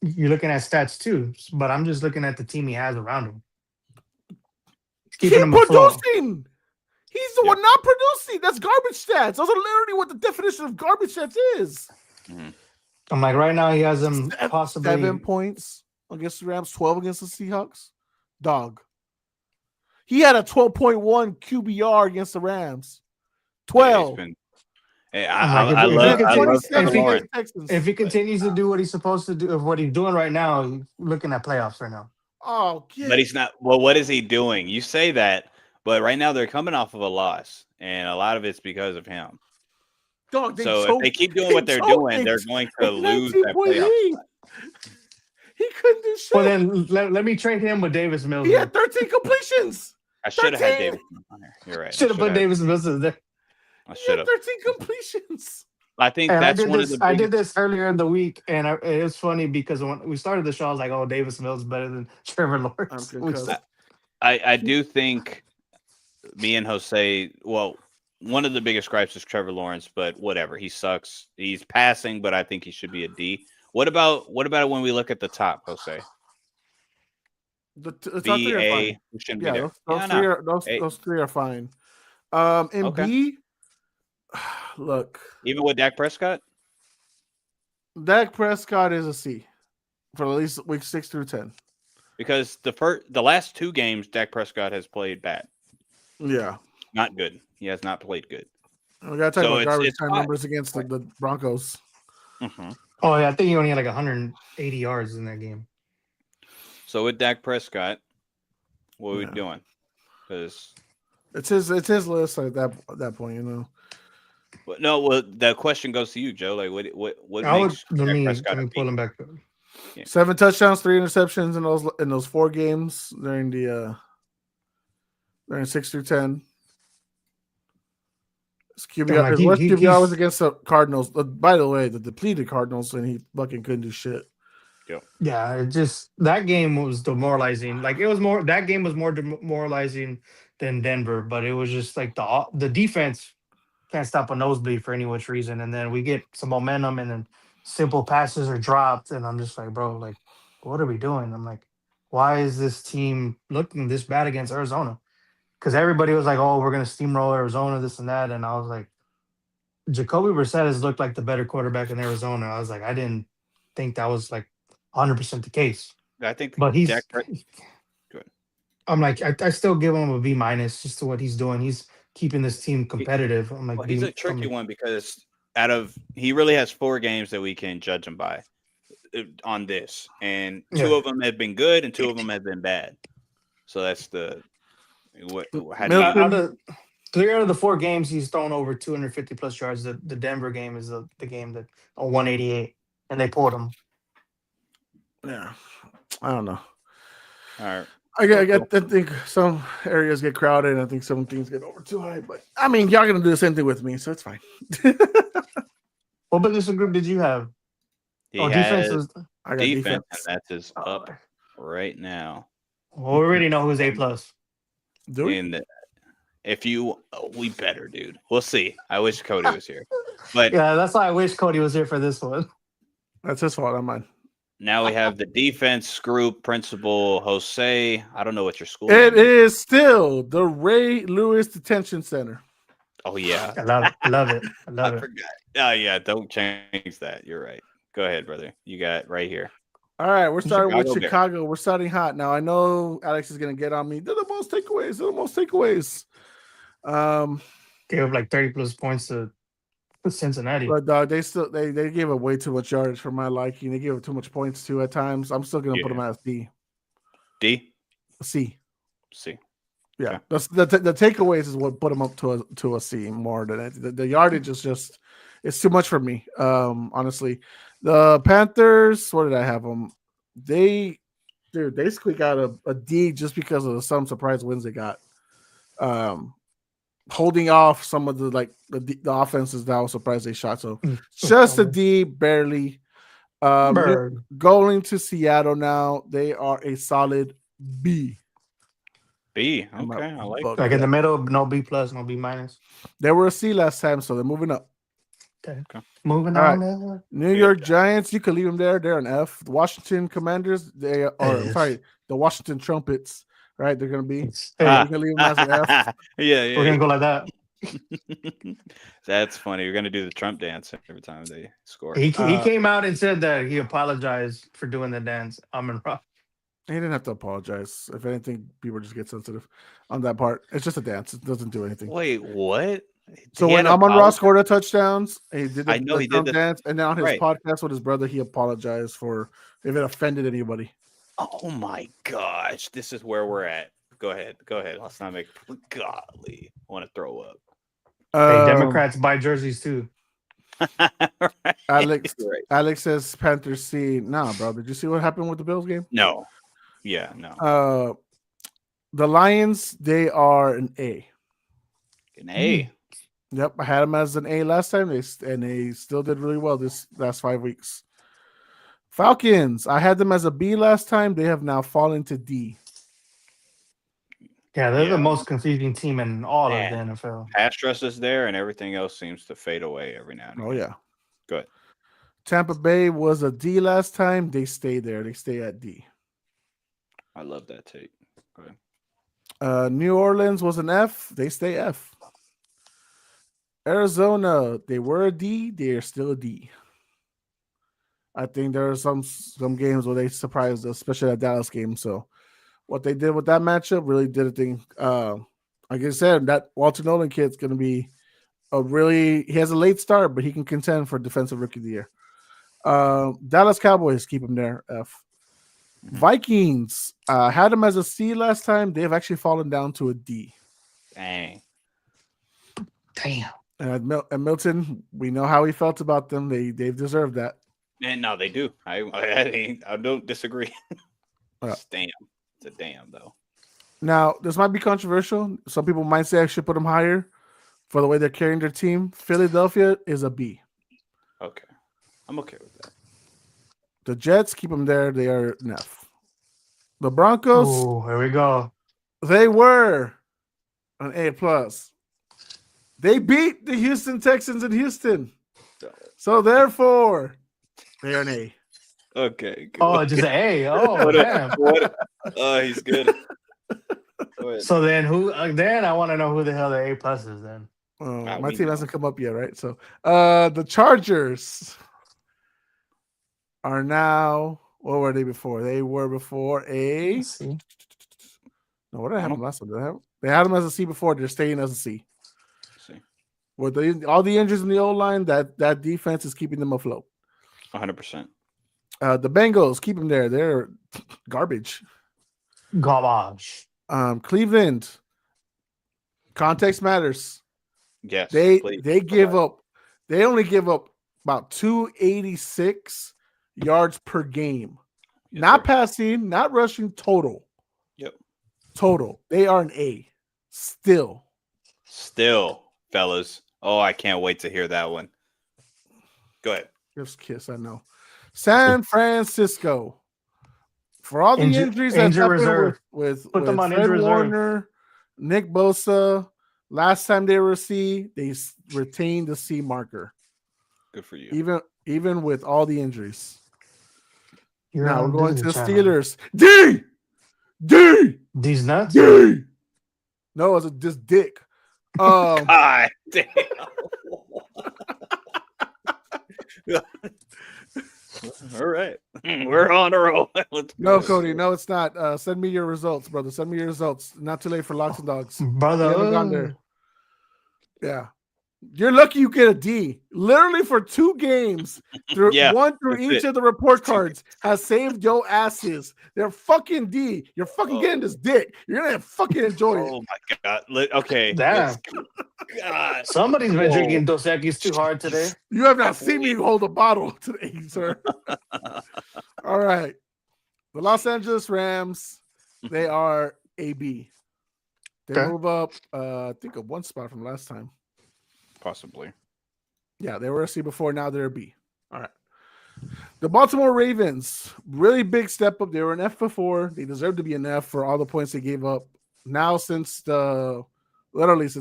You're looking at stats too, but I'm just looking at the team he has around him. He's Keeping him afloat. producing. He's the one not producing. That's garbage stats. Those are literally what the definition of garbage stats is. I'm like, right now he has them possibly 7 points against the Rams, 12 against the Seahawks. Dog. He had a 12.1 QBR against the Rams. 12. Hey, I'm like, I if he love continues- Trevor if he Lawrence. if he continues to do what he's supposed to do, of what he's doing right now, he's looking at playoffs right now. Oh, yeah. But he's not. Well, what is he doing? You say that, but right now they're coming off of a loss, and a lot of it's because of him. Dog, they So if choked- they keep doing what they're choked doing, they're going to in lose that 19-point playoff. lead. He couldn't do shit. Well, then let me trade him with Davis Mills. He had 13 completions. I should have had 13. Davis on there. You're right. Should have put Davis Mills in there. I He should had have. 13 completions. I think And that's one of the. I did biggest- this earlier in the week, and it was funny because when we started the show, I was like, "Oh, Davis Mills is better than Trevor Lawrence." I'm Which- concussed. I do think me and Jose. Well, one of the biggest gripes is Trevor Lawrence, but whatever. He sucks. He's passing, but I think he should be a D. What about when we look at the top, Jose? The top B, three are A, fine. who shouldn't Yeah, be there? those Yeah, three no. are Hey. those three are fine. In Okay. B, look, Even with Dak Prescott? Dak Prescott is a C for at least week 6 through 10. Because the last 2 games, Dak Prescott has played bad. Yeah, Not good. He has not played good. we gotta talk So about it's- garbage it's time fine. numbers against the Broncos. Mhm. Oh yeah, I think he only had like 180 yards in that game. So with Dak Prescott, what are we Yeah. doing? Because It's his list at that point, you know. no, well, the question goes to you, Joe. Like, what I would makes let Dak me Prescott a B? pull him back. 7 touchdowns, 3 interceptions in those 4 games during 6 through 10. His QBR, his worst QBR was against the Cardinals. By the way, the depleted Cardinals, and he fucking couldn't do shit. Yeah, it just that game was demoralizing. Like that game was more demoralizing than Denver, but it was just like the defense can't stop a nosebleed for any which reason, and then we get some momentum, and then simple passes are dropped, and I'm just like, bro, like, what are we doing? I'm like, why is this team looking this bad against Arizona? Because everybody was like, oh, we're gonna steamroll Arizona, this and that, and I was like, Jacoby Brissett has looked like the better quarterback in Arizona. I was like, I didn't think that was like 100% the case. I think, But he's. Dak Go ahead. I'm like, I still give him a B minus just to what he's doing. He's keeping this team competitive. I'm like, Well, he's a I'm tricky like, one because he really has 4 games that we can judge him by on this, and 2 Yeah. of them have been good and 2 of them have been bad. So that's the how do Milton- you, out of 3 out of the 4 games, he's thrown over 250 plus yards. The Denver game is the game that 188, and they pulled him. Yeah, I don't know. All right. I think some areas get crowded, and I think some things get over too high. But I mean, y'all gonna do the same thing with me, so it's fine. What position group did you have? He Defense has was. I got defense, defense. and that's his Oh, up right now. well, we already know who's A plus. Do we? And if you, we better, dude. We'll see. I wish Cody was here, but Yeah, that's why I wish Cody was here for this one. That's his fault, not mine. now we have the defense group principal Jose. I don't know what your school. It name is still the Ray Lewis Detention Center. Oh yeah, I love it. I love it. I I love it. forgot. Oh yeah, don't change that. You're right. Go ahead, brother. You got it right here. All right, we're starting with Chicago Bears. Chicago. We're starting hot. Now I know Alex is gonna get on me. They're the most takeaways. They're the most takeaways. Gave up like 30 plus points to Cincinnati. But they gave up way too much yardage for my liking. They gave up too much points too at times. I'm still gonna put them as D. D. C. C. Yeah, the takeaways is what put them up to a C more than it. The yardage is just it's too much for me. Honestly, the Panthers. What did I have them? They squeak out a D just because of some surprise wins they got. Holding off some of the offenses that I was surprised they shot. So just a D, barely. Bird. Going to Seattle now. They are a solid B. B. I'm Okay, up. I like. But- Like in the middle, no B plus, no B minus. They were a C last time, so they're moving up. Okay. Moving All on. right. There. New York Giants, you could leave them there. They're an F. The Washington Commanders, the Washington Trumpets, right? They're going to be. Hey, Ah. You can leave them as an F. yeah. we're gonna go like that. That's funny. You're gonna do the Trump dance every time they score. He came out and said that he apologized for doing the dance. Amon Ra. He didn't have to apologize. If anything, people just get sensitive on that part. It's just a dance. It doesn't do anything. Wait, what? So He when had Amon Ra apologized? scored a touchdowns, he did I know he did Trump the- dance, and then on his right. podcast with his brother, he apologized for if it offended anybody. Oh my gosh, this is where we're at. Go ahead. Let's not make. Golly, I want to throw up. Hey, Democrats buy jerseys too. Right. Alex Right. Alex says Panthers C. Nah, bro. Did you see what happened with the Bills game? No. Yeah, no. The Lions, they are an A. An A. Yep, I had them as an A last time, they still did really well this last 5 weeks. Falcons, I had them as a B last time. They have now fallen to D. Yeah, they're Yeah. the most confusing team in all Man. of the NFL. Pass rush is there, and everything else seems to fade away every now and Oh again. yeah. Good. Tampa Bay was a D last time. They stay there. They stay at D. I love that take. Go ahead. New Orleans was an F. They stay F. Arizona, they were a D. They are still a D. I think there are some games where they surprised us, especially that Dallas game. So what they did with that matchup really did a thing. Like I said, that Walter Nolan kid's going to be he has a late start, but he can contend for Defensive Rookie of the Year. Dallas Cowboys, keep him there, F. Vikings, had them as a C last time. They've actually fallen down to a D. Dang. Damn. And at Milton, we know how he felt about them. They've deserved that. And no, they do. I don't disagree. It's damn. It's a damn though. Now, this might be controversial. Some people might say I should put them higher for the way they're carrying their team. Philadelphia is a B. Okay. I'm okay with that. The Jets, keep them there. They are an F. The Broncos, Oh, here we go. they were an A+. They beat the Houston Texans in Houston. So, therefore, they are an A. Okay. Good. Oh, just an A. Oh, damn. Oh, he's good. Go ahead. So then then I want to know who the hell the A plus is then. My we team know. hasn't come up yet, right? So, the Chargers are now, what were they before? They were before a. Let's see. No, what did I have them last one? They had them as a C before. They're staying as a C. See. With all the injuries in the O line, that defense is keeping them afloat. 100%. The Bengals, keep them there. They're garbage. Garbage. Cleveland, context matters. Yes. They please. give up. They only give up about 286 yards per game. Yes, Not sir. passing, not rushing, total. total. They are an A. Still. Still, fellas. Oh, I can't wait to hear that one. Go ahead. Just kiss, I know. San Francisco. For all the injuries that's injury happened reserve. with Put them on Fred injury reserve. Warner, Nick Bosa, last time they were a C, they retained the C marker. Good for you. Even with all the injuries. You're Now we're on going to the Disney Steelers. D. These nuts. D. No, it's just dick. God damn. All right. We're on a roll. No, Cody. No, it's not. Send me your results, brother. Send me your results. Not too late for locks and dogs. Brother. You haven't gone there. Yeah. You're lucky you get a D. Literally for 2 games, Yeah, one through that's each it. of the report cards has saved your asses. They're fucking D. You're fucking getting this dick. You're gonna fucking enjoy it. Oh my God. Okay. Damn. God. Somebody's been Whoa. drinking Dos Equis too hard today. You have not seen me hold a bottle today, sir. All right. The Los Angeles Rams, they are a B. They Okay. move up, I think, a 1 spot from last time. Possibly. Yeah, they were a C before. Now they're a B. All right. The Baltimore Ravens, really big step up. They were an F before. They deserve to be an F for all the points they gave up. Now, since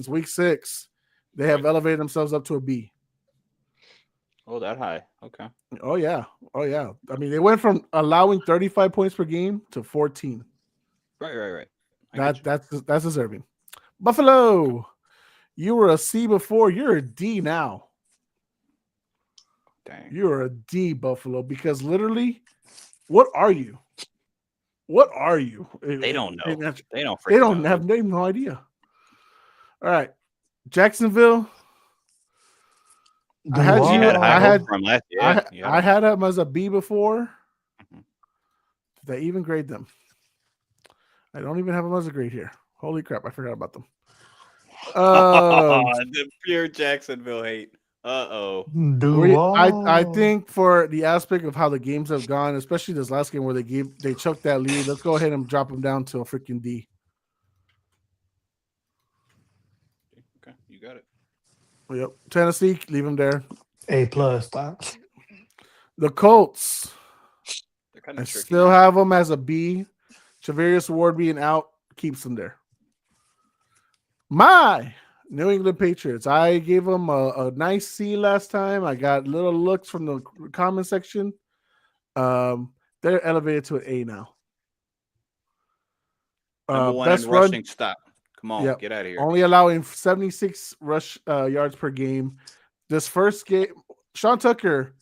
week 6, they have elevated themselves up to a B. Oh, that high. Okay. Oh yeah. I mean, they went from allowing 35 points per game to 14. Right. I get you. That's deserving. Buffalo, you were a C before. You're a D now. Dang. You're a D, Buffalo, because literally, what are you? What are you? They don't know. They don't. They don't know. have no idea. All right, Jacksonville. I had You you. had high I hopes had. from last year. I had them as a B before. Mhm. Did I even grade them? I don't even have them as a grade here. Holy crap! I forgot about them. The pure Jacksonville hate. Uh-oh. I think for the aspect of how the games have gone, especially this last game where they chucked that lead, let's go ahead and drop them down to a freaking D. Okay, you got it. Yep. Tennessee, leave them there. A+. The Colts, They're kind I of tricky. still have them as a B. Chavarius Ward being out keeps them there. My New England Patriots, I gave them a nice C last time. I got little looks from the comment section. They're elevated to an A now. Number one Best in run, rushing stop. Come on, Yep. get out of here. only allowing 76 rush yards per game. This first game, Sean Tucker,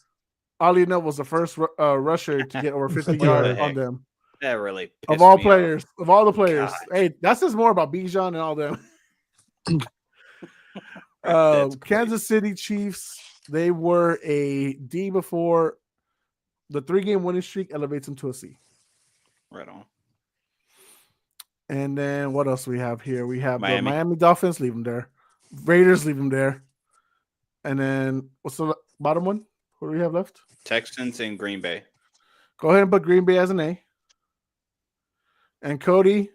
all you know, was the first rusher to get over 50 yards on them. That really Of pissed all me players, of all the players. God. Hey, that says more about Bijan and all them. That's crazy. Kansas City Chiefs, they were a D before. The 3-game winning streak elevates them to a C. Right on. And then what else we have here? We have the Miami. Miami Dolphins, leave them there. Raiders, leave them there. And then what's the bottom one? What do we have left? Texans and Green Bay. Go ahead and put Green Bay as an A. And Cody,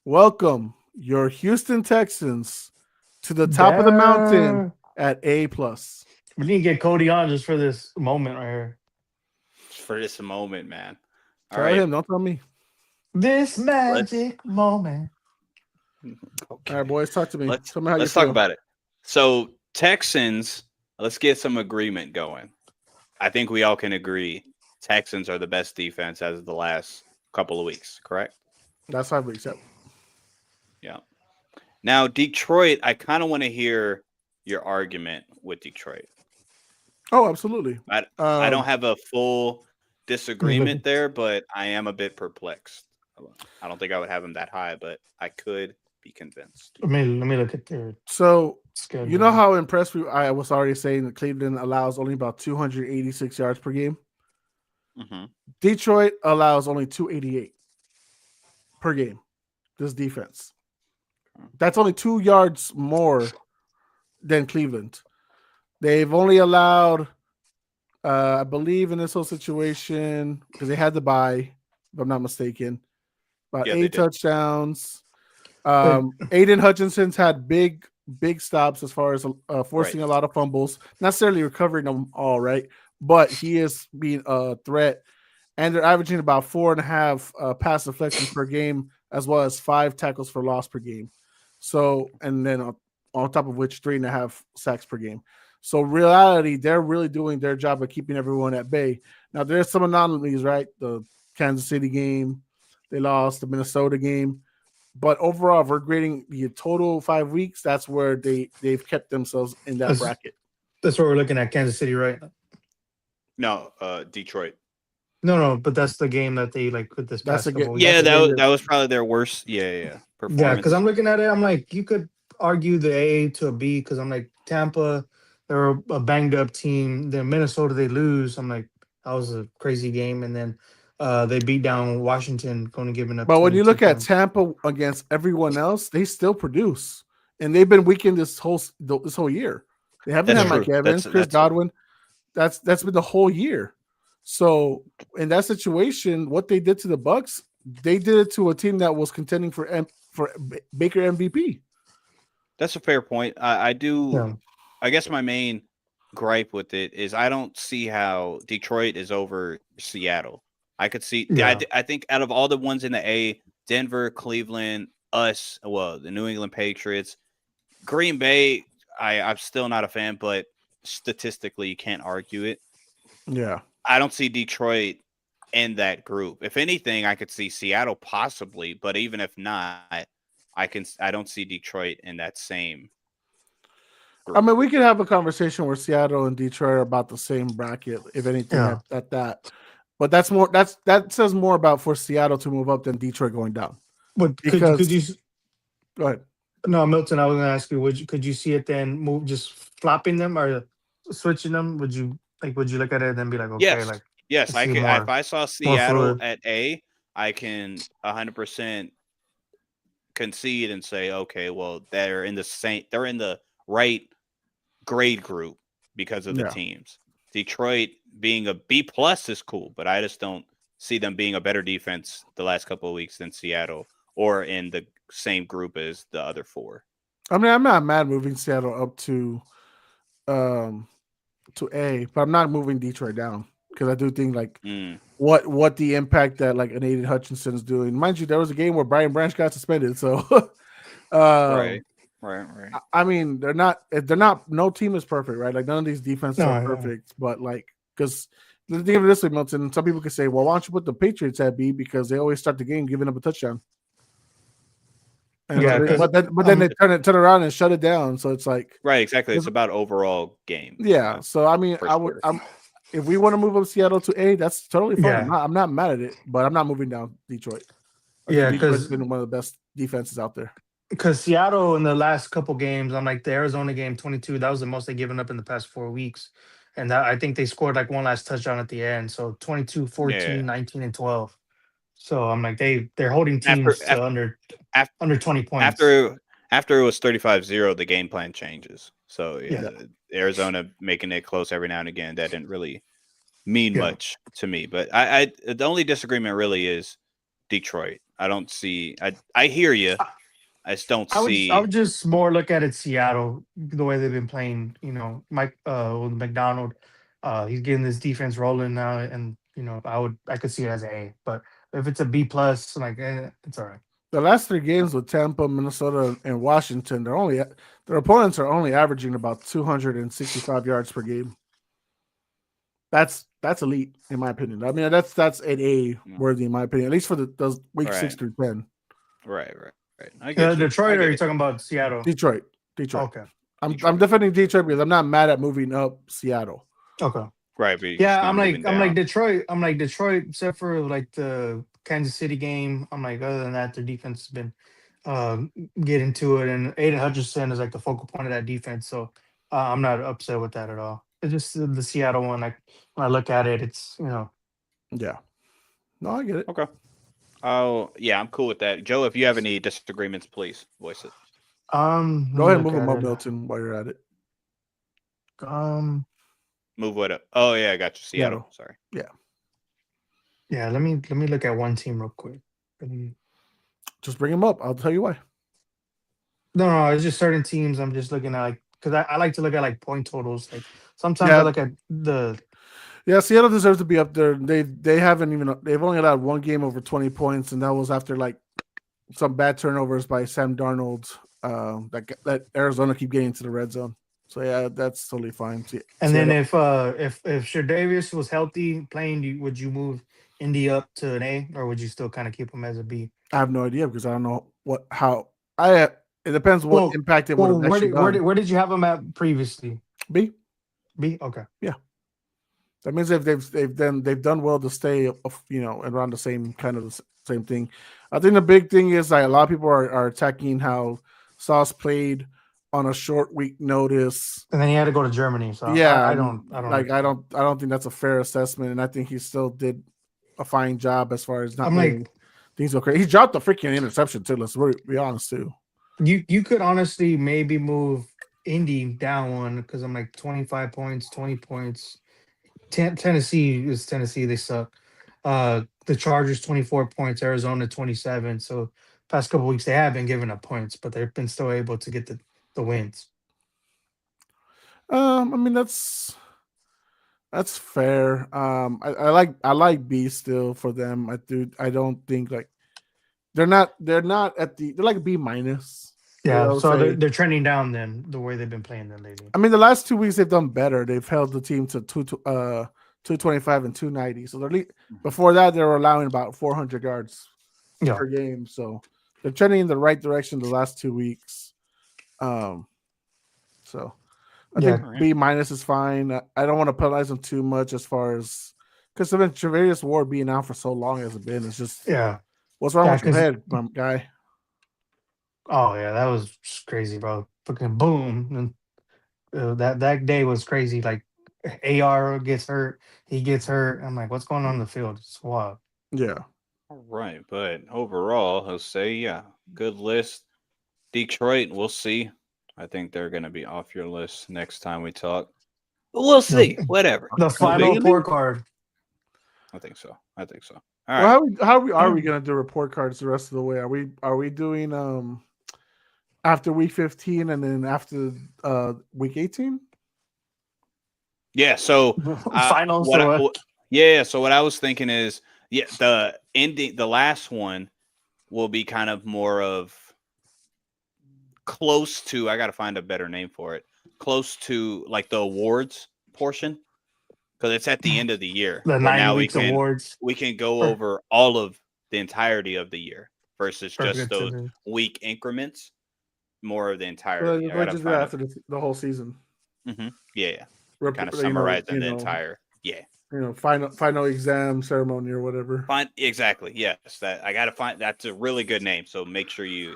welcome your Houston Texans to the top of the mountain at A+. We need to get Cody on just for this moment right here. For this moment, man. All Tell right. him, don't tell me. This magic moment. All right, boys, talk to me. Let's Tell me how you talk feel. about it. So Texans, let's get some agreement going. I think we all can agree Texans are the best defense as of the last couple of weeks, correct? That's 5 weeks. Yep. Yeah. Now, Detroit, I kind of want to hear your argument with Detroit. Oh, absolutely. I don't have a full disagreement there, but I am a bit perplexed. I don't think I would have them that high, but I could be convinced. Let me look at their So schedule. you know how impressed I was already saying that Cleveland allows only about 286 yards per game. Mm-hmm. Detroit allows only 288 per game. This defense. That's only 2 yards more than Cleveland. They've only allowed, I believe, in this whole situation, because they had to buy, if I'm not mistaken, about Yeah, they 8 did. touchdowns. But Aiden Hutchinson's had big stops as far as forcing Right. a lot of fumbles, not necessarily recovering them all, right? But he is being a threat, and they're averaging about 4.5 pass deflections per game, as well as 5 tackles for loss per game. So, and then on top of which 3.5 sacks per game. So, reality, they're really doing their job of keeping everyone at bay. Now, there's some anomalies, right? The Kansas City game, they lost. The Minnesota game. But overall, if we're grading the total 5 weeks, that's where they've kept themselves in that That's- bracket. that's what we're looking at, Kansas City, right? No, Detroit. No, but that's the game that they like with this That's past a couple good- weeks. Yeah, That's a game that was probably their worst. Yeah, Yeah, performance. because I'm looking at it, I'm like, you could argue the A to a B because I'm like Tampa, they're a banged up team. Then Minnesota, they lose. I'm like, that was a crazy game, and then they beat down Washington, going to giving up. But when you 22 look at points. Tampa against everyone else, they still produce, and they've been weakened this whole year. They haven't That's had Mike true. Evans, That's- Chris that's- Godwin. That's been the whole year. So in that situation, what they did to the Bucks, they did it to a team that was contending for Baker MVP. That's a fair point. I do. Yeah. I guess my main gripe with it is I don't see how Detroit is over Seattle. I could see. Yeah. I think out of all the ones in the A, Denver, Cleveland, us, well, the New England Patriots, Green Bay. I'm still not a fan, but statistically, you can't argue it. Yeah. I don't see Detroit in that group. If anything, I could see Seattle possibly, but even if not, I don't see Detroit in that same group. I mean, we could have a conversation where Seattle and Detroit are about the same bracket, if anything, Yeah. at that. But that says more about for Seattle to move up than Detroit going down. But because- could you? Go ahead. No, Milton, I was going to ask you, could you see it then move, just flopping them or switching them? Would you look at it and then be like, okay, Yes. like Yes, I I see can. more- If I saw Seattle fluid. at A, I can 100% concede and say, okay, well, they're in the right grade group because of the Yeah. teams. Detroit being a B plus is cool, but I just don't see them being a better defense the last couple of weeks than Seattle or in the same group as the other 4. I mean, I'm not mad moving Seattle up to A, but I'm not moving Detroit down because I do think like what the impact that like an Aiden Hutchinson is doing. Mind you, there was a game where Brian Branch got suspended, so Right. I mean, they're not. No team is perfect, right? Like none of these defenses No, are yeah. perfect, but like because think of it this way, Milton. Some people could say, "Well, why don't you put the Patriots at B because they always start the game giving up a touchdown." And Yeah, 'cause, but then they turn around and shut it down. So it's like, Right, exactly. It's about overall game. yeah. So I mean, For I would. sure. If we want to move up Seattle to A, that's totally fine. Yeah. I'm not mad at it, but I'm not moving down Detroit. Yeah, Detroit's 'cause- been one of the best defenses out there. because Seattle in the last couple games, I'm like the Arizona game 22, that was the most they've given up in the past 4 weeks. And that, I think they scored like one last touchdown at the end. So 22, 14, Yeah. 19, and 12. So I'm like, they're holding After- teams to af- under 20 points. After it was 35-0, the game plan changes. So Yeah. Arizona making it close every now and again, that didn't really mean Yeah. much to me. But I the only disagreement really is Detroit. I don't see. I hear you. I just don't see. I would just more look at it Seattle, the way they've been playing, Mike with McDonald. He's getting this defense rolling now, and I could see it as A. But if it's a B plus, like it's all right. The last 3 games with Tampa, Minnesota, and Washington, their opponents are only averaging about 265 yards per game. That's elite in my opinion. I mean, that's an A worthy in my opinion, at least for those week 6 through 10. Right. I get you. Detroit, I or get are you it. talking about Seattle? Detroit. Okay. I'm defending Detroit because I'm not mad at moving up Seattle. Okay. Right. But you're Yeah, just not I'm like moving down. Detroit. I'm like Detroit, except for like the Kansas City game. I'm like, other than that, their defense has been getting to it, and Aiden Hutchinson is like the focal point of that defense. So I'm not upset with that at all. It's just the Seattle one. Like when I look at it, it's Yeah. No, I get it. Okay. Oh yeah, I'm cool with that. Joe, if you have any disagreements, please voice it. Go ahead and move them up, Milton, while you're at it. Move what up? Oh yeah, I got you. Seattle. Sorry. Yeah, let me look at one team real quick. Just bring him up. I'll tell you why. No, it's just certain teams. I'm just looking at like because I like to look at like point totals. Like sometimes I Yeah, look at the yeah. Seattle deserves to be up there. They haven't even. They've only allowed one game over 20 points, and that was after like some bad turnovers by Sam Darnold. That Arizona keep getting to the red zone. So yeah, that's totally fine. and then Seattle. if Shadavius was healthy playing, would you move Indy up to an A or would you still kind of keep him as a B? I have no idea because I don't know how I. It depends what Well, impact it would well, have actually done. where did you have him at previously? B. B. Okay. That means if they've done well to stay, around the same kind of the same thing. I think the big thing is like a lot of people are attacking how Sauce played on a short week notice. And then he had to go to Germany. So Yeah, I don't like I don't think that's a fair assessment, and I think he still did a fine job as far as not I'm letting like things go crazy. He dropped the freaking interception too. Let's be honest too. you could honestly maybe move Indy down one because I'm like 25 points, 20 points. Tennessee is Tennessee. They suck. The Chargers 24 points, Arizona 27. So past couple weeks they have been giving up points, but they've been still able to get the wins. I mean that's fair. I like B still for them. I don't think like they're not at they're like B minus. I Yeah, would so say. they're trending down then the way they've been playing them lately. I mean, the last 2 weeks they've done better. They've held the team to 225 and 290. So before that they were allowing about 400 yards Yeah, per game. So they're trending in the right direction the last 2 weeks. So I yeah, think B minus is fine. I don't want to penalize them too much as far as because of Travarius Ward being out for so long as it been. It's just yeah. what's wrong Yeah, with your 'cause- head, my guy? Oh yeah, that was just crazy, bro. Fucking boom, and that day was crazy. Like AR gets hurt, he gets hurt. I'm like, what's going on in the field? It's wild. Yeah. All right, but overall, I'll say, yeah, good list. Detroit, we'll see. I think they're going to be off your list next time we talk. But we'll see. Whatever. The final Maybe. report card. I think so. All Well, right. how are we gonna do report cards the rest of the way? Are we doing after week 15 and then after week 18? Yeah. So, Finals. what? or what? Yeah. So what I was thinking is, yeah, the ending, the last one will be kind of more of close to. I got to find a better name for it. Close to like the awards portion because it's at the end of the year. The But 9 now weeks awards. we can go Per- over all of the entirety of the year versus just Perfect. those week increments. More of the Well, entirety. I we'll gotta just do find that it. after the whole season. Yeah. Rep- Kind of you know, summarizing the entire. Yeah. final exam ceremony or whatever. Find exactly. Yes. That I gotta find. That's a really good name. So make sure you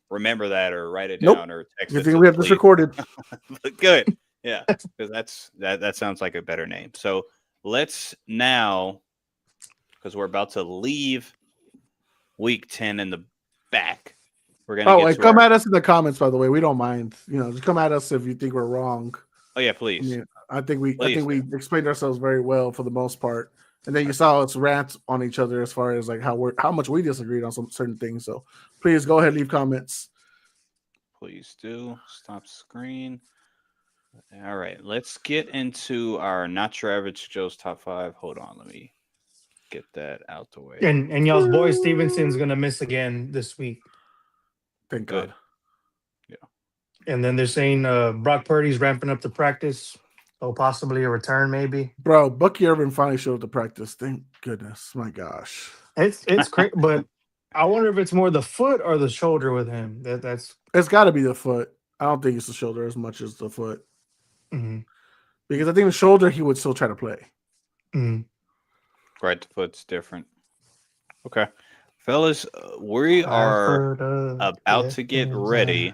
remember that or write it Nope. down or text Good it. thing to we have this Cleve. recorded. Good. Yeah. Because that sounds like a better name. So let's now, because we're about to leave week 10 in the back. We're gonna get and to come our, at us in the comments, by the way. We don't mind. Just come at us if you think we're wrong. Oh yeah, I please. mean, I think we Please do. explained ourselves very well for the most part. And then you saw us rant on each other as far as like how much we disagreed on some certain things. So please go ahead, leave comments. Please do. Stop screen. All right, let's get into our Not Your Average Joe's top 5. Hold on, let me get that out the way. And y'all's boy Stevenson's gonna miss again this week. Thank Good. God. And then they're saying Brock Purdy's ramping up the practice. So possibly a return, maybe. Bro, Bucky Irvin finally showed up to practice. Thank goodness. My gosh. It's crazy, but I wonder if it's more the foot or the shoulder with him. That's It's got to be the foot. I don't think it's the shoulder as much as the foot. mhm, Because I think the shoulder, he would still try to play. mhm. Right foot's different. Okay. Fellas, we are about to get ready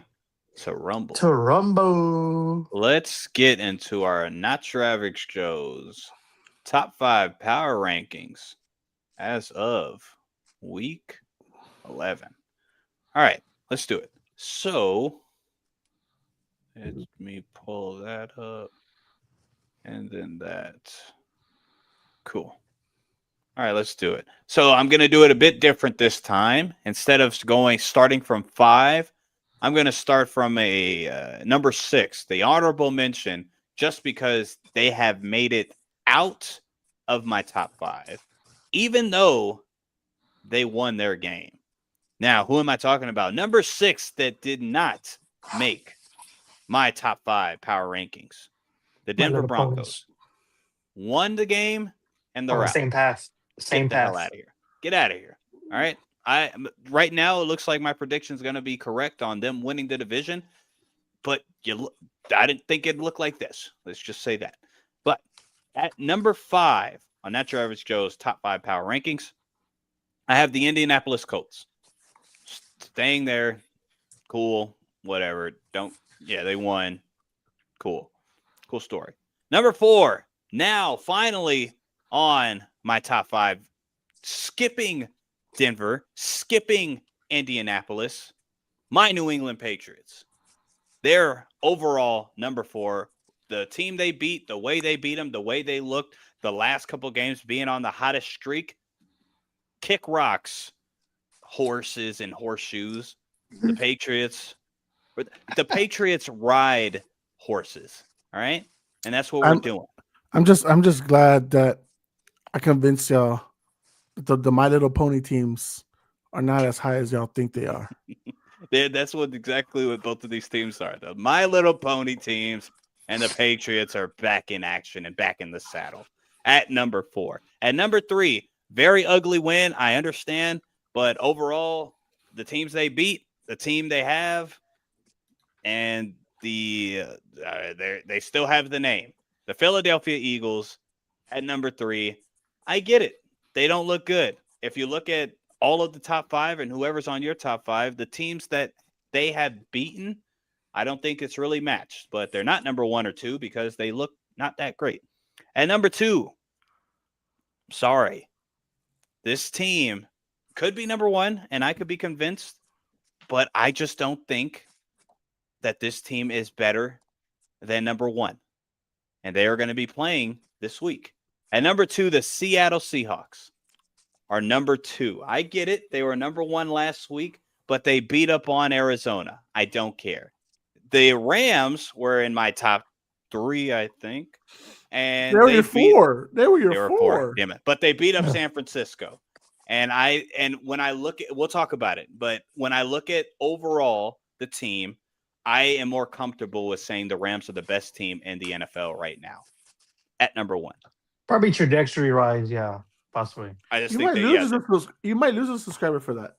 to rumble. to rumble. Let's get into our Not Your Average Joe's top 5 power rankings as of week 11. All right, let's do it. So, let me pull that up and then that. Cool. All right, let's do it. So I'm going to do it a bit different this time. Instead of starting from 5, I'm going to start from a number 6, the honorable mention, just because they have made it out of my top 5, even though they won their game. Now, who am I talking about? Number 6 that did not make my top 5 power rankings. The My Denver Little Broncos Ponies. won the game and they're Oh, out. same pass. Same Get the pass. hell out of here. Get out of here. All right. Right now it looks like my prediction is going to be correct on them winning the division, but I didn't think it'd look like this. Let's just say that. But at number 5 on Not Your Average Joe's top 5 power rankings, I have the Indianapolis Colts. Staying there, cool, whatever. They won. Cool story. Number 4, now finally on my top 5, skipping Denver, skipping Indianapolis, my New England Patriots. They're overall number 4. The team they beat, the way they beat them, the way they looked, the last couple games being on the hottest streak, kick rocks, horses and horseshoes. The Patriots ride horses. All right. And that's what we're doing. I'm just glad that I convinced y'all that the My Little Pony teams are not as high as y'all think they are. That's exactly what both of these teams are. The My Little Pony teams and the Patriots are back in action and back in the saddle at number 4. At number 3, very ugly win. I understand. But overall, the teams they beat, the team they have, and they still have the name. The Philadelphia Eagles at number 3. I get it. They don't look good. If you look at all of the top 5 and whoever's on your top 5, the teams that they have beaten, I don't think it's really matched. But they're not number 1 or 2 because they look not that great. At number 2, sorry. This team could be number 1, and I could be convinced, but I just don't think that this team is better than number 1. And they are going to be playing this week. At number 2, the Seattle Seahawks are number 2. I get it. They were number 1 last week, but they beat up on Arizona. I don't care. The Rams were in my top 3, I think. And they were your 4. They were your 4. Damn it. But they beat up San Francisco. And when I look at, we'll talk about it, but when I look at overall the team, I am more comfortable with saying the Rams are the best team in the NFL right now at number 1. Probably trajectory rise, yeah, possibly. I just You think might lose a subscriber for that.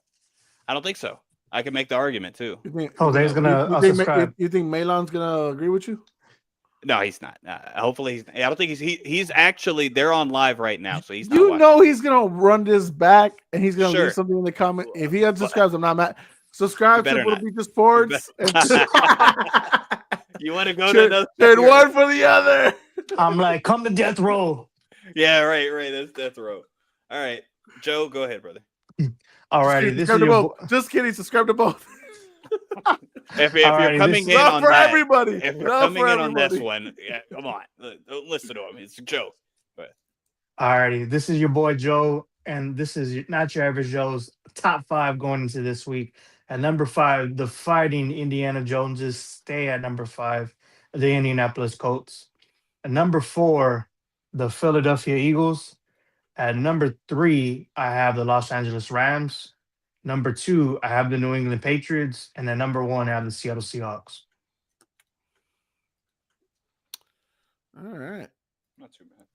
I don't think so. I can make the argument too. Jose's gonna subscribe. You think Malon's gonna agree with you? No, he's not. Hopefully, I don't think he's actually. They're on live right now, so he's not. You watching. know he's gonna run this back and he's gonna Sure. leave something in the comment. If he unsubscribes, I'm not mad. Subscribe to better Little not. Beach Sports. You want to go to another? Trade one for the other. I'm like, come to death row. Yeah, right. That's death row. All right, Joe, go ahead, brother. Alrighty, this is your Just kidding. Subscribe to both. If you're Alrighty, coming in Love on for that, everybody. if you're Love coming for in on this everybody. one, yeah, come on, don't listen to him. It's a joke. Alrighty, this is your boy Joe, and this is Not Your Average Joe's top 5 going into this week. At number 5, the Fighting Indiana Joneses stay at number 5, the Indianapolis Colts. At number 4, the Philadelphia Eagles. At number 3, I have the Los Angeles Rams. Number 2, I have the New England Patriots. And at number 1, I have the Seattle Seahawks. All right. Not too bad.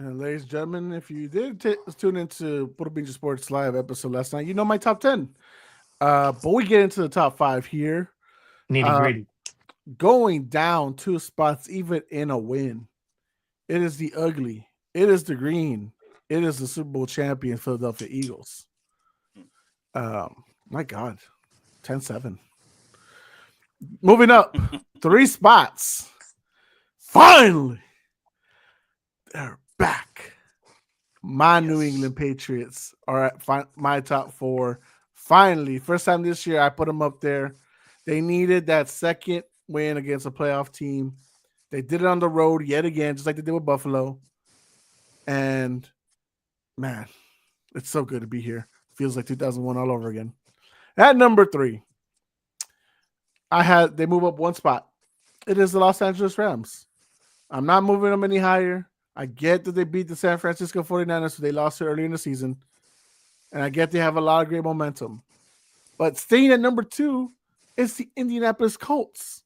And ladies and gentlemen, if you did tune into Puerto Beach Sports Live episode last night, you know my top 10. But we get into the top 5 here. Nitty gritty. Going down 2 spots, even in a win. It is the ugly. It is the green. It is the Super Bowl champion Philadelphia Eagles. My God. 10-7. Moving up 3 spots. Finally. They're back. My New England Patriots are at my top 4. Finally, first time this year, I put them up there. They needed that second win against a playoff team. They did it on the road yet again, just like they did with Buffalo. And Man, it's so good to be here. Feels like 2001 all over again. At number 3, they move up one spot. It is the Los Angeles Rams. I'm not moving them any higher. I get that they beat the San Francisco 49ers, so they lost it early in the season. And I get they have a lot of great momentum. But staying at number 2 is the Indianapolis Colts.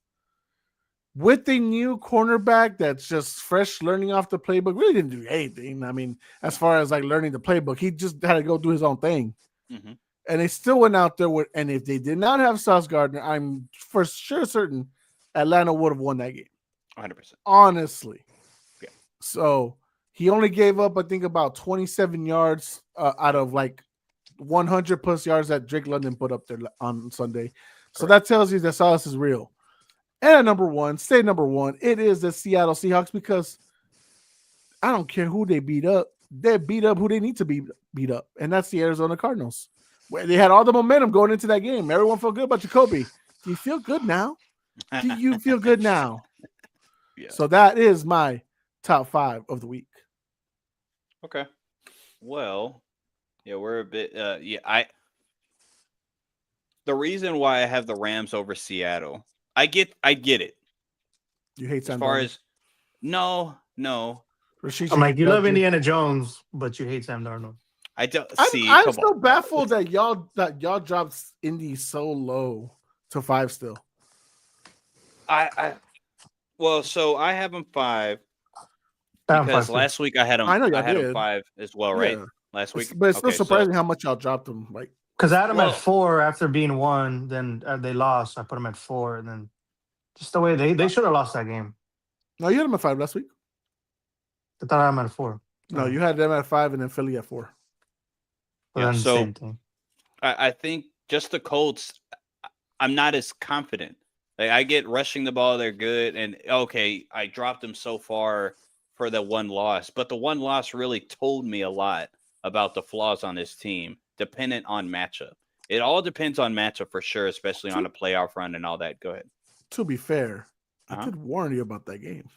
With a new cornerback that's just fresh learning off the playbook, really didn't do anything. I mean, as far as like learning the playbook, he just had to go do his own thing. Mm-hmm. And they still went out there with, and if they did not have Sauce Gardner, I'm for sure certain Atlanta would have won that game. 100%. Honestly. Yeah. So he only gave up, I think, about 27 yards out of like 100 plus yards that Drake London put up there on Sunday. So that tells you that Sauce is real. And at number 1, it is the Seattle Seahawks, because I don't care who they beat up. They beat up who they need to beat up, and that's the Arizona Cardinals. Where they had all the momentum going into that game. Everyone felt good about Jacoby. Do you feel good now? Do you feel good now? Yeah. So that is my top 5 of the week. Okay. Well, yeah, we're a bit. The reason why I have the Rams over Seattle, I get it. You hate As Sam far Darnold. as no, Rashid I'm like, you Shaheed love Jones. Indiana Jones, but you hate Sam Darnold. I don't see. I'm come still on. baffled that y'all dropped Indy so low to 5 still. So I have them 5 I'm because 5 last week I had them. I know y'all had them did. 5 as well, right? Yeah. Last week, But it's still Okay, so- surprising how much y'all dropped them. Like, because I had them Well- at 4 after being 1. Then they lost. I put them at 4, and then just the way they should have lost that game. no, you had them at 5 last week. I thought I had them at 4. No, you had them at 5 and then Philly at 4. But Yeah, then so- same thing. I think just the Colts, I'm not as confident. Like, I get rushing the ball, they're good, and okay, I dropped them so far for the one loss, but the one loss really told me a lot about the flaws on this team, dependent on matchup. It all depends on matchup for sure, especially on a playoff run and all that. Go ahead. To be fair, Uh-huh. I did warn you about that game.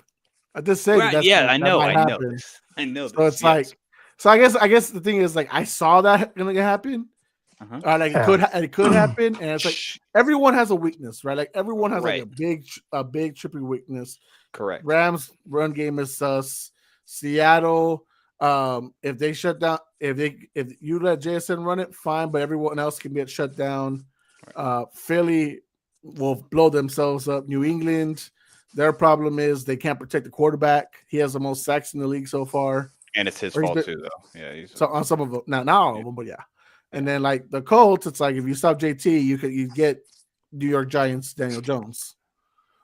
I did say Right, that's yeah, that I know might happen. this. I know So this. it's like, so I guess the thing is, like, I saw that gonna happen. Uh-huh. Like it could happen, and it's like everyone has a weakness, right? Like everyone has like a big trippy weakness. Correct. Rams run game is sus. Seattle, if they shut down, if you let JSN run it, fine, but everyone else can get shut down. Philly will blow themselves up. New England, their problem is they can't protect the quarterback. He has the most sacks in the league so far. And it's his Or he's fault been- too, though. Yeah, he's So on some of them, not all of them, but yeah. And then like the Colts, it's like if you stop JT, you get New York Giants Daniel Jones.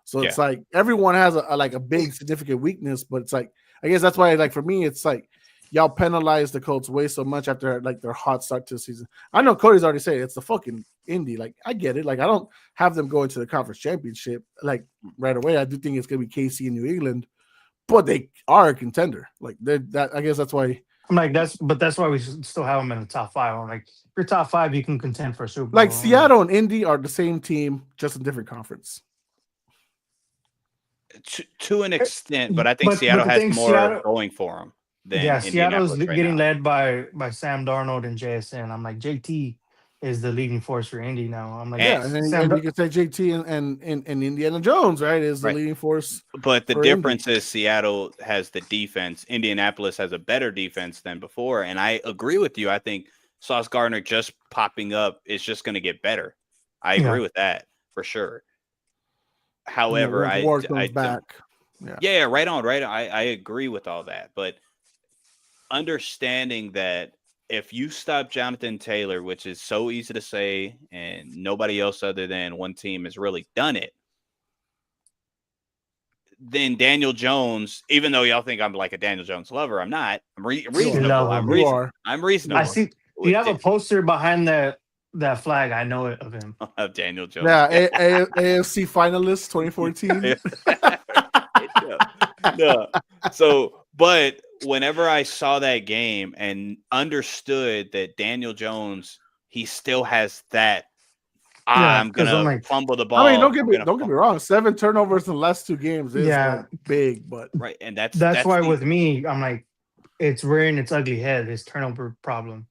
So it's like everyone has a big significant weakness, but it's like I guess that's why like for me it's like y'all penalize the Colts way so much after like their hot start to the season. I know Cody's already said it's the fucking Indy. Like I get it. Like I don't have them going to the conference championship like right away. I do think it's gonna be KC in New England, but they are a contender. Like that. I guess that's why. I'm like, that's why we still have them in the top 5. I'm like, if you're top 5, you can contend for a Super Bowl. Like Seattle and Indy are the same team, just in different conference. to an extent, but I think But Seattle the has thing, more Seattle- going for them than Yeah, Seattle's Indianapolis right getting now. led by Sam Darnold and JSN. I'm like, JT is the leading force for Indy now. I'm like, Yeah, and then Sam and you could say JT and Indiana Jones, right, is the Right. leading force. But the for Indy. difference is Seattle has the defense. Indianapolis has a better defense than before. And I agree with you. I think Sauce Gardner just popping up is just going to get better. I agree with that for sure. However, once I Ward comes don't- back. Yeah, right on, right on. I agree with all that. But understanding that if you stop Jonathan Taylor, which is so easy to say, and nobody else other than one team has really done it, then Daniel Jones, even though y'all think I'm like a Daniel Jones lover, I'm not. I'm reasonable. love I'm, him. You are. I'm reasonable. I see. with You have a it- poster behind that flag. I know it of him. of Daniel Jones. Yeah, AFC finalist 2014. No. So, but whenever I saw that game and understood that Daniel Jones, he still has that. Yeah, I'm 'cause gonna I'm like- fumble the ball. I mean, don't get I'm me gonna wrong. 7 turnovers in the last 2 games is Yeah. like big, but right, and that's That's why the- with me, I'm like, it's rearing its ugly head. This turnover problem.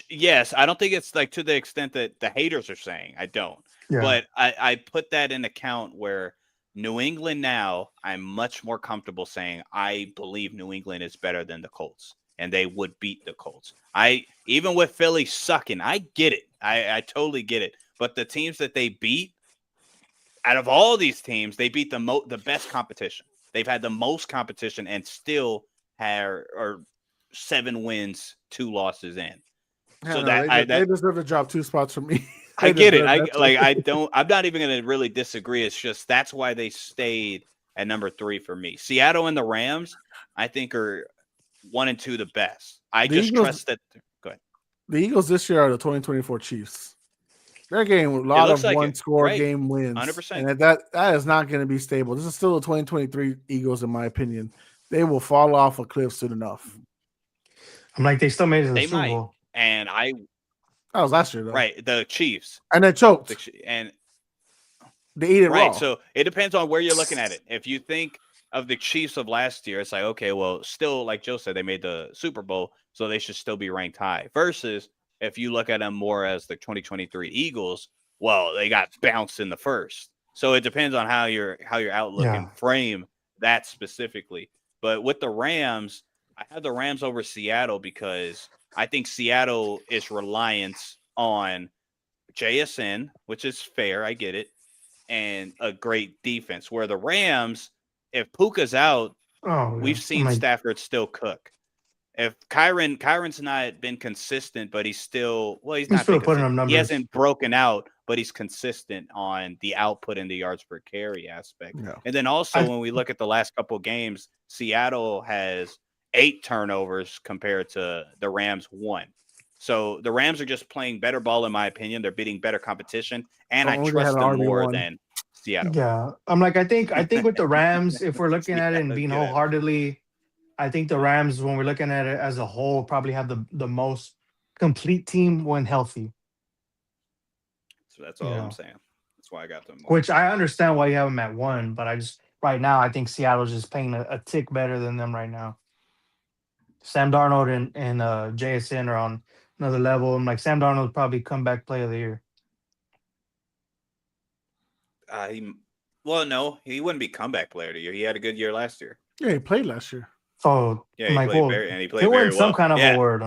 Yes, I don't think it's like to the extent that the haters are saying. I don't. Yeah. But I put that in account where New England now, I'm much more comfortable saying I believe New England is better than the Colts and they would beat the Colts. Even with Philly sucking, I get it. I totally get it. But the teams that they beat, out of all these teams, they beat the best competition. They've had the most competition and still are 7 wins, 2 losses in. So they deserve to drop 2 spots from me. I get it. I'm not even going to really disagree. It's just that's why they stayed at number 3 for me. Seattle and the Rams, I think, are 1 and 2 the best. Trust that. Go ahead. The Eagles this year are the 2024 Chiefs. They're getting a lot of one-score game wins. 100%. And that is not going to be stable. This is still the 2023 Eagles, in my opinion. They will fall off a cliff soon enough. I'm like, they still made it to the Super Bowl. And that was last year, though. Right, the Chiefs. And they choked. And they eat it raw. Right, so it depends on where you're looking at it. If you think of the Chiefs of last year, it's like, okay, well, still, like Joe said, they made the Super Bowl, so they should still be ranked high. Versus if you look at them more as the 2023 Eagles, well, they got bounced in the first. So it depends on how your outlook and frame that specifically. But with the Rams, I have the Rams over Seattle because I think Seattle is reliant on JSN, which is fair. I get it. And a great defense. Where the Rams, if Puka's out, we've seen Stafford still cook. If Kyron's not been consistent, but he's still he's not still putting up numbers. He hasn't broken out, but he's consistent on the output and the yards per carry aspect. Yeah. And then also when we look at the last couple of games, Seattle has 8 turnovers compared to the Rams 1. So the Rams are just playing better ball, in my opinion. They're beating better competition, and I trust them more than Seattle. Yeah, I'm like, I think with the Rams, if we're looking at it and being wholeheartedly, I think the Rams, when we're looking at it as a whole, probably have the most complete team when healthy. So that's all I'm saying. That's why I got them. Which I understand why you have them at 1, but right now I think Seattle's just playing a tick better than them right now. Sam Darnold and JSN are on another level. I'm like, Sam Darnold will probably comeback player of the year. No, he wouldn't be comeback player of the year. He had a good year last year. Yeah, he played last year. Oh, yeah, he played very well. There some kind of award.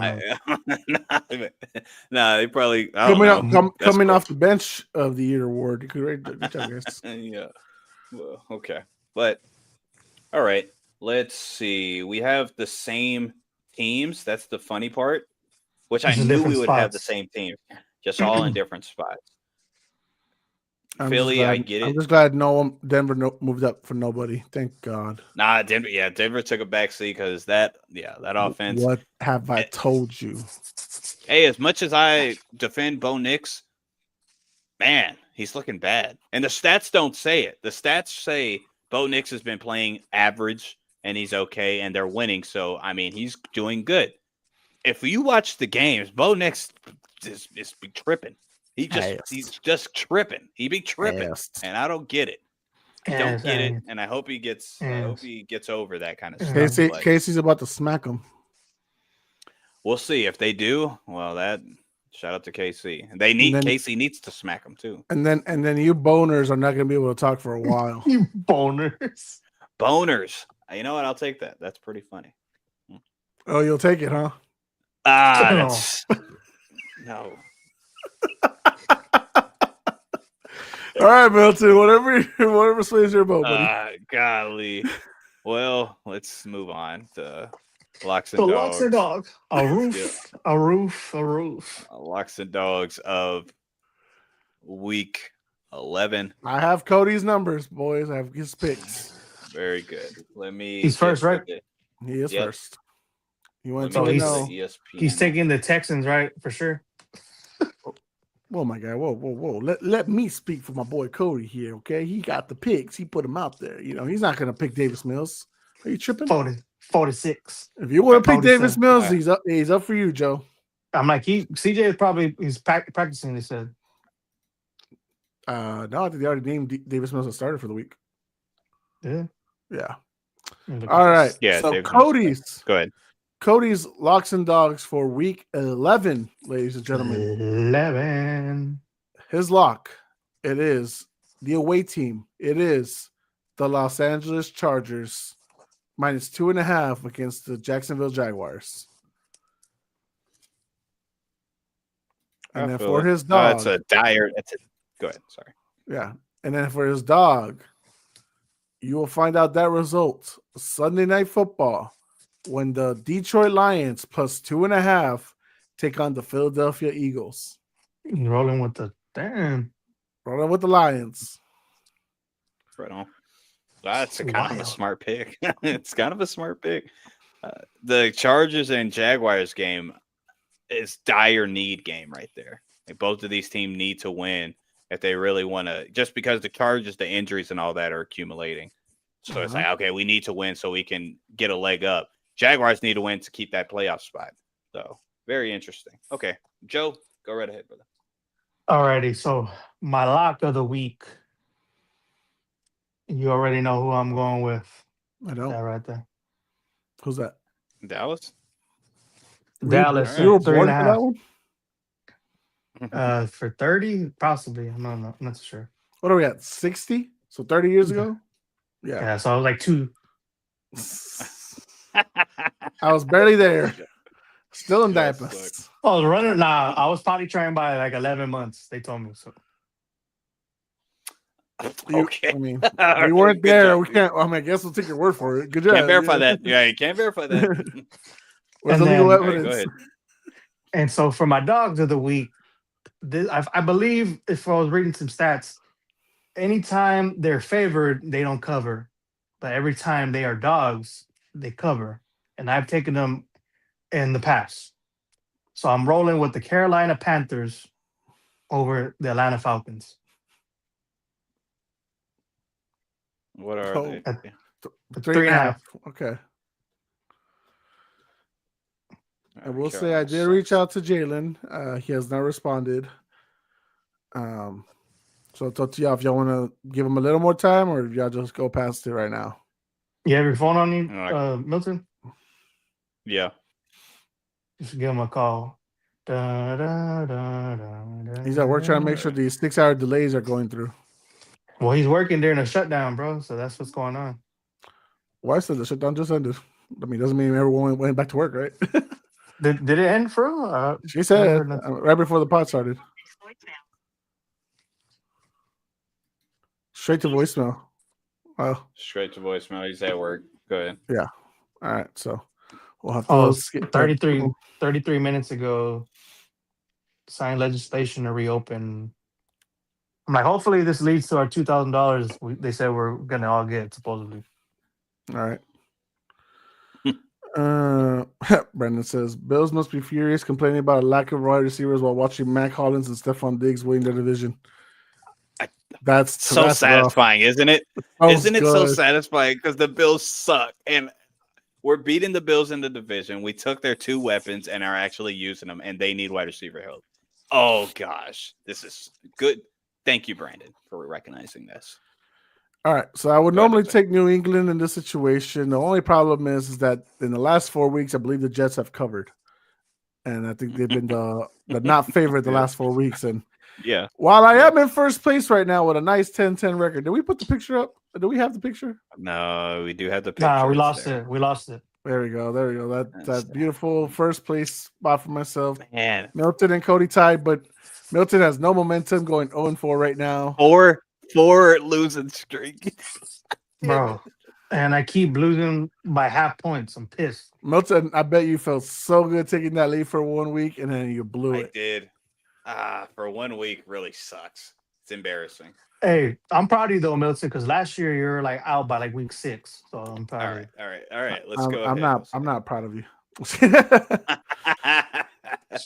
No, they probably coming off the bench of the year award. You could rate good job, guys. Yeah. Well, okay, but all right. Let's see. We have the same teams. That's the funny part. Which I knew we would have the same teams, just all in different spots. Philly, I get it. I'm just glad Denver moved up for nobody. Thank God. Nah, Denver took a backseat because that offense. What have I told you? Hey, as much as I defend Bo Nix, man, he's looking bad. And the stats don't say it. The stats say Bo Nix has been playing average and he's okay and they're winning. So, I mean, he's doing good. If you watch the games, Bo Nix is be tripping. He's just tripping. He be tripping, and I don't get it. Don't get it, and I hope he gets. I hope he gets over that kind of stuff. Casey's about to smack him. We'll see if they do. Well, that shout out to KC. Casey needs to smack him too. And then you boners are not going to be able to talk for a while. You boners. You know what? I'll take that. That's pretty funny. Oh, you'll take it, huh? No. All right, Milton. Whatever sways your boat, buddy. Golly. Well, let's move on to Locks and Dogs. Locks and Dogs. A roof. Locks and Dogs of week 11. I have Cody's numbers, boys. I have his picks. Very good. He's first, right? He is first. You want to know? He's taking the Texans, right? For sure. Oh my God! Whoa! Let me speak for my boy Cody here, okay? He got the picks. He put them out there. You know he's not gonna pick Davis Mills. Are you tripping? 46. If you want to pick Davis Mills, he's up for you, Joe. I'm like CJ is probably practicing. They said. No, I think they already named Davis Mills a starter for the week. Yeah. Yeah. Look All at right. this. Yeah, So Dave's gonna start. Go ahead. Cody's locks and dogs for week 11, ladies and gentlemen. 11. His lock. It is the away team. It is the Los Angeles Chargers minus 2.5 against the Jacksonville Jaguars. And then for his dog, That's a dire. Go ahead. Sorry. yeah. And then for his dog, you will find out that result Sunday Night Football when the Detroit Lions plus 2.5 take on the Philadelphia Eagles. Rolling with the damn. Rolling with the Lions. Right on. That's kind of a Wild. smart pick. It's kind of a smart pick. The Chargers and Jaguars game is dire need game right there. Like, both of these teams need to win if they really want to. Just because the Chargers, the injuries and all that are accumulating, so it's like, okay, we need to win so we can get a leg up. Jaguars need to win to keep that playoff spot. So very interesting. Okay, Joe, go right ahead, brother. Alrighty, so my lock of the week. You already know who I'm going with. I That don't. right there. Who's that? Dallas. Dallas. You were at 3.5. born for that one? For 30, possibly. I'm not sure. What are we at? 60? So 30 years ago? Yeah. Yeah, so I was like 2. I was barely there. Still in Yes, diapers. I was running. Nah, I was potty trained by like 11 months. They told me so. Okay. I mean, All we weren't good there. job, We dude. can't. I mean, I guess we'll take your word for it. Good job. Can't verify that. Yeah, you can't verify that. Where's And the legal then- All right, evidence? go ahead. And so for my dogs of the week, I believe if I was reading some stats, anytime they're favored, they don't cover. But every time they are dogs, they cover. And I've taken them in the past. So I'm rolling with the Carolina Panthers over the Atlanta Falcons. What are Oh, they? at- Yeah. 3.5. Okay. I will say I did reach out to Jalen. He has not responded. So it's up to y'all if y'all want to give him a little more time or if y'all just go past it right now. You have your phone on you, No, Milton? Yeah. Just give him a call. Da, da, da, da, da, He's at work trying to make sure these 6-hour delays are going through. Well, he's working during a shutdown, bro. So that's what's going on. Why said the shutdown just ended? I mean, doesn't mean everyone went back to work, right? Did it end for real? She said heard nothing. right before the pod started. Straight to voicemail. Oh, Straight to voicemail. He's at work. Go ahead. all right. So we'll have to. Oh, skip that. 33 minutes ago, signed legislation to reopen. I'm like, hopefully this leads to our $2,000 they said we're going to all get, supposedly. All right. Brandon says Bills must be furious, complaining about a lack of wide receivers while watching Mac Hollins and Stephon Diggs win their division. That's So rough. satisfying, isn't it? That was Isn't it so good. satisfying? Because the Bills suck. And we're beating the Bills in the division. We took their 2 weapons and are actually using them, and they need wide receiver help. Oh, gosh. This is good. Thank you, Brandon, for recognizing this. All right, so I would Go ahead, normally Jose. take New England in this situation. The only problem is that in the last 4 weeks, I believe the Jets have covered, and I think they've been the not favorite the Yeah. last 4 weeks. And Yeah. while I am in first place right now with a nice 10-10 record, did we put the picture up? Do we have the picture? No, we do have the picture. Nah, we It's lost there. it. We lost it. There we go. There we go. That's That beautiful first place spot for myself. Man. Milton and Cody tied, but Milton has no momentum, going 0-4 right now. 4 losing streak. Bro. And I keep losing by half points. I'm pissed. Milton, I bet you felt so good taking that lead for 1 week, and then you blew I it. did. For 1 week really sucks. It's embarrassing. Hey, I'm proud of you though, Milton, because last year you were like out by like week 6. So I'm proud of you. All right. Let's go. I'm ahead. not proud of you.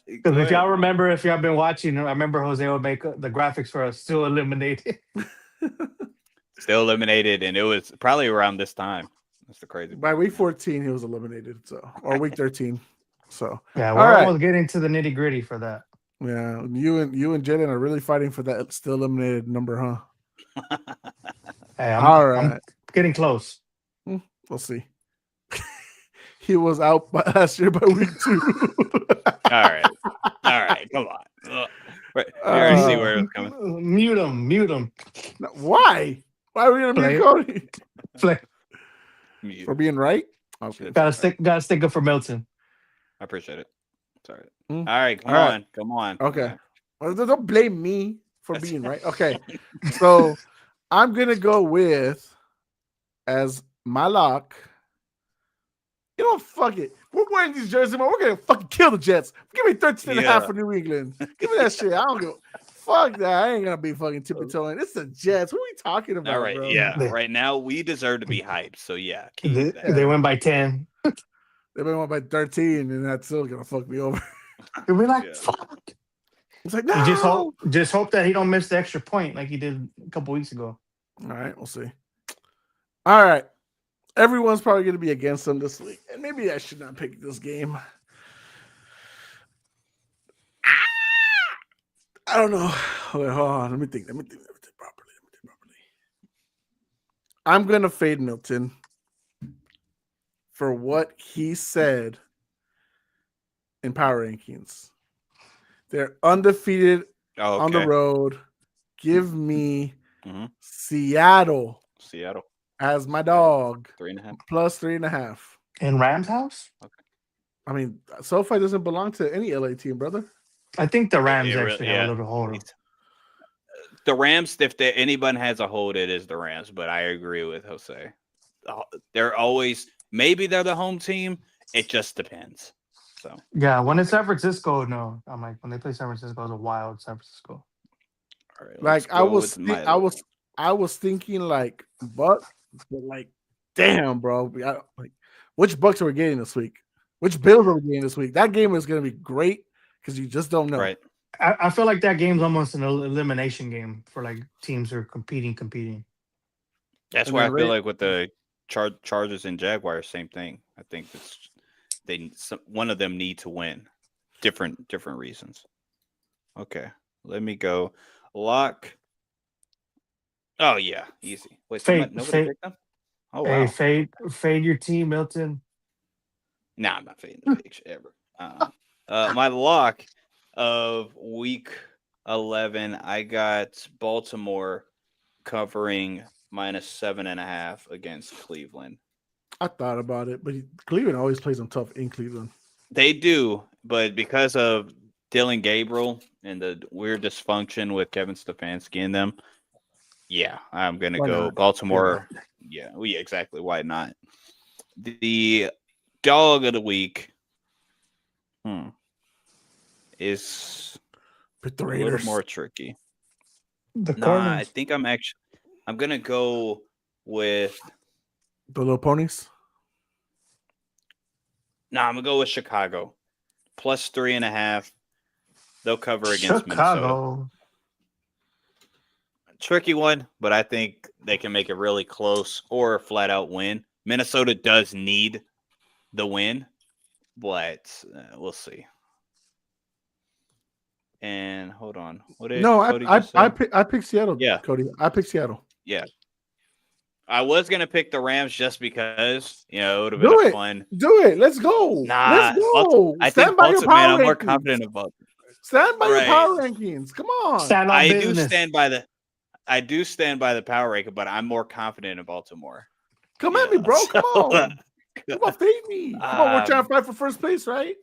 Because if y'all remember, if y'all been watching, I remember Jose would make the graphics for us still eliminated. Still eliminated, and it was probably around this time. That's the crazy. By week 14, he was eliminated. So, or week 13. So, Yeah, All we're right. almost getting to the nitty gritty for that. yeah, you and Jaden are really fighting for that still eliminated number, huh? Hey, All I'm right. getting close. We'll see. He was out last year by week 2. All right, come on. Ugh. Right, we already see where it's coming. Mute him. No, why? Why are we gonna Play mute it. Cody Play. Mute. for being right? Okay. Gotta stick up for Milton. I appreciate it. Sorry. Mm. All right, come All right. on, come on. Okay. Well, don't blame me for being right. Okay. So I'm gonna go with as my lock. You know, fuck it. We're wearing these jerseys, man. We're gonna fucking kill the Jets. Give me 13.5 Yeah. for New England. Give me that shit. I don't go. Fuck that. I ain't gonna be fucking tippy toeing. It's the Jets. What are we talking about? All right, bro? yeah. They- Right now, we deserve to be hyped. So yeah, keep They, that. they win by 10. They went by 13, and that's still gonna fuck me over. We're like, Yeah. fuck. It's like, no. You just hope that he don't miss the extra point like he did a couple weeks ago. All right, we'll see. All right. Everyone's probably going to be against them this week. And maybe I should not pick this game. I don't know. Wait, hold on. Let me think properly. I'm going to fade Milton for what he said in power rankings. They're undefeated Oh, on the okay. road. Give me Mhm. Seattle Seattle as my dog. 3.5. Plus 3.5. In Rams house? I mean, SoFi doesn't belong to any LA team, brother. I think the Rams It really- actually have a little hold. The Rams, if anyone has a hold, it is the Rams. But I agree with Jose. They're always maybe they're the home team. It just depends. So Yeah, when it's San Francisco, no. I'm like, when they play San Francisco, it's a wild San Francisco. all right, Like let's I go was, with my I was thinking like Bucks, but like, damn, bro, like, which Bucks are we getting this week? Which Bills are we getting this week? That game is going to be great because you just don't know. right. I feel like that game's almost an elimination game for like teams who are competing. That's And why I then feel Ra- like with the Chargers and Jaguars, same thing. I think it's one of them need to win, different reasons. Okay, let me go lock. Oh yeah, easy. Wait, nobody picked them. Oh wow. Hey, fade your team, Milton. Nah, I'm not fading the page ever. My lock of week 11, I got Baltimore covering -7.5 against Cleveland. I thought about it, but Cleveland always plays them tough in Cleveland. They do, but because of Dylan Gabriel and the weird dysfunction with Kevin Stefanski and them, yeah, I'm gonna Why go not? Baltimore. Yeah, exactly. Why not? The dog of the week is Pick the a little Raiders. more tricky. The Nah, I Cardinals. think I'm gonna go with The Little Ponies. I'm gonna go with Chicago. Plus 3.5. They'll cover against Minnesota. Chicago. Tricky one, but I think they can make it really close or a flat out win. Minnesota does need the win, but we'll see. And hold on, what did No, Cody I just say? picked Seattle. Yeah. Cody. I picked Seattle. Yeah, I was gonna pick the Rams just because it would have been Do a it. fun. Do it. Let's go. Nah, Let's go. I Stand think by your Baltimore, man, power I'm more rankings. confident about. Stand by your Right. power rankings. Come on. Stand on I business. do stand by the power ranking, but I'm more confident in Baltimore. Come at me, bro. Come on. Come on, fade me. Come on, we're trying to fight for first place, right?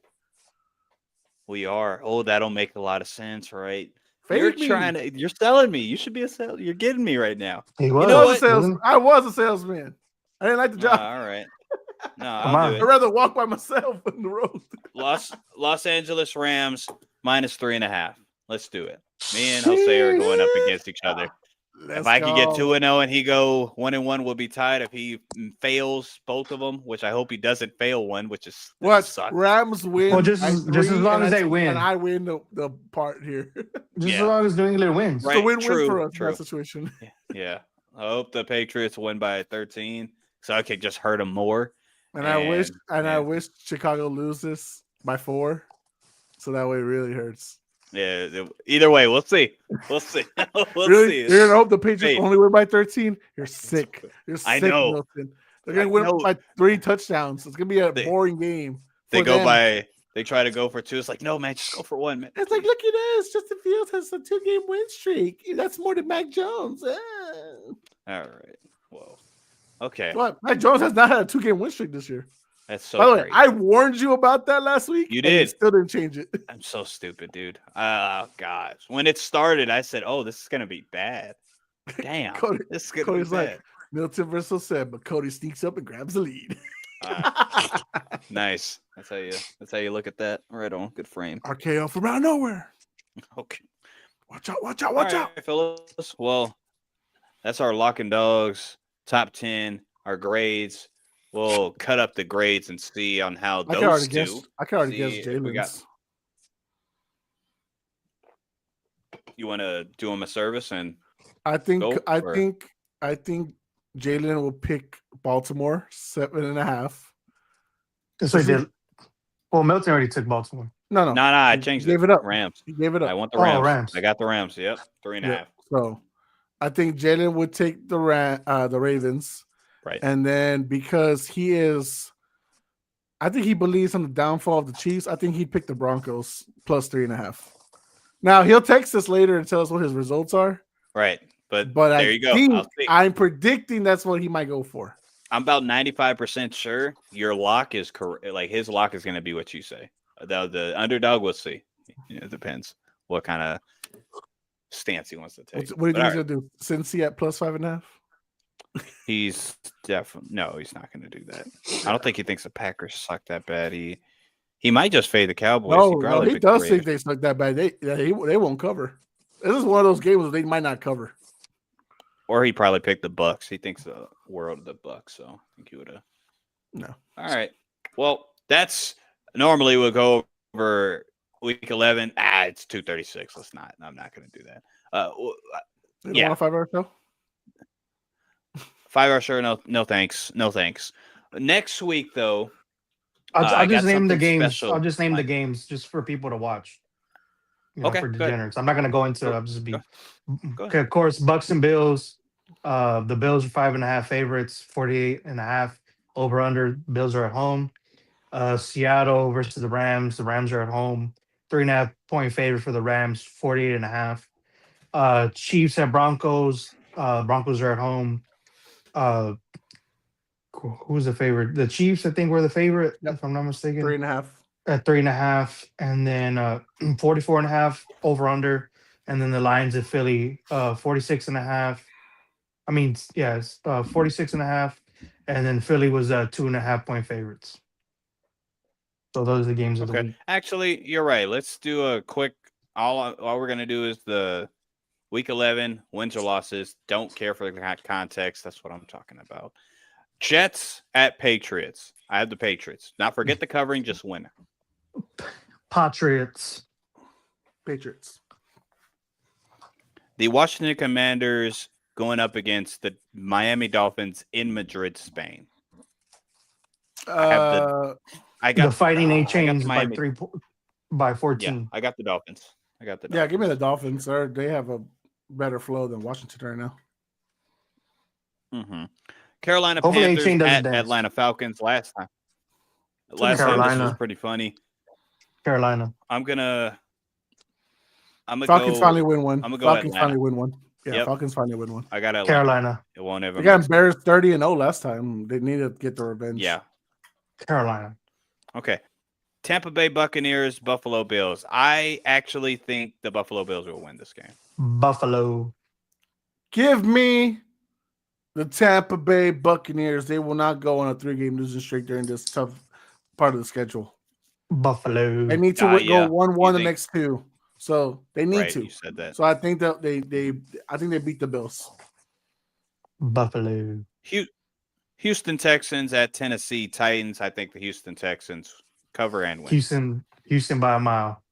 We are. Oh, that'll make a lot of sense, right? Fade me. You're selling me. You should be a sell. You're getting me right now. He I was. was a wasn't I was a salesman. I didn't like the job. All right. No, Come I'll on. do I'd it. rather walk by myself on the road. Los Angeles Rams -3.5. Let's do it. Me and Jose are going up against each other. If I can get 2-0 and he go 1-1, we'll be tied. If he fails both of them, which I hope he doesn't fail one, which is What? sucks. Rams win. Well, just by as- just as 3, long and as I- they win. And I win the part here. Just Yeah. as long as New England wins. It's a Right, win-win true, for us in true. that situation. Yeah. I hope the Patriots win by 13, so I could just hurt them more. And I wish Yeah. Chicago loses by 4. So that way it really hurts. Yeah. Either way, we'll see. We'll see. We'll Really? see. You're gonna hope the Patriots Hey. only win by 13? You're sick. You're I sick, know. Milton. They're gonna win No. by 3 touchdowns. It's gonna be a They- boring game. They for go them. by. They try to go for 2. It's like, no, man, just go for 1, man. It's like, look at this. Justin Fields has a 2-game win streak. That's more than Mac Jones. All right. Whoa. Okay. What? Mac Jones has not had a 2-game win streak this year. That's so By the way, crazy. I warned you about that last week. You and you did. still didn't change it. I'm so stupid, dude. Oh, gosh. When it started, I said, oh, this is going to be bad. Damn. Cody- This is going to Cody's be like, bad. Milton Verso said, but Cody sneaks up and grabs the lead. Nice. That's how you look at that. Right on. Good frame. RKO from out of nowhere. Okay. Watch out, watch out, All watch out. right, fellas. Well, that's our lock and dogs, top 10, our grades. We'll cut up the grades and see on how I can those already two. guess. I can already See guess if we got- Jalen's. You want to do them a service and I think. Go I for it. think. I think Jalen will pick Baltimore 7.5. So he did. Well, Milton already took Baltimore. No, no, I he changed gave it. it up. Rams. He gave it up. I want the Oh, Rams. Rams. I got the Rams. Yep, 3.5. Yeah. So, I think Jalen would take the Ravens, Right. and then because I think he believes in the downfall of the Chiefs. I think he'd pick the Broncos plus 3.5. Now he'll text us later and tell us what his results are. Right. But But there I you go. think I'll see. I'm predicting that's what he might go for. I'm about 95% sure your lock is correct. Like his lock is going to be what you say. The underdog, we'll see. It depends what kind of stance he wants to take. What do you But think all he's right, gonna do? Cincy at plus 5.5? he's definitely he's not going to do that. I don't think he thinks the Packers suck that bad. He might just fade the Cowboys. No, he picked the does think Ravens. they suck that bad. They won't cover. This is one of those games where they might not cover. Or he probably picked the Bucks. He thinks the world of the Bucks, so I think he would have. No. All right. Well, that's normally we'll go over week 11. It's 2:36. Let's not. I'm not going to do that. They don't Yeah. want a 5-hour show? 5-hour sure. No thanks. No thanks. Next week though, I I'll got just name the something games. special. I'll just name the Like- games just for people to watch. You know, Okay, for go ahead. degenerates. I'm not gonna go into. Go- I'll just be. go ahead. Okay, of course, Bucks and Bills. The Bills are 5.5 favorites. 48.5 over under. Bills are at home. Seattle versus the Rams. The Rams are at home. 3.5 point favorite for the Rams. 48.5. Chiefs at Broncos. Broncos are at home. Who's the favorite? The Chiefs, I think, were the favorite, if I'm not mistaken. 3.5. At 3.5, and then 44.5 over under, and then the Lions at Philly 46.5. I mean, yes, 46.5, and then Philly was 2.5 point favorites. So those are the games of the Okay. week. Actually, you're right. Let's do a quick. All we're gonna do is the week 11 wins or losses. Don't care for the context. That's what I'm talking about. Jets at Patriots. I have the Patriots. Not forget the covering, just win. Patriots. Patriots. The Washington Commanders going up against the Miami Dolphins in Madrid, Spain. Uh, I got The Fighting I A got Chains the by Miami. by Yeah, 14. I got the Dolphins. yeah, give me the Dolphins. They have a better flow than Washington right now. Mm-hmm. Carolina Hopefully Panthers A-Chain doesn't at dance. Atlanta Falcons last time. Last time this was Carolina. pretty funny. Carolina. I'm gonna Falcons go. finally win one. I'm gonna go Falcons Atlanta. finally win one. Yeah, Yep. Falcons finally win one. I got Atlanta. Carolina. It won't ever. They got mix. embarrassed 30-0 last time. They need to get the revenge. Yeah. Carolina. Okay. Tampa Bay Buccaneers, Buffalo Bills. I actually think the Buffalo Bills will win this game. Buffalo. Give me the Tampa Bay Buccaneers. They will not go on a 3-game losing streak during this tough part of the schedule. Buffalo. They need to yeah. go 1-1 the think- next two. So they need Right, to. you said that. So I think that they beat the Bills. Buffalo. Houston Texans at Tennessee Titans. I think the Houston Texans cover and win. Houston by a mile.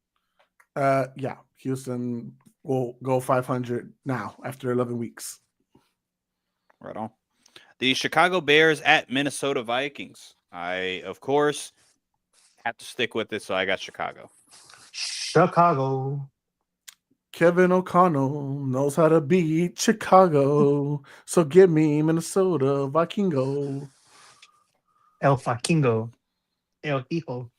Yeah, Houston will go 500 now after 11 weeks. Right on. The Chicago Bears at Minnesota Vikings. I, of course, have to stick with it, so I got Chicago. Chicago. Kevin O'Connell knows how to beat Chicago. So give me Minnesota Vikingo. El Fakingo. El Hijo.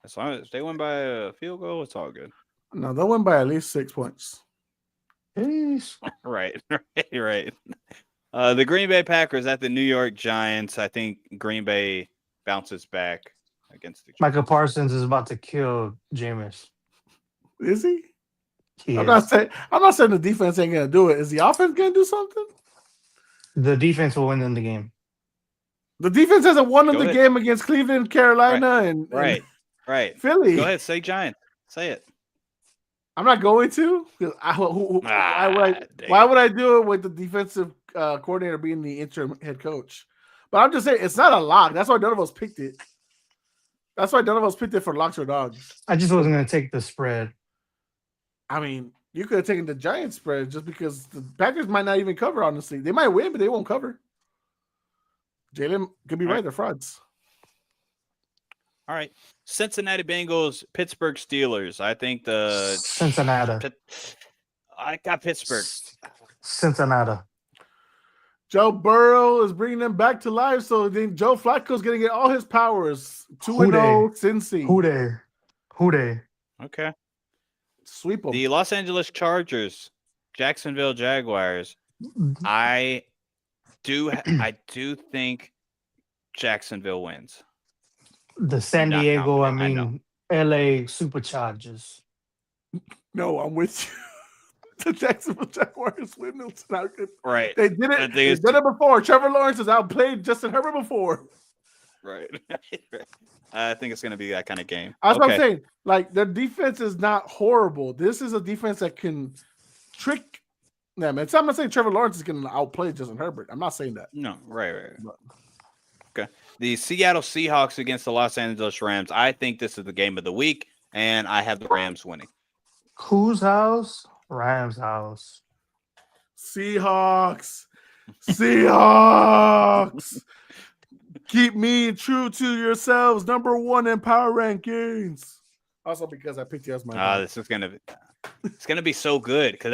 As long as they win by a field goal, it's all good. No, they'll win by at least 6 points. Jeez. Right, right. The Green Bay Packers at the New York Giants. I think Green Bay bounces back against the Giants. Michael Parsons is about to kill Jameis. Is he? He I'm is. not saying the defense ain't gonna do it. Is the offense gonna do something? The defense will win in the game. The defense hasn't won in Go the ahead. game against Cleveland, Carolina, and Right. Philly. Go ahead, say Giants. Say it. I'm not going to. 'Cause why would I do it with the defensive coordinator being the interim head coach? But I'm just saying it's not a lock. That's why none of us picked it. That's why none of us picked it for locks or dogs. I just wasn't going to take the spread. I mean, you could have taken the Giants spread just because the Packers might not even cover, honestly. They might win, but they won't cover. Jalen could be All right. right. They're frauds. All right. Cincinnati Bengals, Pittsburgh Steelers. I think the Cincinnati. I got Pittsburgh. Cincinnati. Joe Burrow is bringing them back to life, so then Joe Flacco's going to get all his powers. 2-0, Cincy. Who they? Okay. Sweep them. The Los Angeles Chargers, Jacksonville Jaguars. I do think Jacksonville wins. The San Not Diego, confident, LA Superchargers. No, I'm with you. The Jacksonville Jaguars win. It's not good. Right. They did I it. think They it's did it before. Trevor Lawrence has outplayed Justin Herbert before. Right. I think it's going to be that kind of game. That's what I'm saying. Like, their defense is not horrible. This is a defense that can trick them. And so I'm not saying Trevor Lawrence is going to outplay Justin Herbert. I'm not saying that. No, right. Okay. The Seattle Seahawks against the Los Angeles Rams. I think this is the game of the week, and I have the Rams winning. Whose house? Rams house. Seahawks. Keep me true to yourselves. Number 1 in power rankings. Also because I picked you as my This is gonna be so good because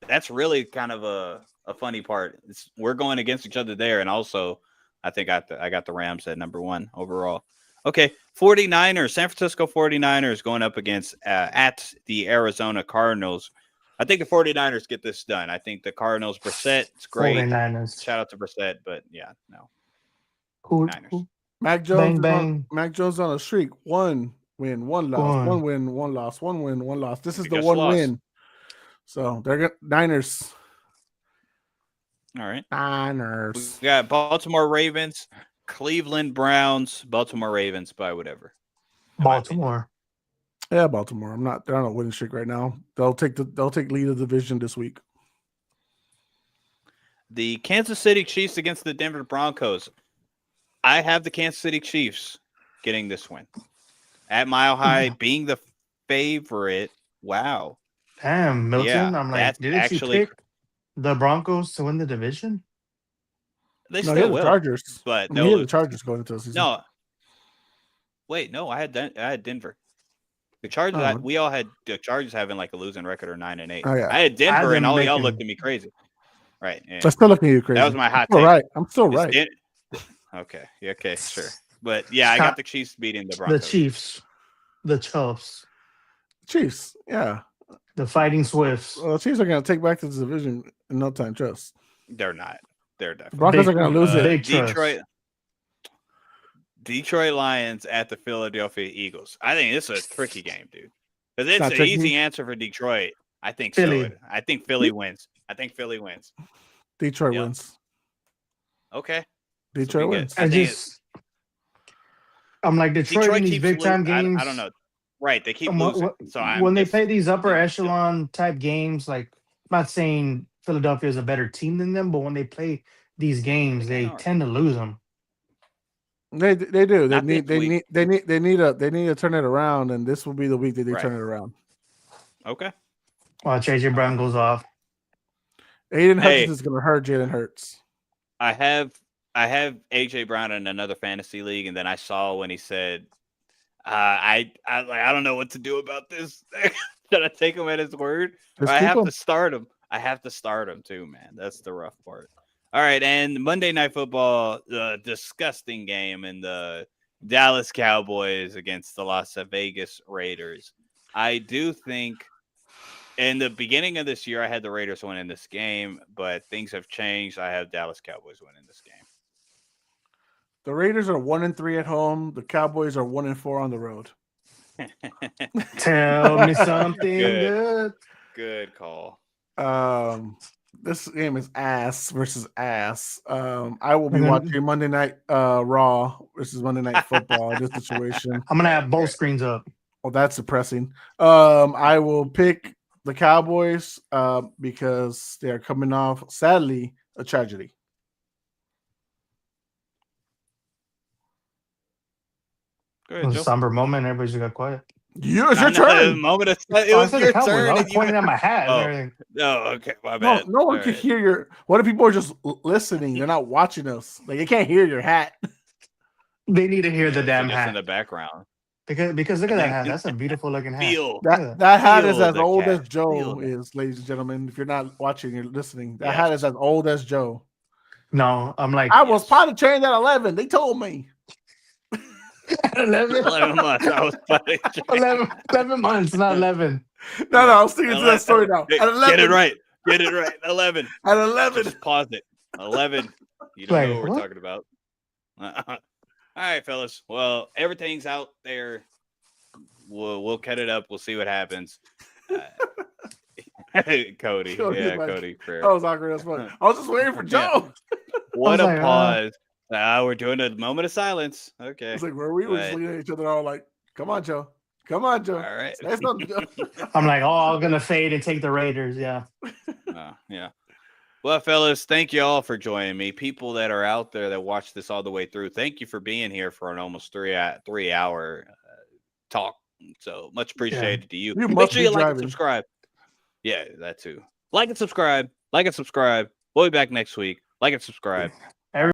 that's really kind of a funny part. We're going against each other there, and also I think I got the Rams at number 1 overall. Okay, 49ers, San Francisco 49ers going up against at the Arizona Cardinals. I think the 49ers get this done. I think the Cardinals, Brissett, it's great. 49ers. Shout out to Brissett, but yeah, no. Who? Niners. Mac Jones. Bang. Mac Jones on a streak. 1 win, 1 loss. One. 1 win, 1 loss. 1 win, 1 loss. This is We the just 1 lost. win. So they're Niners. All right. Niners. We got Baltimore Ravens, Cleveland Browns, Baltimore Ravens by whatever. Baltimore. Yeah, Baltimore. They're on a winning streak right now. They'll take lead of the division this week. The Kansas City Chiefs against the Denver Broncos. I have the Kansas City Chiefs getting this win. At Mile High, being the favorite. Wow. Damn, Milton. Yeah, I'm like, that's didn't actually- you pick the Broncos to win the division? They No, still he had the will. Chargers. But He no, had the Chargers going into the season. no. Wait, no, I had Denver. The Chargers, Oh. we all had the Chargers having like a losing record or 9-8. Oh, yeah. I had Denver, and them all y'all making- looked at me crazy. Right. Yeah. I'm still looking at you crazy. That was my hot I'm still take. right. I'm still It's right. Okay. Okay. Sure. But yeah, I got the Chiefs beating the The Broncos. Chiefs. The Chuffs. Chiefs. Yeah. The Fighting Swifts. Well, the Chiefs are going to take back this division in no time. Trust. They're not. They're The definitely. Broncos are going to lose it. Big trust. Detroit Lions at the Philadelphia Eagles. I think this is a tricky game, dude. Because it's Not an tricky? easy answer for Detroit. I think Philly. so. I think Philly wins. Detroit Yep. wins. Okay. Detroit we good. wins. I think I'm like Detroit in these keeps big time losing. games. I don't know. Right. They keep Um, losing. So when they just- play these upper yeah, echelon type games, like I'm not saying Philadelphia is a better team than them, but when they play these games, They they are. tend to lose them. They do. They Not need this week. they need to turn it around, and this will be the week that they Right. turn it around. Okay. While JJ Brown goes off. Aiden Hey. Hutchinson is going to hurt Jalen Hurts. I have AJ Brown in another fantasy league, and then I saw when he said, I don't know what to do about this. Should I take him at his word? Just I keep have him. to start him. I have to start him too, man. That's the rough part. All right, and Monday Night Football, the disgusting game in the Dallas Cowboys against the Las Vegas Raiders. I do think in the beginning of this year, I had the Raiders winning this game, but things have changed. I have Dallas Cowboys winning this game. The Raiders are 1-3 at home. The Cowboys are 1-4 on the road. Tell me something Good. good. Good call. This game is ass versus ass. I will be watching Monday Night Raw versus Monday Night Football in this situation. I'm gonna have both screens up. Oh, that's depressing. I will pick the Cowboys because they are coming off, sadly, a tragedy. Go It ahead, was a Joe. somber moment. Everybody just got quiet. It's I your know, turn. the moment it I was said your the Cowboys. turn. I was and you pointing went- at my hat Oh. and everything. Oh, okay. My No, bad. no one All can right. hear your. What if people are just listening? They're not watching us. Like they can't hear your hat. They need to hear the Yeah, damn just in hat. the background. Because look at And that then hat. That's a beautiful looking hat. Feel. Look at that. That hat is Feel as the old cat. as Joe Feel that. is, ladies and gentlemen. If you're not watching, you're listening. That Yes. hat is as old as Joe. No, I'm like I was Yes. potty trained at 11. They told me. 11, 11 months. I was funny. 11 months, not 11. No, I was thinking to that story now. At 11. Get it right. Get it right. 11. At 11. Just pause it. 11. You don't Wait, know what we're what? talking about. All right, fellas. Well, everything's out there. We'll cut it up. We'll see what happens. Cody. Cody, Yeah, like- Cody. Prayer. That was awkward as fuck. I was just waiting for Joe. What a I was like, pause. We're doing a moment of silence. Okay. It's like where we were just Right. looking at each other, all like, "Come on, Joe. Come on, Joe. All right. Say something, Joe." I'm like, oh, I'm gonna fade and take the Raiders. Yeah. Yeah. Well, fellas, thank you all for joining me. People that are out there that watch this all the way through, thank you for being here for an almost 3-hour talk. So much appreciated to you. You Make must sure be you like and driving. subscribe. Yeah, that too. Like and subscribe. Like and subscribe. We'll be back next week. Like and subscribe.